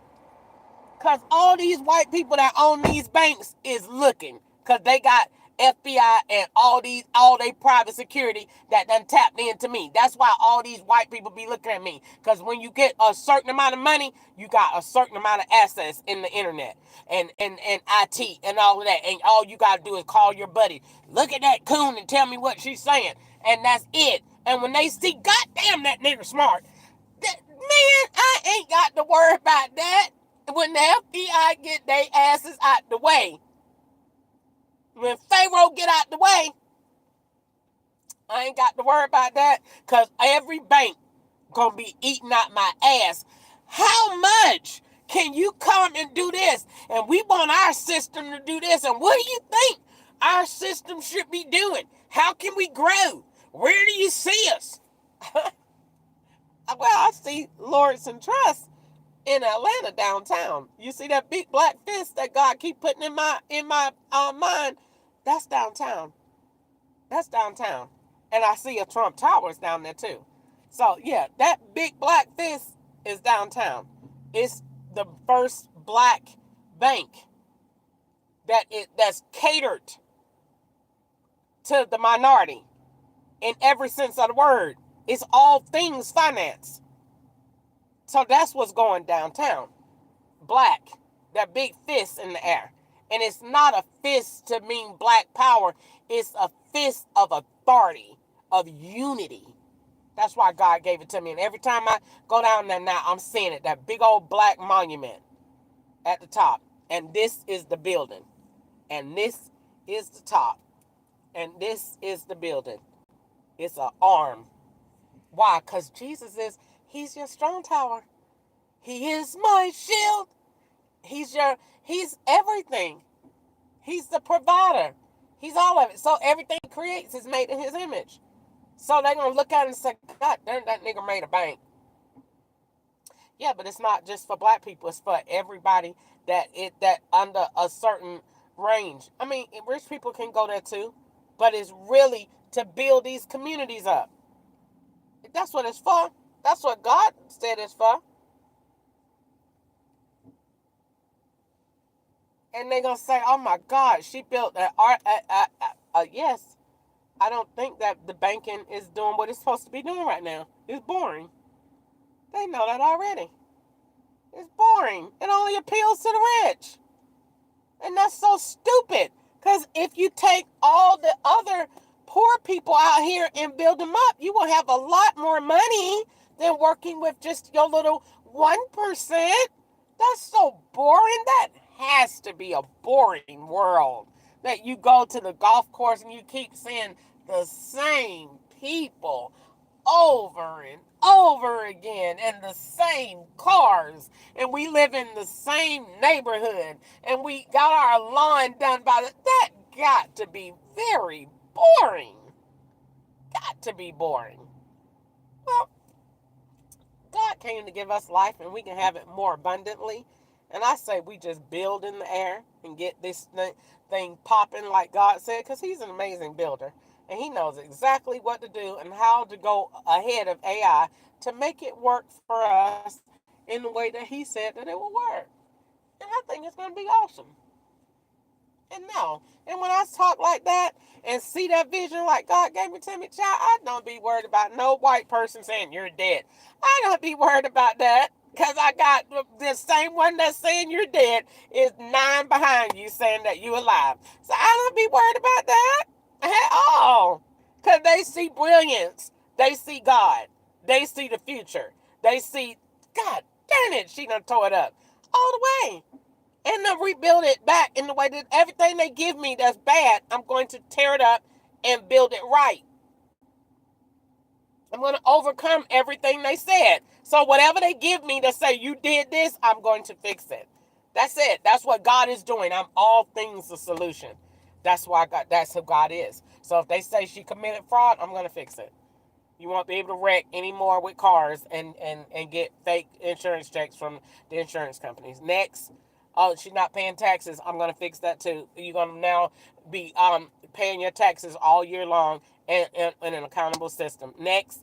because all these white people that own these banks is looking, because they got FBI and all they private security that done tapped into me. That's why all these white people be looking at me. Because when you get a certain amount of money, you got a certain amount of access in the internet and IT and all of that. And all you got to do is call your buddy. Look at that coon and tell me what she's saying. And that's it. And when they see, goddamn, that nigga smart. Man, I ain't got to worry about that. When the FBI get their asses out the way. When Pharaoh get out the way, I ain't got to worry about that because every bank gonna be eating out my ass. How much can you come and do this? And we want our system to do this. And what do you think our system should be doing? How can we grow? Where do you see us? Well, I see Lawrence and Trust in Atlanta downtown. You see that big black fist that God keep putting in my mind? That's downtown. That's downtown. And I see a Trump Towers down there too. So yeah, that big black fist is downtown. It's the first black bank that's catered to the minority in every sense of the word. It's all things finance. So that's what's going downtown. Black, that big fist in the air. And it's not a fist to mean black power. It's a fist of authority, of unity. That's why God gave it to me. And every time I go down there now, I'm seeing it. That big old black monument at the top. And this is the building. And this is the top. And this is the building. It's an arm. Why? Because he's your strong tower. He is my shield. He's everything. He's the provider. He's all of it. So everything he creates is made in his image. So they're going to look at it and say, God damn, that nigga made a bank. Yeah, but it's not just for black people. It's for everybody that under a certain range. I mean, rich people can go there too. But it's really to build these communities up. That's what it's for. That's what God said it's for. And they're going to say, oh my God, she built an art. Yes. I don't think that the banking is doing what it's supposed to be doing right now. It's boring. They know that already. It's boring. It only appeals to the rich. And that's so stupid. Because if you take all the other poor people out here and build them up, you will have a lot more money than working with just your little 1%. That's so boring. That has to be a boring world. That you go to the golf course and you keep seeing the same people over and over again and the same cars, and we live in the same neighborhood, and we got our lawn done by that got to be very boring. Got to be boring. Well, God came to give us life and we can have it more abundantly. And I say we just build in the air and get this thing popping like God said, because he's an amazing builder. And he knows exactly what to do and how to go ahead of AI to make it work for us in the way that he said that it will work. And I think it's going to be awesome. And no. And when I talk like that and see that vision like God gave it to me, child, I don't be worried about no white person saying you're dead. I don't be worried about that. Because I got the same one that's saying you're dead is 9 behind you saying that you're alive. So I don't be worried about that at all. Because they see brilliance. They see God. They see the future. They see, God damn it, she done tore it up. All the way. And then rebuild it back in the way that everything they give me that's bad, I'm going to tear it up and build it right. I'm going to overcome everything they said. So whatever they give me to say, you did this, I'm going to fix it. That's it. That's what God is doing. I'm all things a solution. That's who God is. So if they say she committed fraud, I'm going to fix it. You won't be able to wreck anymore with cars and get fake insurance checks from the insurance companies. Next, oh, she's not paying taxes. I'm going to fix that too. You're going to now be paying your taxes all year long in an accountable system. Next,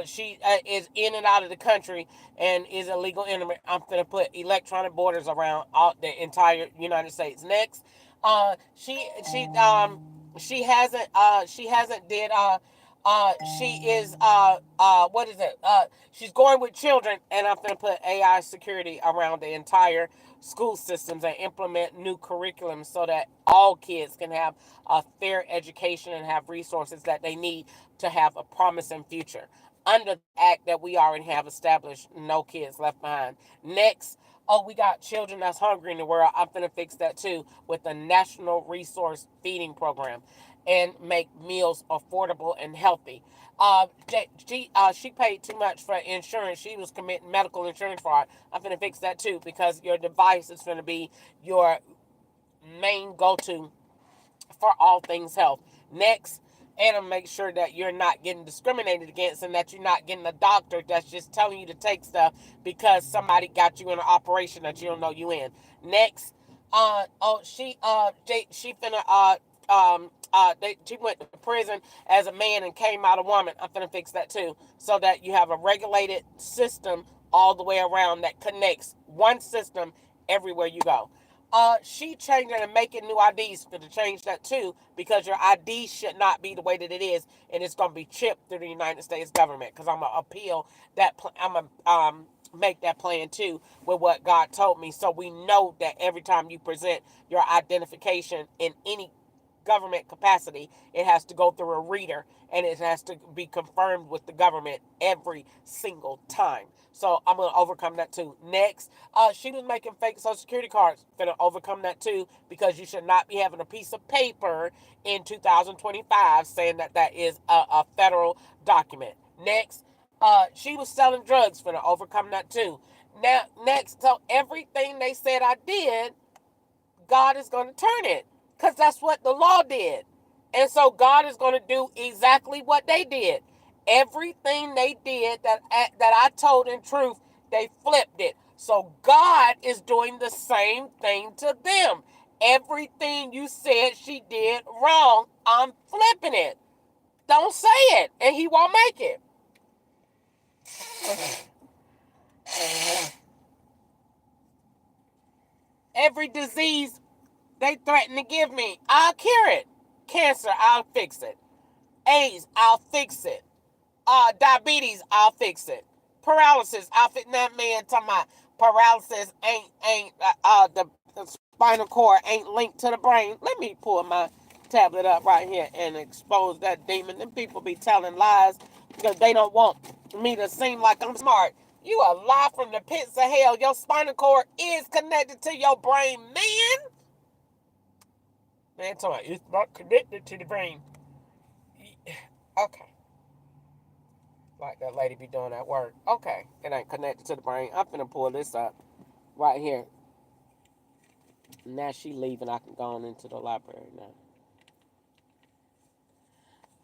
she is in and out of the country and is a legal immigrant. I'm going to put electronic borders around the entire United States. Next, she hasn't did she is what is it? She's going with children, and I'm gonna put AI security around the entire school systems and implement new curriculums so that all kids can have a fair education and have resources that they need to have a promising future. Under the act that we already have established, no kids left behind. Next, oh, we got children that's hungry in the world. I'm gonna fix that too with the National Resource Feeding Program. and make meals affordable and healthy. She paid too much for insurance. She was committing medical insurance fraud. I'm gonna fix that too, because your device is gonna be your main go-to for all things health. Next, and make sure that you're not getting discriminated against, and that you're not getting a doctor that's just telling you to take stuff because somebody got you in an operation that you don't know you in. Next, she finna she went to prison as a man and came out a woman. I'm finna fix that too, so that you have a regulated system all the way around that connects one system everywhere you go. She changing and making new IDs for to change that too, because your ID should not be the way that it is, and it's gonna be chipped through the United States government. Because I'm gonna appeal that. I'm gonna make that plan too with what God told me, so we know that every time you present your identification in any government capacity, it has to go through a reader, and it has to be confirmed with the government every single time. So I'm gonna overcome that too. Next, she was making fake Social Security cards. Gonna overcome that too, because you should not be having a piece of paper in 2025 saying that that is a federal document. Next, she was selling drugs. Gonna overcome that too. Now, next, so everything they said I did, God is gonna turn it, because that's what the law did. And so God is going to do exactly what they did. Everything they did that I told in truth, they flipped it. So God is doing the same thing to them. Everything you said she did wrong, I'm flipping it. Don't say it, and he won't make it. Every disease they threaten to give me, I'll cure it. Cancer, I'll fix it. AIDS, I'll fix it. Diabetes, I'll fix it. Paralysis, I'll fix that. Man talking about paralysis ain't the spinal cord ain't linked to the brain. Let me pull my tablet up right here and expose that demon. Them people be telling lies because they don't want me to seem like I'm smart. You a lie from the pits of hell. Your spinal cord is connected to your brain, man. Man, talking about it's not connected to the brain. Okay. Like that lady be doing at work. Okay, it ain't connected to the brain. I'm finna pull this up right here. Now she leaving. I can go on into the library now.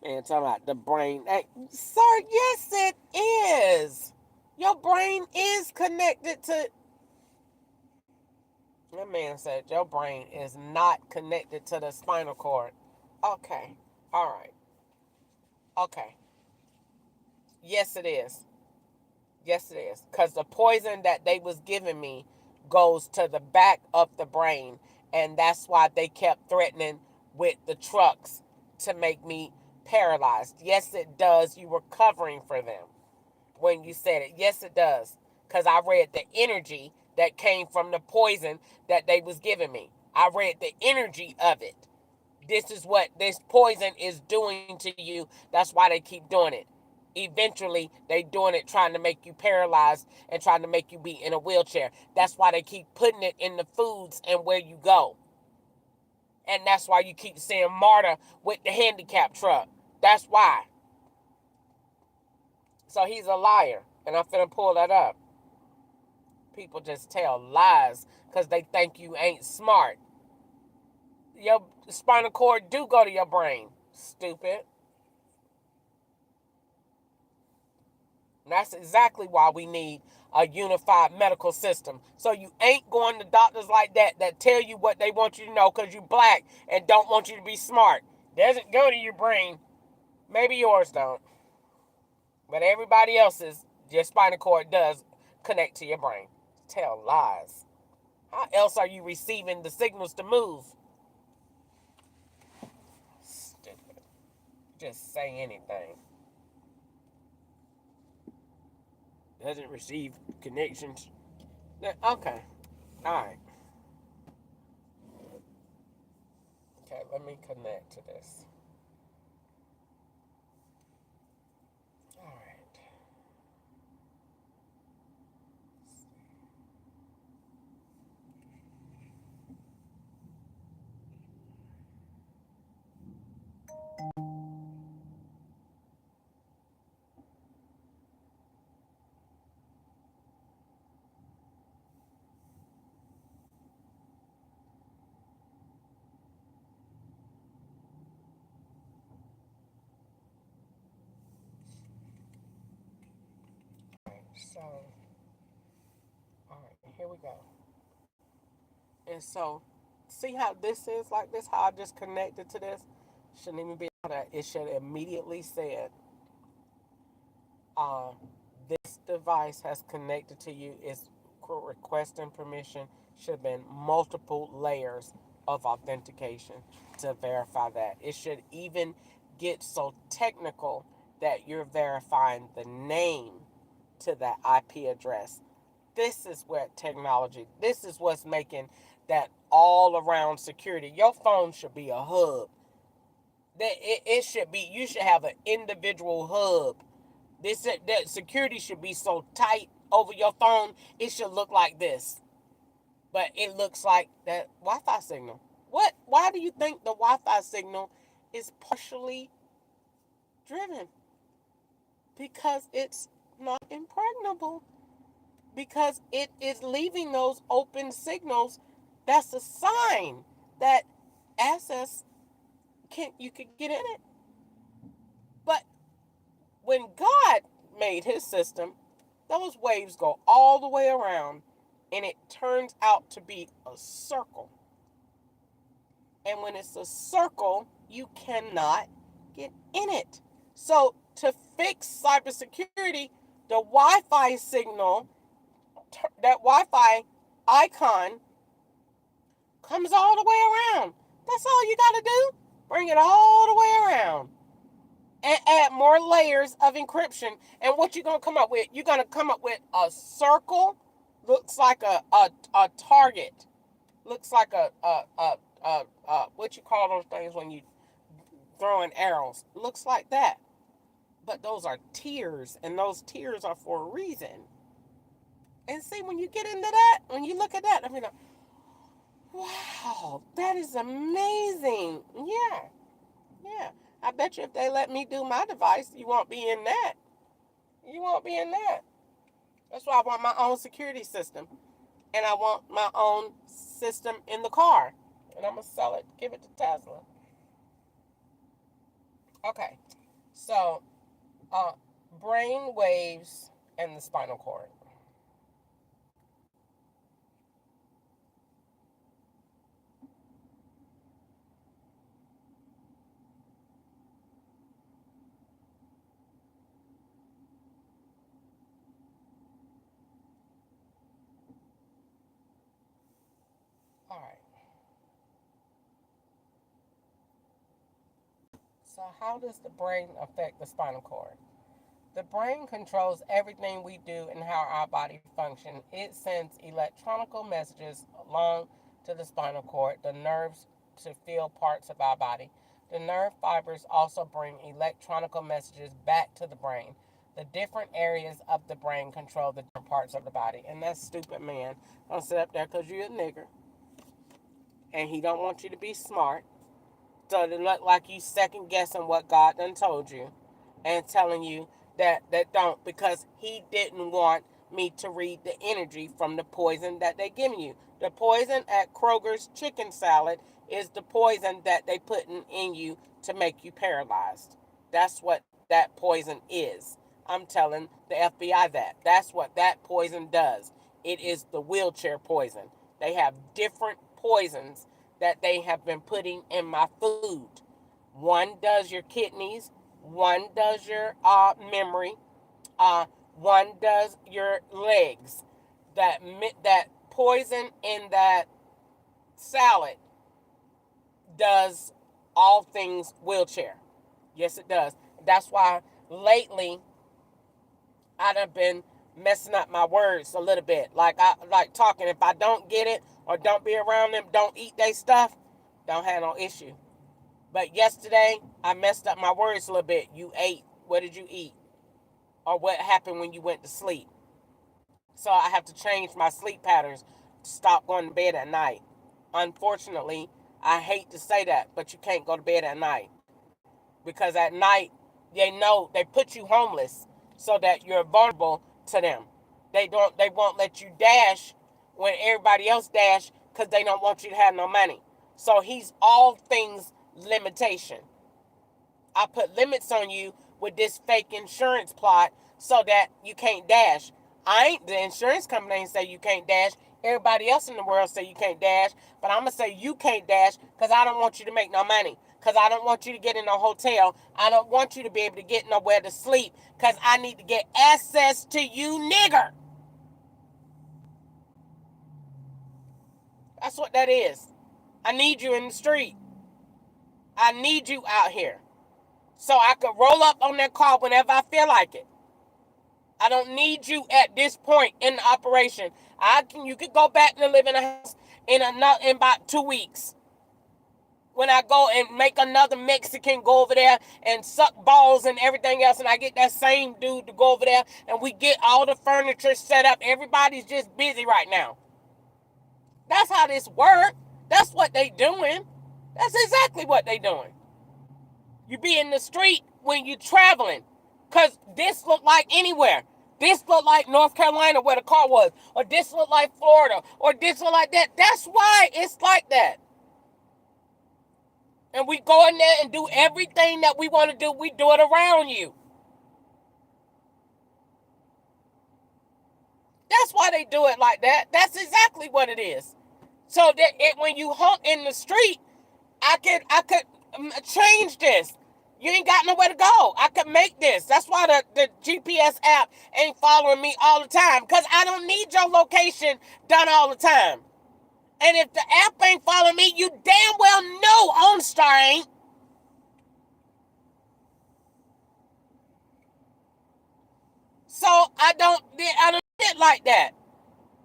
Man, talking about the brain. Hey, sir, yes it is. Your brain is connected to. That man said your brain is not connected to the spinal cord. Okay, all right. Okay. Yes, it is. Yes, it is. Because the poison that they was giving me goes to the back of the brain. And that's why they kept threatening with the trucks to make me paralyzed. Yes, it does. You were covering for them when you said it. Yes, it does. Because I read the energy that came from the poison that they was giving me. I read the energy of it. This is what this poison is doing to you. That's why they keep doing it. Eventually, they doing it trying to make you paralyzed and trying to make you be in a wheelchair. That's why they keep putting it in the foods and where you go. And that's why you keep seeing Marta with the handicap truck. That's why. So he's a liar. And I'm finna pull that up. People just tell lies because they think you ain't smart. Your spinal cord do go to your brain. Stupid. And that's exactly why we need a unified medical system. So you ain't going to doctors like that tell you what they want you to know because you black and don't want you to be smart. Doesn't go to your brain. Maybe yours don't. But everybody else's, your spinal cord does connect to your brain. Tell lies. How else are you receiving the signals to move? Stupid. Just say anything. Doesn't receive connections. Okay. Alright. Okay, let me connect to this. Alright. So, all right, here we go. And so, see how this is like this? How I just connected to this? Shouldn't even be that. It should immediately said, uh, this device has connected to you. Is requesting permission. Should have been multiple layers of authentication to verify that. It should even get so technical that you're verifying the name to that IP address. This is where technology, this is what's making that all around security. Your phone should be a hub. It should be, you should have an individual hub. That security should be so tight over your phone, it should look like this. But it looks like that Wi-Fi signal. Why do you think the Wi-Fi signal is partially driven? Because it's not impregnable. Because it is leaving those open signals. That's a sign that access you could get in it. But when God made his system, those waves go all the way around, and it turns out to be a circle. And when it's a circle, you cannot get in it. So to fix cybersecurity, the Wi-Fi signal, that Wi-Fi icon comes all the way around. That's all you got to do. Bring it all the way around. And add more layers of encryption. And what you're going to come up with? You're going to come up with a circle. Looks like a target. Looks like a what you call those things when you throwing arrows. Looks like that. But those are tiers. And those tiers are for a reason. And see, when you get into that, when you look at that, I mean, wow, that is amazing. Yeah. I bet you if they let me do my device, you won't be in that. You won't be in that. That's why I want my own security system. And I want my own system in the car. And I'm going to sell it, give it to Tesla. Okay. So, brain waves and the spinal cord. All right. So how does the brain affect the spinal cord? The brain controls everything we do and how our body functions. It sends electronical messages along to the spinal cord, the nerves to feel parts of our body. The nerve fibers also bring electronical messages back to the brain. The different areas of the brain control the different parts of the body. And that stupid man don't sit up there because you're a nigger. And he don't want you to be smart. So it look like you second guessing what God done told you and telling you that don't, because he didn't want me to read the energy from the poison that they giving you. The poison at Kroger's chicken salad is the poison that they putting in you to make you paralyzed. That's what that poison is. I'm telling the FBI that. That's what that poison does. It is the wheelchair poison. They have different poisons that they have been putting in my food. One does your kidneys, one does your memory, one does your legs. That poison in that salad does all things wheelchair. Yes, it does. That's why lately I've been messing up my words a little bit. Like talking. If I don't get it or don't be around them, don't eat their stuff, don't have no issue. But yesterday, I messed up my words a little bit. You ate. What did you eat? Or what happened when you went to sleep? So I have to change my sleep patterns to stop going to bed at night. Unfortunately, I hate to say that, but you can't go to bed at night. Because at night, they know they put you homeless so that you're vulnerable to them. They won't let you dash when everybody else dash because they don't want you to have no money. So he's all things limitation. I put limits on you with this fake insurance plot so that you can't dash. The insurance company ain't say you can't dash. Everybody else in the world say you can't dash, but I'm going to say you can't dash because I don't want you to make no money. Because I don't want you to get in a hotel. I don't want you to be able to get nowhere to sleep because I need to get access to you, nigger. That's what that is. I need you in the street. I need you out here so I could roll up on that car whenever I feel like it. I don't need you at this point in the operation. You could go back and live in a house in about 2 weeks. When I go and make another Mexican go over there and suck balls and everything else, and I get that same dude to go over there and we get all the furniture set up. Everybody's just busy right now. That's how this works. That's what they doing. That's exactly what they doing. You be in the street when you traveling. Because this look like anywhere. This look like North Carolina where the car was. Or this look like Florida. Or this look like that. That's why it's like that. And we go in there and do everything that we want to do. We do it around you. That's why they do it like that. That's exactly what it is. So that when you hump in the street, I could change this. You ain't got nowhere to go. I could make this. That's why the GPS app ain't following me all the time. Because I don't need your location done all the time. And if the app ain't following me, you damn well know OnStar ain't. So I don't get like that.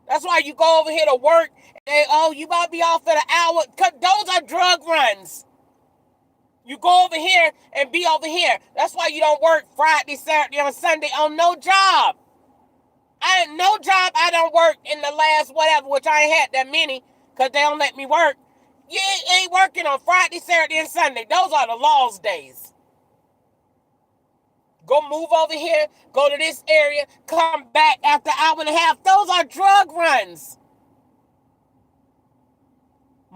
That's why you go over here to work and you might be off for an hour. Because those are drug runs. You go over here and be over here. That's why you don't work Friday, Saturday, or Sunday on no job. No job I don't work in the last whatever, which I ain't had that many because they don't let me work. You ain't working on Friday, Saturday, and Sunday. Those are the laws days. Go move over here, go to this area, come back after an hour and a half. Those are drug runs.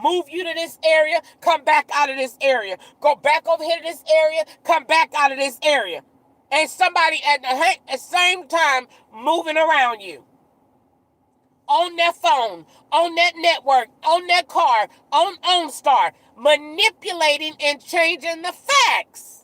Move you to this area, come back out of this area. Go back over here to this area, come back out of this area. And somebody at the same time moving around you. On their phone, on that network, on their car, on OnStar, manipulating and changing the facts.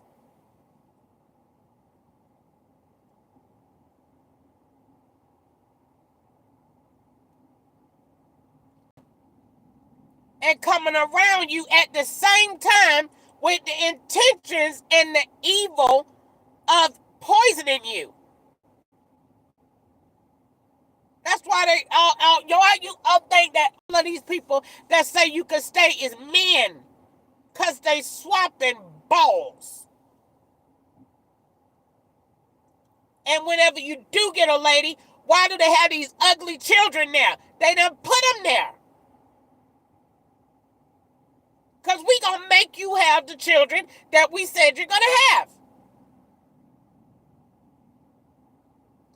And coming around you at the same time with the intentions and the evil of poisoning you. That's why they you think that all of these people that say you can stay is men. Because they swapping balls. And whenever you do get a lady, why do they have these ugly children there? They done put them there. Because we going to make you have the children that we said you're going to have.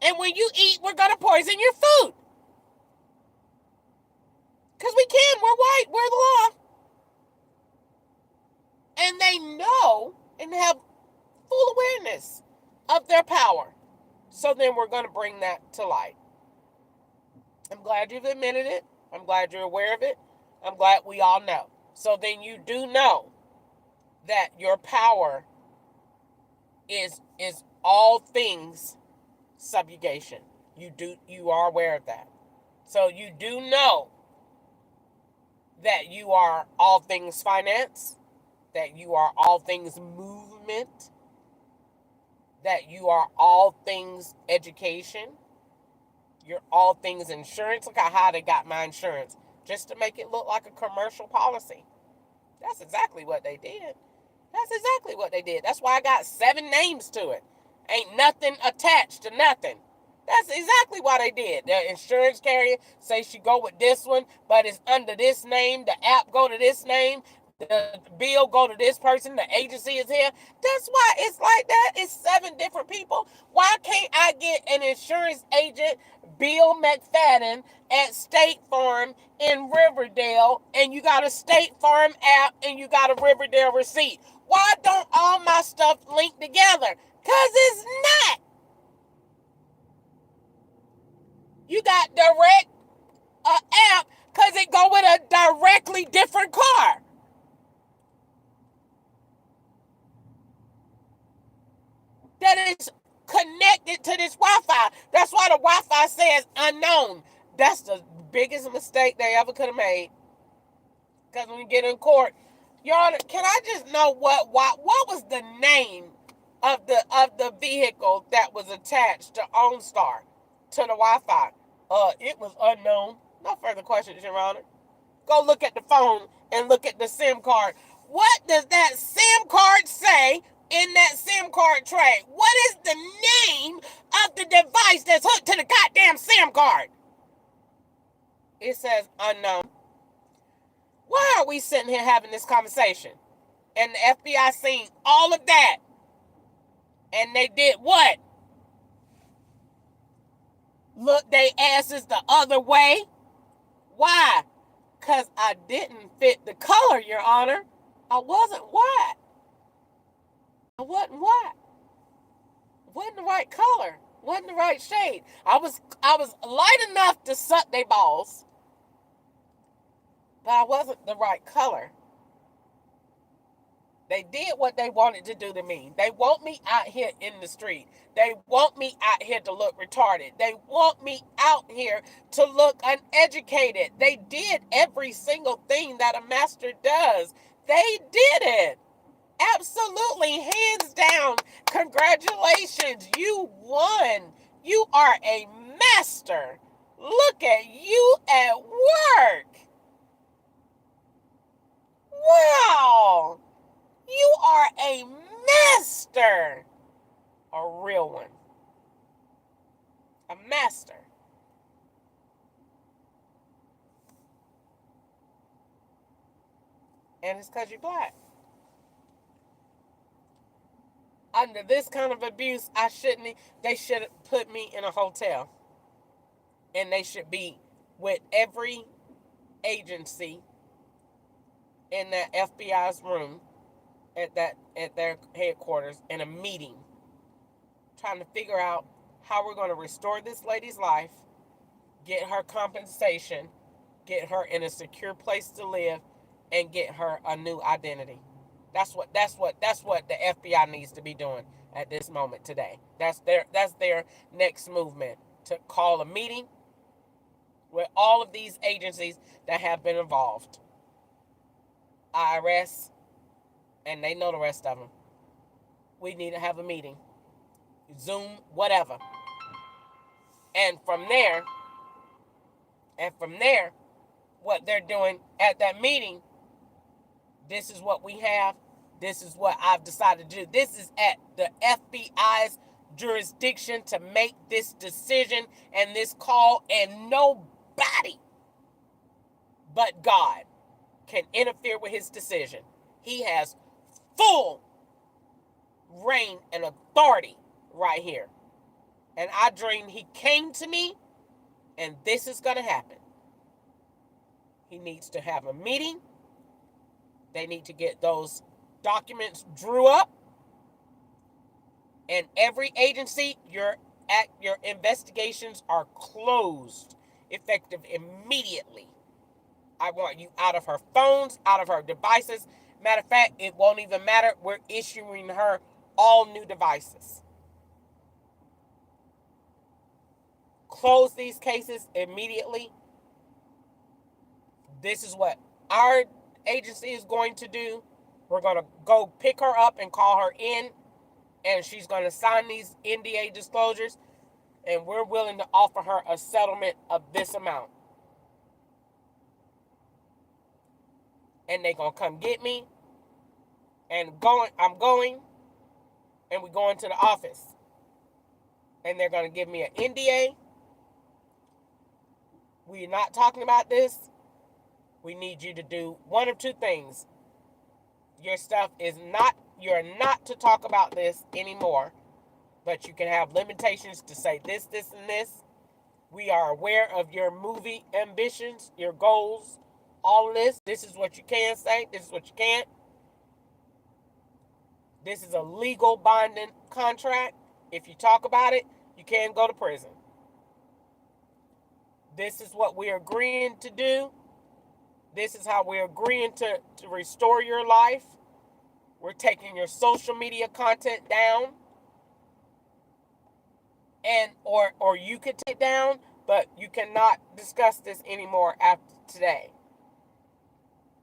And when you eat, we're going to poison your food. Because we can. We're white. We're the law. And they know and have full awareness of their power. So then we're going to bring that to light. I'm glad you've admitted it. I'm glad you're aware of it. I'm glad we all know. So then you do know that your power is all things subjugation. You are aware of that. So you do know that you are all things finance, that you are all things movement, that you are all things education, you're all things insurance. Look at how they got my insurance. Just to make it look like a commercial policy. That's exactly what they did. That's exactly what they did. That's why I got 7 names to it. Ain't nothing attached to nothing. That's exactly what they did. The insurance carrier say she go with this one, but it's under this name. The app go to this name. The bill go to this person. The agency is here. That's why it's like that. It's 7 different people. Why can't I get an insurance agent, Bill McFadden, at State Farm in Riverdale, and you got a State Farm app and you got a Riverdale receipt? Why don't all my stuff link together? Because it's not. You got direct app because it go with a directly different car. That is connected to this Wi-Fi. That's why the Wi-Fi says unknown. That's the biggest mistake they ever could have made. Because when you get in court, Your Honor, can I just know what was the name of the vehicle that was attached to OnStar to the Wi-Fi? It was unknown. No further questions, Your Honor. Go look at the phone and look at the SIM card. What does that SIM card say in that SIM card tray? What is the name of the device that's hooked to the goddamn SIM card? It says unknown. Why are we sitting here having this conversation? And the FBI seen all of that. And they did what? Look they asses the other way. Why? Because I didn't fit the color, Your Honor. I wasn't white. I wasn't white. Wasn't the right color. Wasn't the right shade. I was light enough to suck their balls. But I wasn't the right color. They did what they wanted to do to me. They want me out here in the street. They want me out here to look retarded. They want me out here to look uneducated. They did every single thing that a master does. They did it. Absolutely, hands down. Congratulations, you won. You are a master. Look at you at work. Wow. You are a master. A real one. A master. And it's because you're black. Under this kind of abuse, they should have put me in a hotel. And they should be with every agency in that FBI's room at their headquarters in a meeting, trying to figure out how we're going to restore this lady's life, get her compensation, get her in a secure place to live, and get her a new identity. That's what the FBI needs to be doing at this moment today. That's their next movement, to call a meeting with all of these agencies that have been involved. IRS, and they know the rest of them. We need to have a meeting. Zoom, whatever. And from there, what they're doing at that meeting, this is what we have. This is what I've decided to do. This is at the FBI's jurisdiction to make this decision and this call, and nobody but God can interfere with his decision. He has full reign and authority right here. And I dream he came to me, and this is going to happen. He needs to have a meeting. They need to get those documents drew up. And every agency, your investigations are closed, effective immediately. I want you out of her phones, out of her devices. Matter of fact, it won't even matter. We're issuing her all new devices. Close these cases immediately. This is what our agency is going to do. We're going to go pick her up and call her in, and she's going to sign these NDA disclosures, and we're willing to offer her a settlement of this amount. And they're going to come get me, and I'm going, and we're going to the office, and they're going to give me an NDA. We're not talking about this. We need you to do one of two things. Your stuff is not, you're not to talk about this anymore, but you can have limitations to say this, this, and this. We are aware of your movie ambitions, your goals, all of this. This is what you can say. This is what you can't. This is a legal binding contract. If you talk about it, you can go to prison. This is what we're agreeing to do. This is how we're agreeing to restore your life. We're taking your social media content down. And or you could take it down, but you cannot discuss this anymore after today.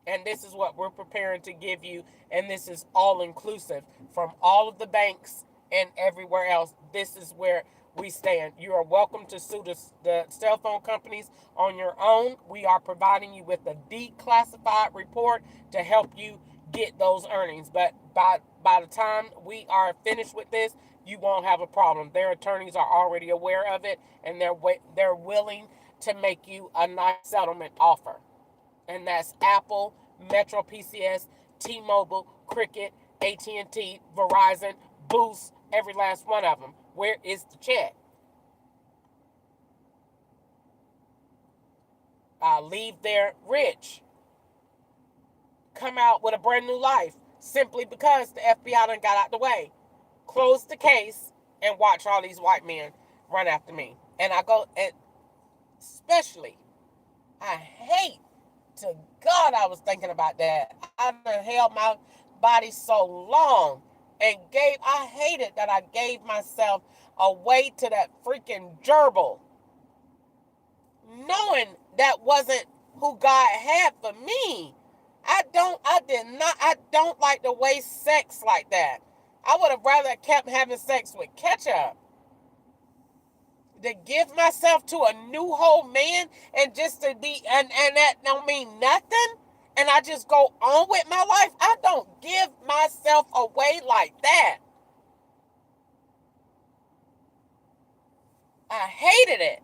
And this is what we're preparing to give you. And this is all inclusive from all of the banks and everywhere else. This is where we stand. You are welcome to sue the cell phone companies on your own. We are providing you with a declassified report to help you get those earnings. But by the time we are finished with this, you won't have a problem. Their attorneys are already aware of it, and they're willing to make you a nice settlement offer. And that's Apple, Metro PCS, T-Mobile, Cricket, AT&T, Verizon, Boost, every last one of them. Where is the check? Leave there rich. Come out with a brand new life simply because the FBI done got out the way. Close the case and watch all these white men run after me. And I go, and especially, I hate to God I was thinking about that. I've held my body so long and I hated that I gave myself away to that freaking gerbil, knowing that wasn't who God had for me. I don't like to waste sex like that. I would have rather kept having sex with ketchup. To give myself to a new whole man and just to be, and that don't mean nothing, and I just go on with my life. I don't give myself away like that. I hated it.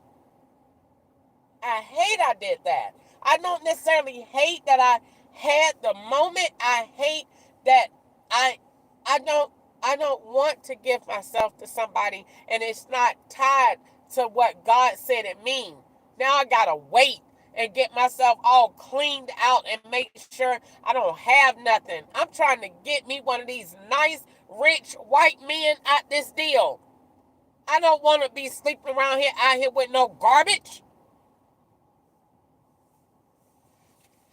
I did that. I don't necessarily hate that I had the moment. I hate that I don't want to give myself to somebody and it's not tied to what God said it means. Now I gotta wait and get myself all cleaned out and make sure I don't have nothing. I'm trying to get me one of these nice, rich white men at this deal. I don't want to be sleeping around out here with no garbage.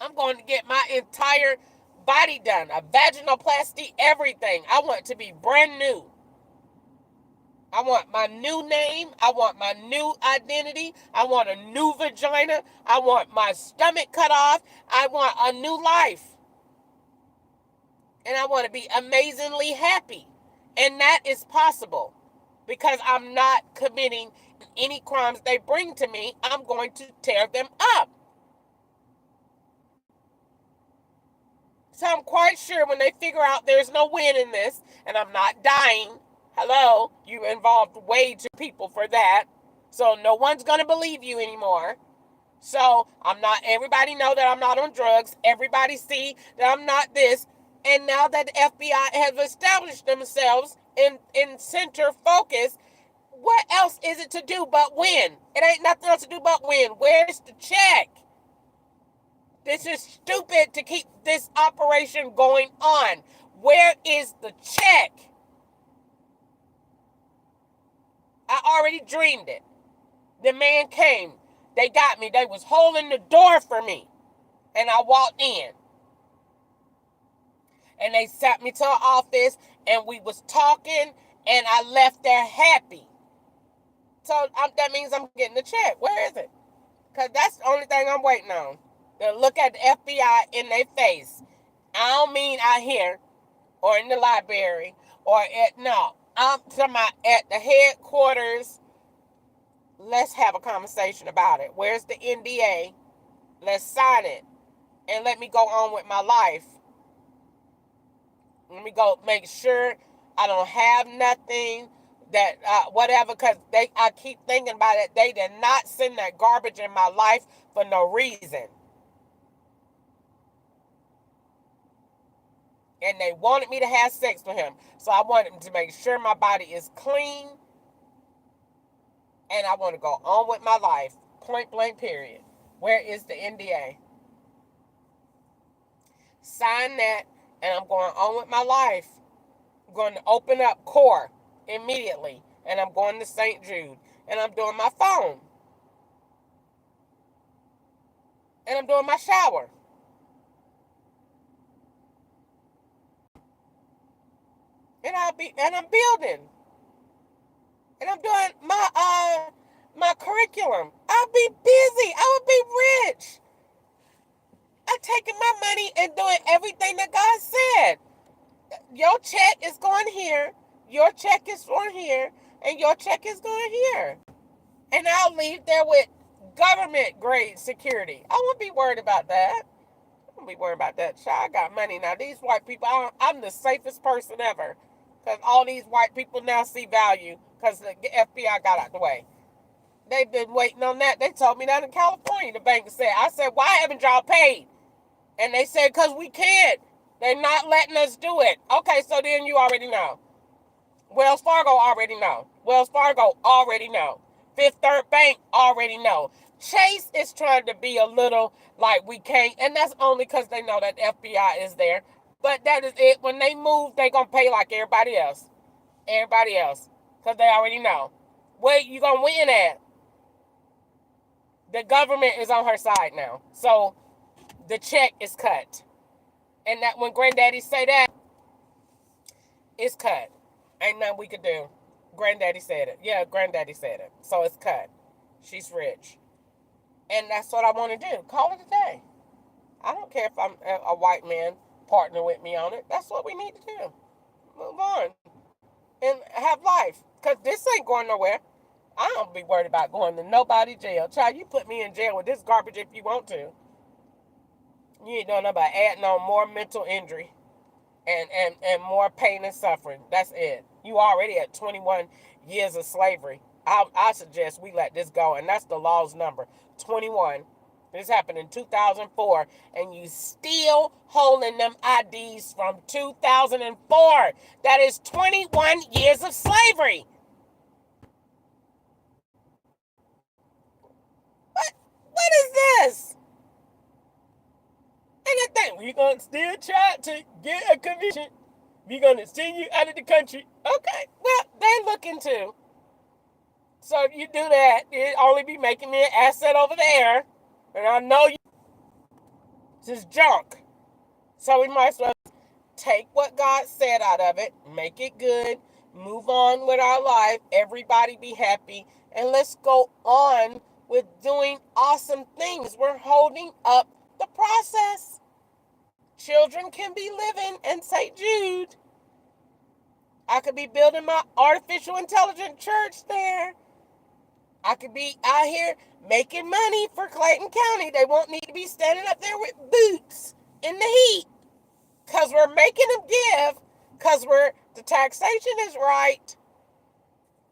I'm going to get my entire body done, a vaginoplasty, everything. I want it to be brand new. I want my new name. I want my new identity. I want a new vagina. I want my stomach cut off. I want a new life. And I want to be amazingly happy. And that is possible because I'm not committing any crimes they bring to me. I'm going to tear them up. So I'm quite sure when they figure out there's no win in this and I'm not dying, hello, you involved way too people for that. So no one's going to believe you anymore. So everybody know that I'm not on drugs. Everybody see that I'm not this. And now that the FBI has established themselves in center focus, what else is it to do but win? It ain't nothing else to do but win. Where's the check? This is stupid to keep this operation going on. Where is the check? I already dreamed it. The man came. They got me. They was holding the door for me. And I walked in. And they sat me to an office and we was talking and I left there happy. So that means I'm getting the check. Where is it? Because that's the only thing I'm waiting on. To look at the FBI in their face. I don't mean out here or in the library or I'm talking about at the headquarters. Let's have a conversation about it. Where's the NDA? Let's sign it and let me go on with my life. Let me go make sure I don't have nothing that whatever, because I keep thinking about it. They did not send that garbage in my life for no reason. And they wanted me to have sex with him. So I wanted to make sure my body is clean. And I want to go on with my life. Point blank, period. Where is the NDA? Sign that, and I'm going on with my life. I'm going to open up CORE immediately. And I'm going to St. Jude. And I'm doing my phone. and I'm doing my shower. And I'm building. And I'm doing my curriculum. I'll be busy. I will be rich. I'm taking my money and doing everything that God said. Your check is going here, your check is going here, and your check is going here. And I'll leave there with government grade security. I won't be worried about that. I won't be worried about that. I got money now. These white people, I'm the safest person ever. Because all these white people now see value because the FBI got out the way. They've been waiting on that. They told me that in California, the bank said. I said, why haven't y'all paid? And they said, because we can't. They're not letting us do it. Okay, so then you already know. Wells Fargo already know. Wells Fargo already know. Fifth Third Bank already know. Chase is trying to be a little like we can't, and that's only because they know that FBI is there. But that is it. When they move, they going to pay like everybody else. Everybody else. Because they already know. Where you going to win at? The government is on her side now. So the check is cut. And that when Granddaddy say that, it's cut. Ain't nothing we could do. Granddaddy said it. Yeah, Granddaddy said it. So it's cut. She's rich. And that's what I want to do. Call it a day. I don't care if I'm a white man partner with me on it. That's what we need to do. Move on. And have life. Because this ain't going nowhere. I don't be worried about going to nobody jail. Child, you put me in jail with this garbage if you want to. You ain't doing nothing about adding on more mental injury and more pain and suffering. That's it. You already at 21 years of slavery. I suggest we let this go, and that's the law's number, 21. This happened in 2004, and you still holding them IDs from 2004. That is 21 years of slavery. What is this? And the thing, we're going to still try to get a conviction. We're going to send you out of the country. Okay, well, they looking to. So if you do that, it'll only be making me an asset over there. And I know you. This is junk. So we might as well take what God said out of it, make it good, move on with our life, everybody be happy, and let's go on with doing awesome things. We're holding up the process. Children can be living in St. Jude. I could be building my artificial intelligent church there. I could be out here making money for Clayton County. They won't need to be standing up there with boots in the heat. Because we're making them give. Because the taxation is right.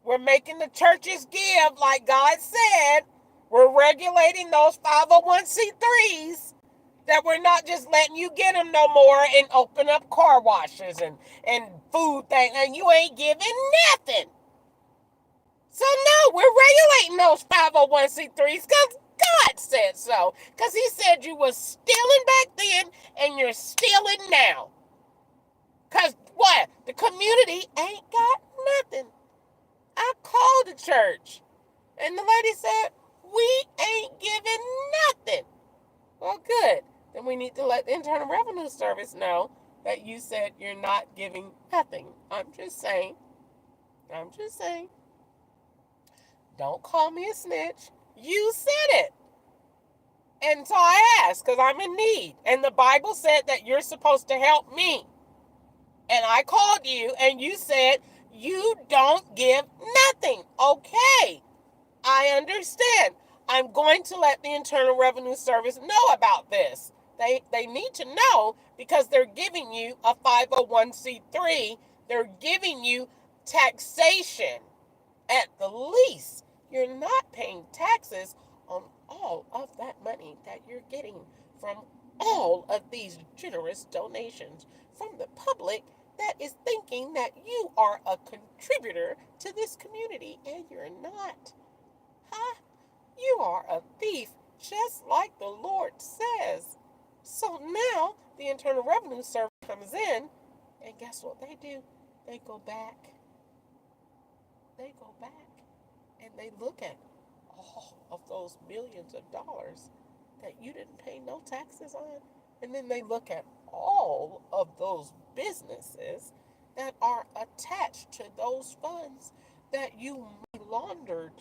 We're making the churches give like God said. We're regulating those 501c3s. That we're not just letting you get them no more and open up car washes and food things. And you ain't giving nothing. So no, we're regulating those 501c3s because God said so. Because he said you was stealing back then and you're stealing now. Because what? The community ain't got nothing. I called the church and the lady said, we ain't giving nothing. Well, good. Then we need to let the Internal Revenue Service know that you said you're not giving nothing. I'm just saying. Don't call me a snitch. You said it. And so I asked because I'm in need. And the Bible said that you're supposed to help me. And I called you and you said you don't give nothing. Okay. I understand. I'm going to let the Internal Revenue Service know about this. They need to know because they're giving you a 501c3. They're giving you taxation at the least. You're not paying taxes on all of that money that you're getting from all of these generous donations from the public that is thinking that you are a contributor to this community, and you're not. Huh? You are a thief, just like the Lord says. So now the Internal Revenue Service comes in, and guess what they do? They go back. And they look at all of those millions of dollars that you didn't pay no taxes on? And then they look at all of those businesses that are attached to those funds that you laundered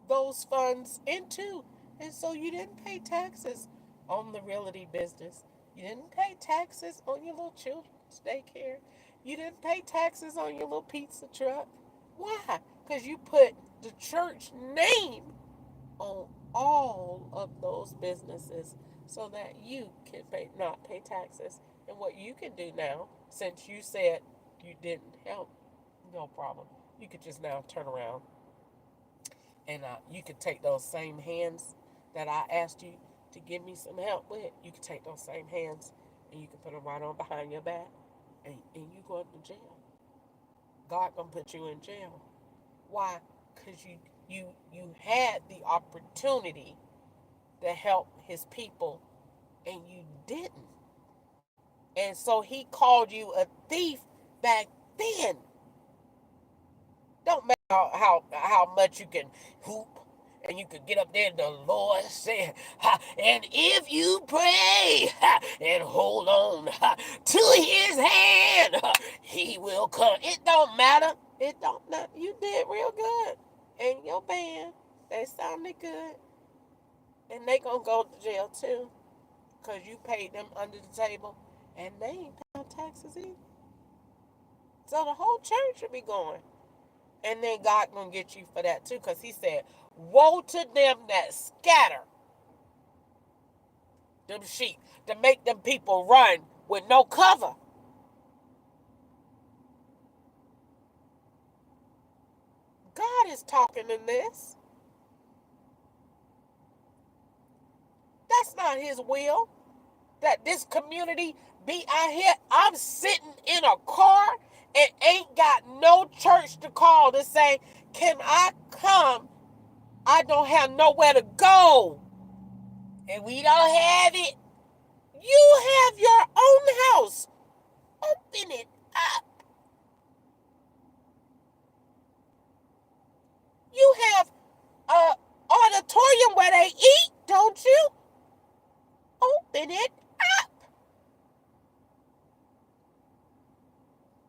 those funds into. And so you didn't pay taxes on the realty business. You didn't pay taxes on your little children's daycare. You didn't pay taxes on your little pizza truck. Why? Because you put the church name on all of those businesses so that you can not pay taxes. And what you can do now, since you said you didn't help, no problem. You could just now turn around and you could take those same hands that I asked you to give me some help with. You could take those same hands and you can put them right on behind your back, and you go to jail. God gonna put you in jail. Why? Because you had the opportunity to help his people and you didn't. And so he called you a thief back then. Don't matter how much you can hoop and you can get up there and the Lord said, and if you pray and hold on to his hand, he will come. It don't matter. It don't matter. You did real good. And your band, they sounded good. And they gonna go to jail too. Because you paid them under the table. And they ain't paying taxes either. So the whole church will be going. And then God gonna get you for that too. Because he said, woe to them that scatter them sheep, to make them people run with no cover. God is talking in this. That's not his will. That this community be out here. I'm sitting in a car and ain't got no church to call to say, can I come? I don't have nowhere to go. And we don't have it. You have your own house. Open it up. You have an auditorium where they eat, don't you? Open it up.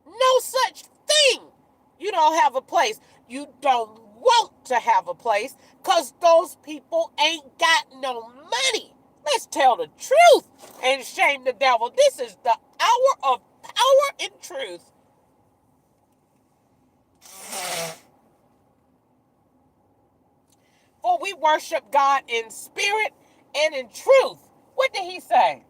No such thing. You don't have a place. You don't want to have a place because those people ain't got no money. Let's tell the truth and shame the devil. This is the hour of power and truth. For we worship God in spirit and in truth. What did he say?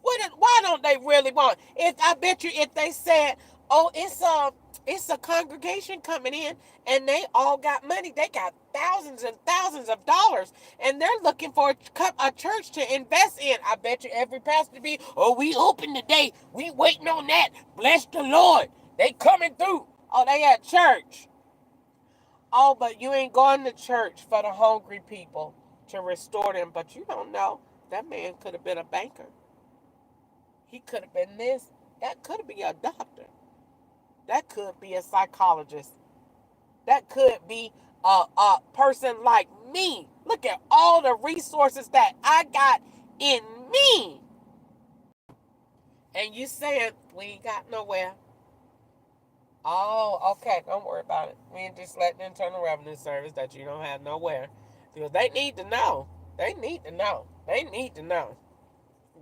Why don't they really want? I bet you if they said, oh, it's a congregation coming in and they all got money. They got thousands and thousands of dollars and they're looking for a church to invest in. I bet you every pastor be, oh, we open today. We waiting on that. Bless the Lord. They coming through. Oh, they at church. Oh, but you ain't going to church for the hungry people to restore them. But you don't know. That man could have been a banker. He could have been this. That could be a doctor. That could be a psychologist. That could be a person like me. Look at all the resources that I got in me. And you saying, we ain't got nowhere. Oh, okay. Don't worry about it. We ain't just letting the Internal Revenue Service that you don't have nowhere. Because they need to know. They need to know. They need to know.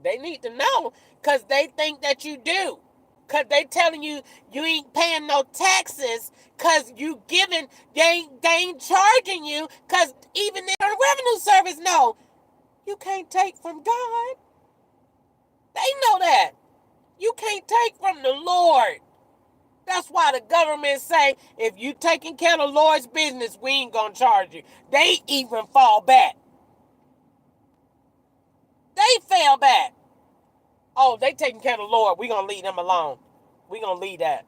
They need to know because they think that you do. Because they telling you you ain't paying no taxes because you giving, they ain't charging you because even the Revenue Service know you can't take from God. They know that. You can't take from the Lord. That's why the government say, if you taking care of the Lord's business, we ain't going to charge you. They even fall back. They fell back. Oh, they taking care of the Lord. We going to leave them alone. We going to leave that.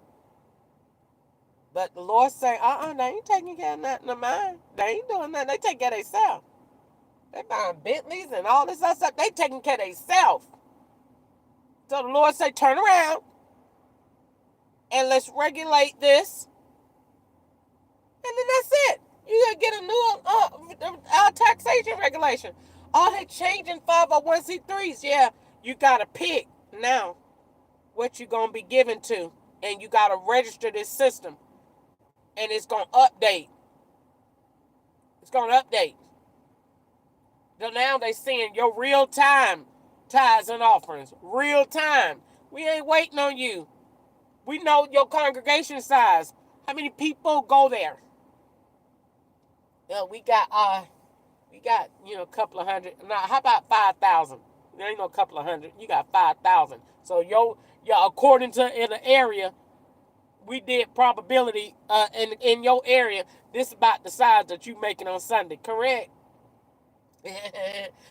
But the Lord say, they ain't taking care of nothing of mine. They ain't doing nothing. They take care of themselves. They buying Bentleys and all this other stuff. They taking care of themselves. So the Lord say, turn around. And let's regulate this. And then that's it. You gotta get a new taxation regulation. Oh, they changing 501c3s. Yeah, you gotta pick now what you gonna be given to, and you gotta register this system, and it's gonna update. It's gonna update. So now they seeing your real time tithes and offerings. Real time. We ain't waiting on you. We know your congregation size. How many people go there? We got a couple of hundred. Now, how about 5,000? There ain't no couple of hundred. You got 5,000. So according to in the area, we did probability in your area. This is about the size that you making on Sunday, correct?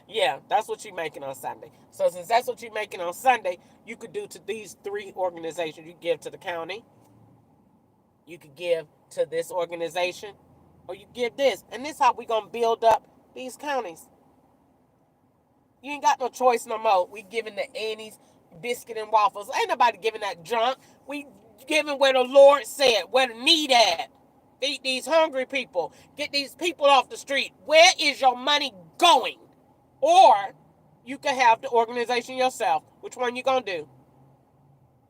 Yeah, that's what you're making on Sunday. So since that's what you're making on Sunday, you could do to these 3 organizations. You give to the county, you could give to this organization, or you give this. And this is how we going to build up these counties. You ain't got no choice no more. We giving the Annie's biscuit and waffles. Ain't nobody giving that junk. We giving where the Lord said, where the need at. Feed these hungry people. Get these people off the street. Where is your money going? Or you can have the organization yourself. Which one you going to do?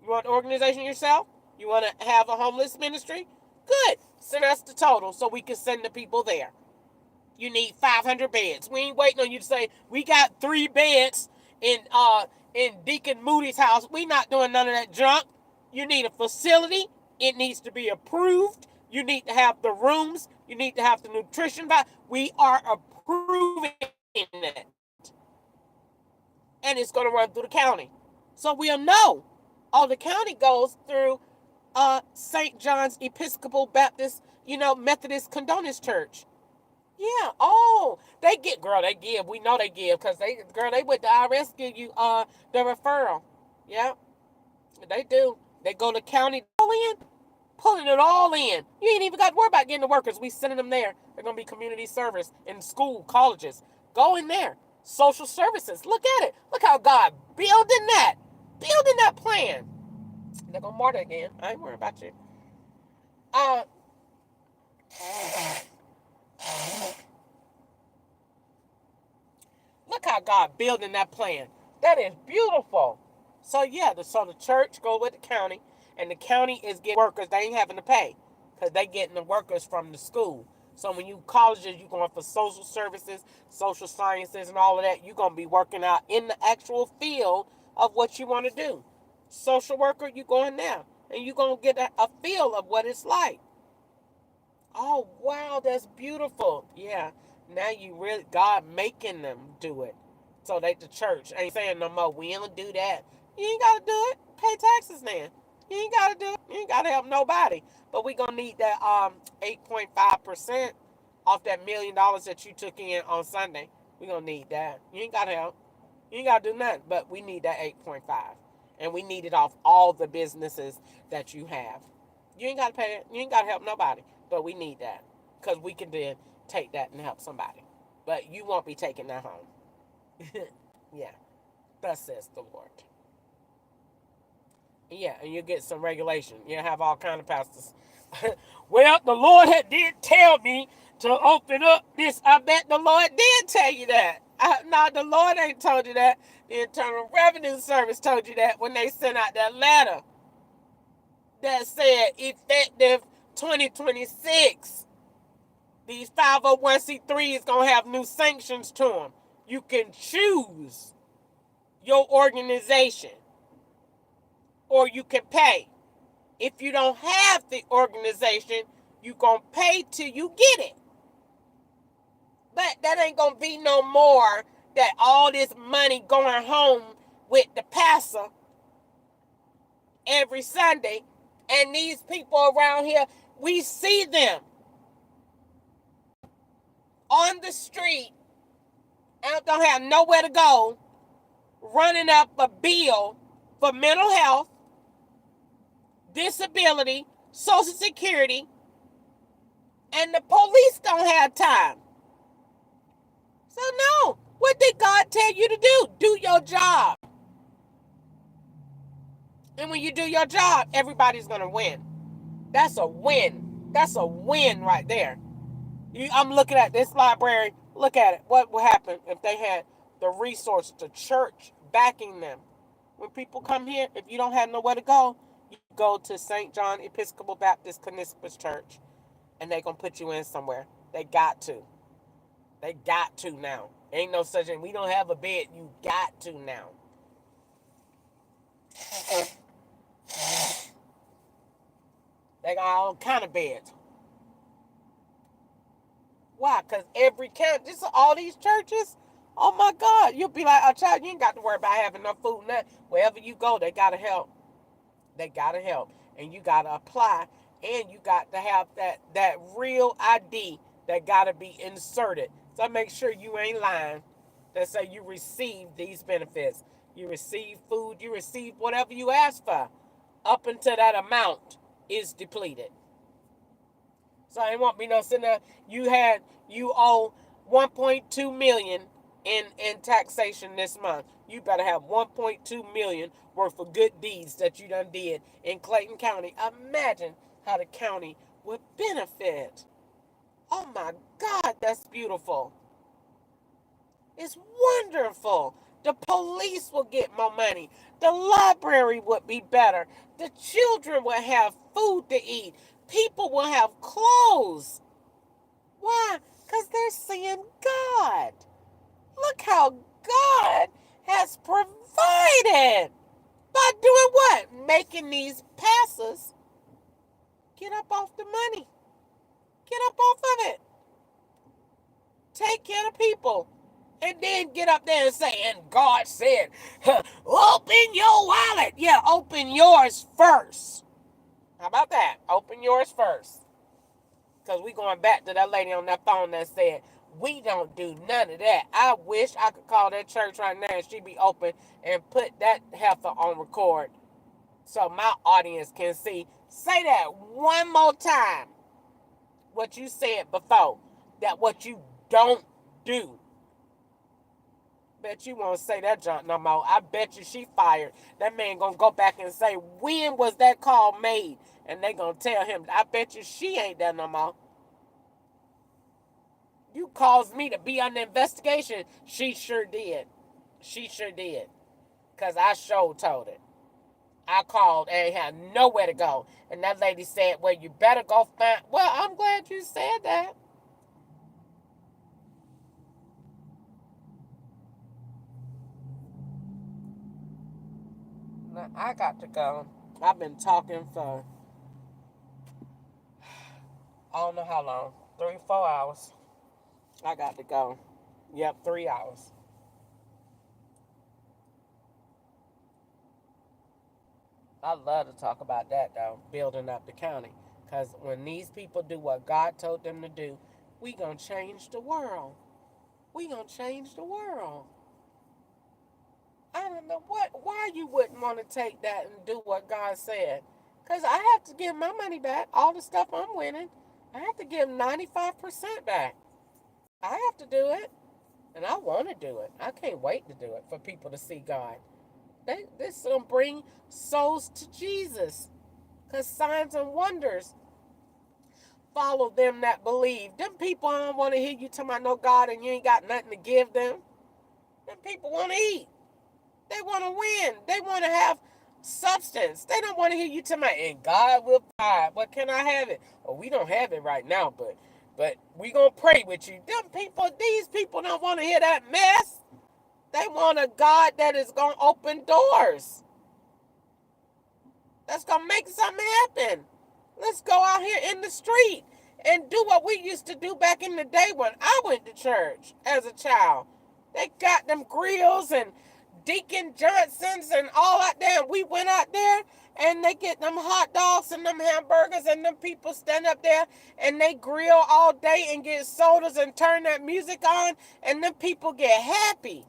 You want the organization yourself? You want to have a homeless ministry? Good. Send us the total so we can send the people there. You need 500 beds. We ain't waiting on you to say, we got 3 beds in Deacon Moody's house. We not doing none of that junk. You need a facility. It needs to be approved. You need to have the rooms. You need to have the nutrition. We are approving it. And it's going to run through the county. So we'll know. Oh, the county goes through St. John's Episcopal Baptist, Methodist Condonist Church. Yeah. Oh, they give. We know they give because they with the IRS give you the referral. Yeah, they do. They go to county pulling it all in. You ain't even got to worry about getting the workers. We sending them there. They're gonna be community service in school, colleges. Go in there. Social services. Look at it. Look how God building that plan. They're gonna martyr again. I ain't worried about you. Look how God building that plan. That is beautiful. So yeah, the church go with the county, and the county is getting workers. They ain't having to pay because they getting the workers from the school. So when you colleges, you going for social services, social sciences, and all of that. You're gonna be working out in the actual field of what you want to do. Social worker, you going now, and you gonna get a feel of what it's like. Oh wow, that's beautiful. Yeah. Now God making them do it. So the church ain't saying no more, we don't do that. You ain't got to do it. Pay taxes now. You ain't got to do it. You ain't got to help nobody. But we going to need that 8.5% off that $1 million that you took in on Sunday. We going to need that. You ain't got to help. You ain't got to do nothing. But we need that 8.5. And we need it off all the businesses that you have. You ain't got to pay it. You ain't got to help nobody. But we need that. Because we can then take that and help somebody. But you won't be taking that home. Yeah. Thus says the Lord. Yeah, and you get some regulation. You have all kind of pastors. Well, the Lord did tell me to open up this. I bet the Lord did tell you that. No, the Lord ain't told you that. The Internal Revenue Service told you that when they sent out that letter that said effective 2026. These 501c3s going to have new sanctions to them. You can choose your organization or you can pay. If you don't have the organization, you going to pay till you get it. But that ain't going to be no more that all this money going home with the pastor every Sunday. And these people around here, we see them on the street and don't have nowhere to go, running up a bill for mental health, disability, Social Security, and the police don't have time. So no, what did God tell you to do? Do your job. And when you do your job, everybody's going to win. That's a win. That's a win right there. I'm looking at this library. Look at it. What would happen if they had the resources, the church backing them? When people come here, if you don't have nowhere to go, you go to St. John Episcopal Baptist Canispus Church, and they gonna put you in somewhere. They got to. They got to now. Ain't no such thing. We don't have a bed. You got to now. They got all kind of beds. Why? Because every county, just all these churches, oh my God, you'll be like, oh, child, you ain't got to worry about having enough food. Nothing. Wherever you go, they got to help. They got to help. And you got to apply. And you got to have that real ID that got to be inserted. So make sure you ain't lying. That say you receive these benefits. You receive food. You receive whatever you ask for. Up until that amount is depleted. So it won't be no sitting there. You owe 1.2 million in taxation this month. You better have 1.2 million worth of good deeds that you done did in Clayton County. Imagine how the county would benefit. Oh my God, that's beautiful. It's wonderful. The police will get more money. The library would be better. The children will have food to eat. People will have clothes. Why? Because they're seeing God. Look how God has provided. By doing what? Making these pastors get up off the money. Get up off of it. Take care of people. And then get up there and say, and God said, open your wallet. Yeah, open yours first. How about that? Open yours first. Because we going back to that lady on that phone that said, we don't do none of that. I wish I could call that church right now and she be open and put that heifer on record so my audience can see. Say that one more time. What you said before. That what you don't do. Bet you won't say that junk no more. I bet you she fired. That man gonna go back and say, when was that call made? And they gonna tell him, I bet you she ain't there no more. You caused me to be under investigation. She sure did. She sure did. Because I sure told it. I called and had nowhere to go. And that lady said, well, you better go find. Well, I'm glad you said that. Now, I got to go. I've been talking for, I don't know how long. 3-4 hours. I got to go. Yep, 3 hours. I love to talk about that, though, building up the county. Because when these people do what God told them to do, we going to change the world. We going to change the world. I don't know why you wouldn't want to take that and do what God said. Because I have to give my money back. All the stuff I'm winning, I have to give 95% back. I have to do it. And I want to do it. I can't wait to do it for people to see God. This is going to bring souls to Jesus. Because signs and wonders follow them that believe. Them people don't want to hear you talking about no God and you ain't got nothing to give them. Them people want to eat. They want to win. They want to have substance. They don't want to hear you talking about, and God will provide. But can I have it? Well, we don't have it right now, but we going to pray with you. These people don't want to hear that mess. They want a God that is going to open doors. That's going to make something happen. Let's go out here in the street and do what we used to do back in the day when I went to church as a child. They got them grills and Deacon Johnson's and all out there. We went out there and they get them hot dogs and them hamburgers and them people stand up there and they grill all day and get sodas and turn that music on and them people get happy.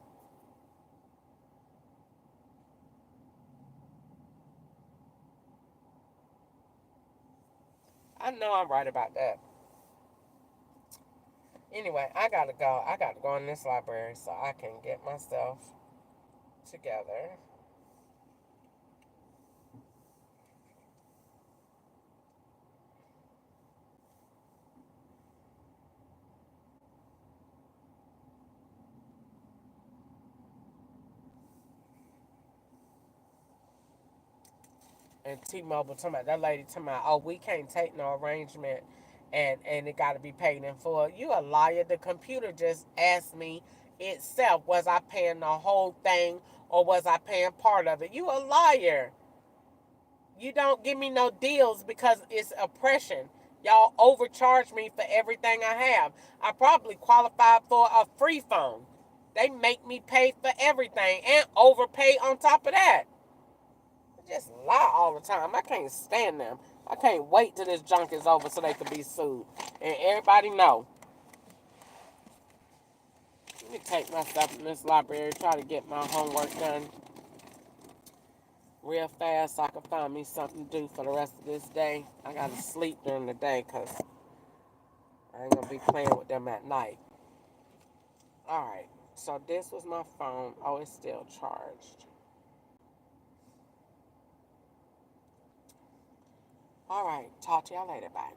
I know I'm right about that. Anyway, I gotta go. I gotta go in this library so I can get myself together. And T-Mobile talking about that lady talking about, oh, we can't take no arrangement, and it got to be paid in full. You a liar. The computer just asked me itself, was I paying the whole thing or was I paying part of it? You a liar. You don't give me no deals because it's oppression. Y'all overcharge me for everything I have. I probably qualified for a free phone. They make me pay for everything and overpay on top of that. They just lie all the time. I can't stand them. I can't wait till this junk is over so they can be sued. And everybody know. Let me take myself in this library, try to get my homework done real fast so I can find me something to do for the rest of this day. I gotta sleep during the day because I ain't gonna be playing with them at night. Alright, so this was my phone. Oh, it's still charged. Alright, talk to y'all later. Bye.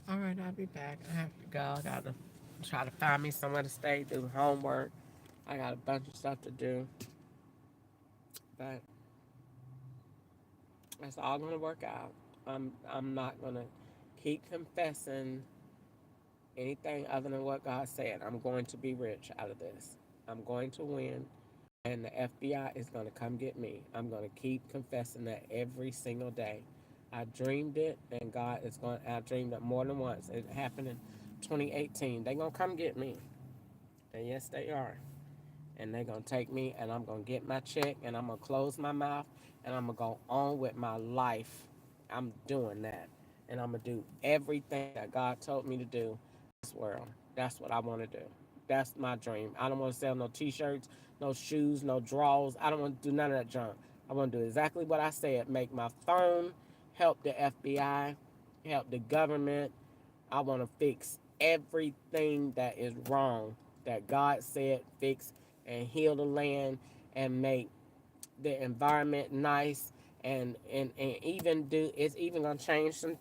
Alright, I'll be back. I have to go. I gotta try to find me somewhere to stay, do homework. I got a bunch of stuff to do. But it's all gonna work out. I'm not gonna keep confessing anything other than what God said. I'm going to be rich out of this. I'm going to win, and the FBI is going to come get me. I'm going to keep confessing that every single day. I dreamed it, and God is going. I dreamed it more than once. It happened in 2018. They're gonna come get me, and yes, they are. And they're gonna take me, and I'm gonna get my check, and I'm gonna close my mouth, and I'm gonna go on with my life. I'm doing that, and I'm gonna do everything that God told me to do in this world. That's what I want to do. That's my dream. I don't want to sell no T-shirts, no shoes, no drawers. I don't want to do none of that junk. I want to do exactly what I said. Make my phone, help the FBI, help the government. I want to fix everything that is wrong that God said fix, and heal the land and make the environment nice, and even do, it's even gonna change some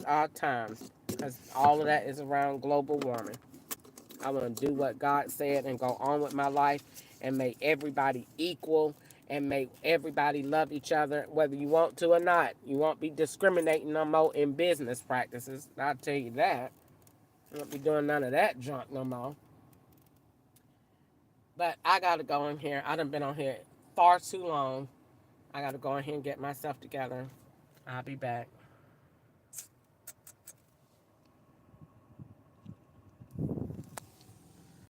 our times because all of that is around global warming. I want to do what God said and go on with my life and make everybody equal and make everybody love each other, whether you want to or not. You won't be discriminating no more in business practices. I'll tell you that. I won't be doing none of that junk no more. But I gotta go in here. I done been on here far too long. I gotta go in here and get myself together. I'll be back.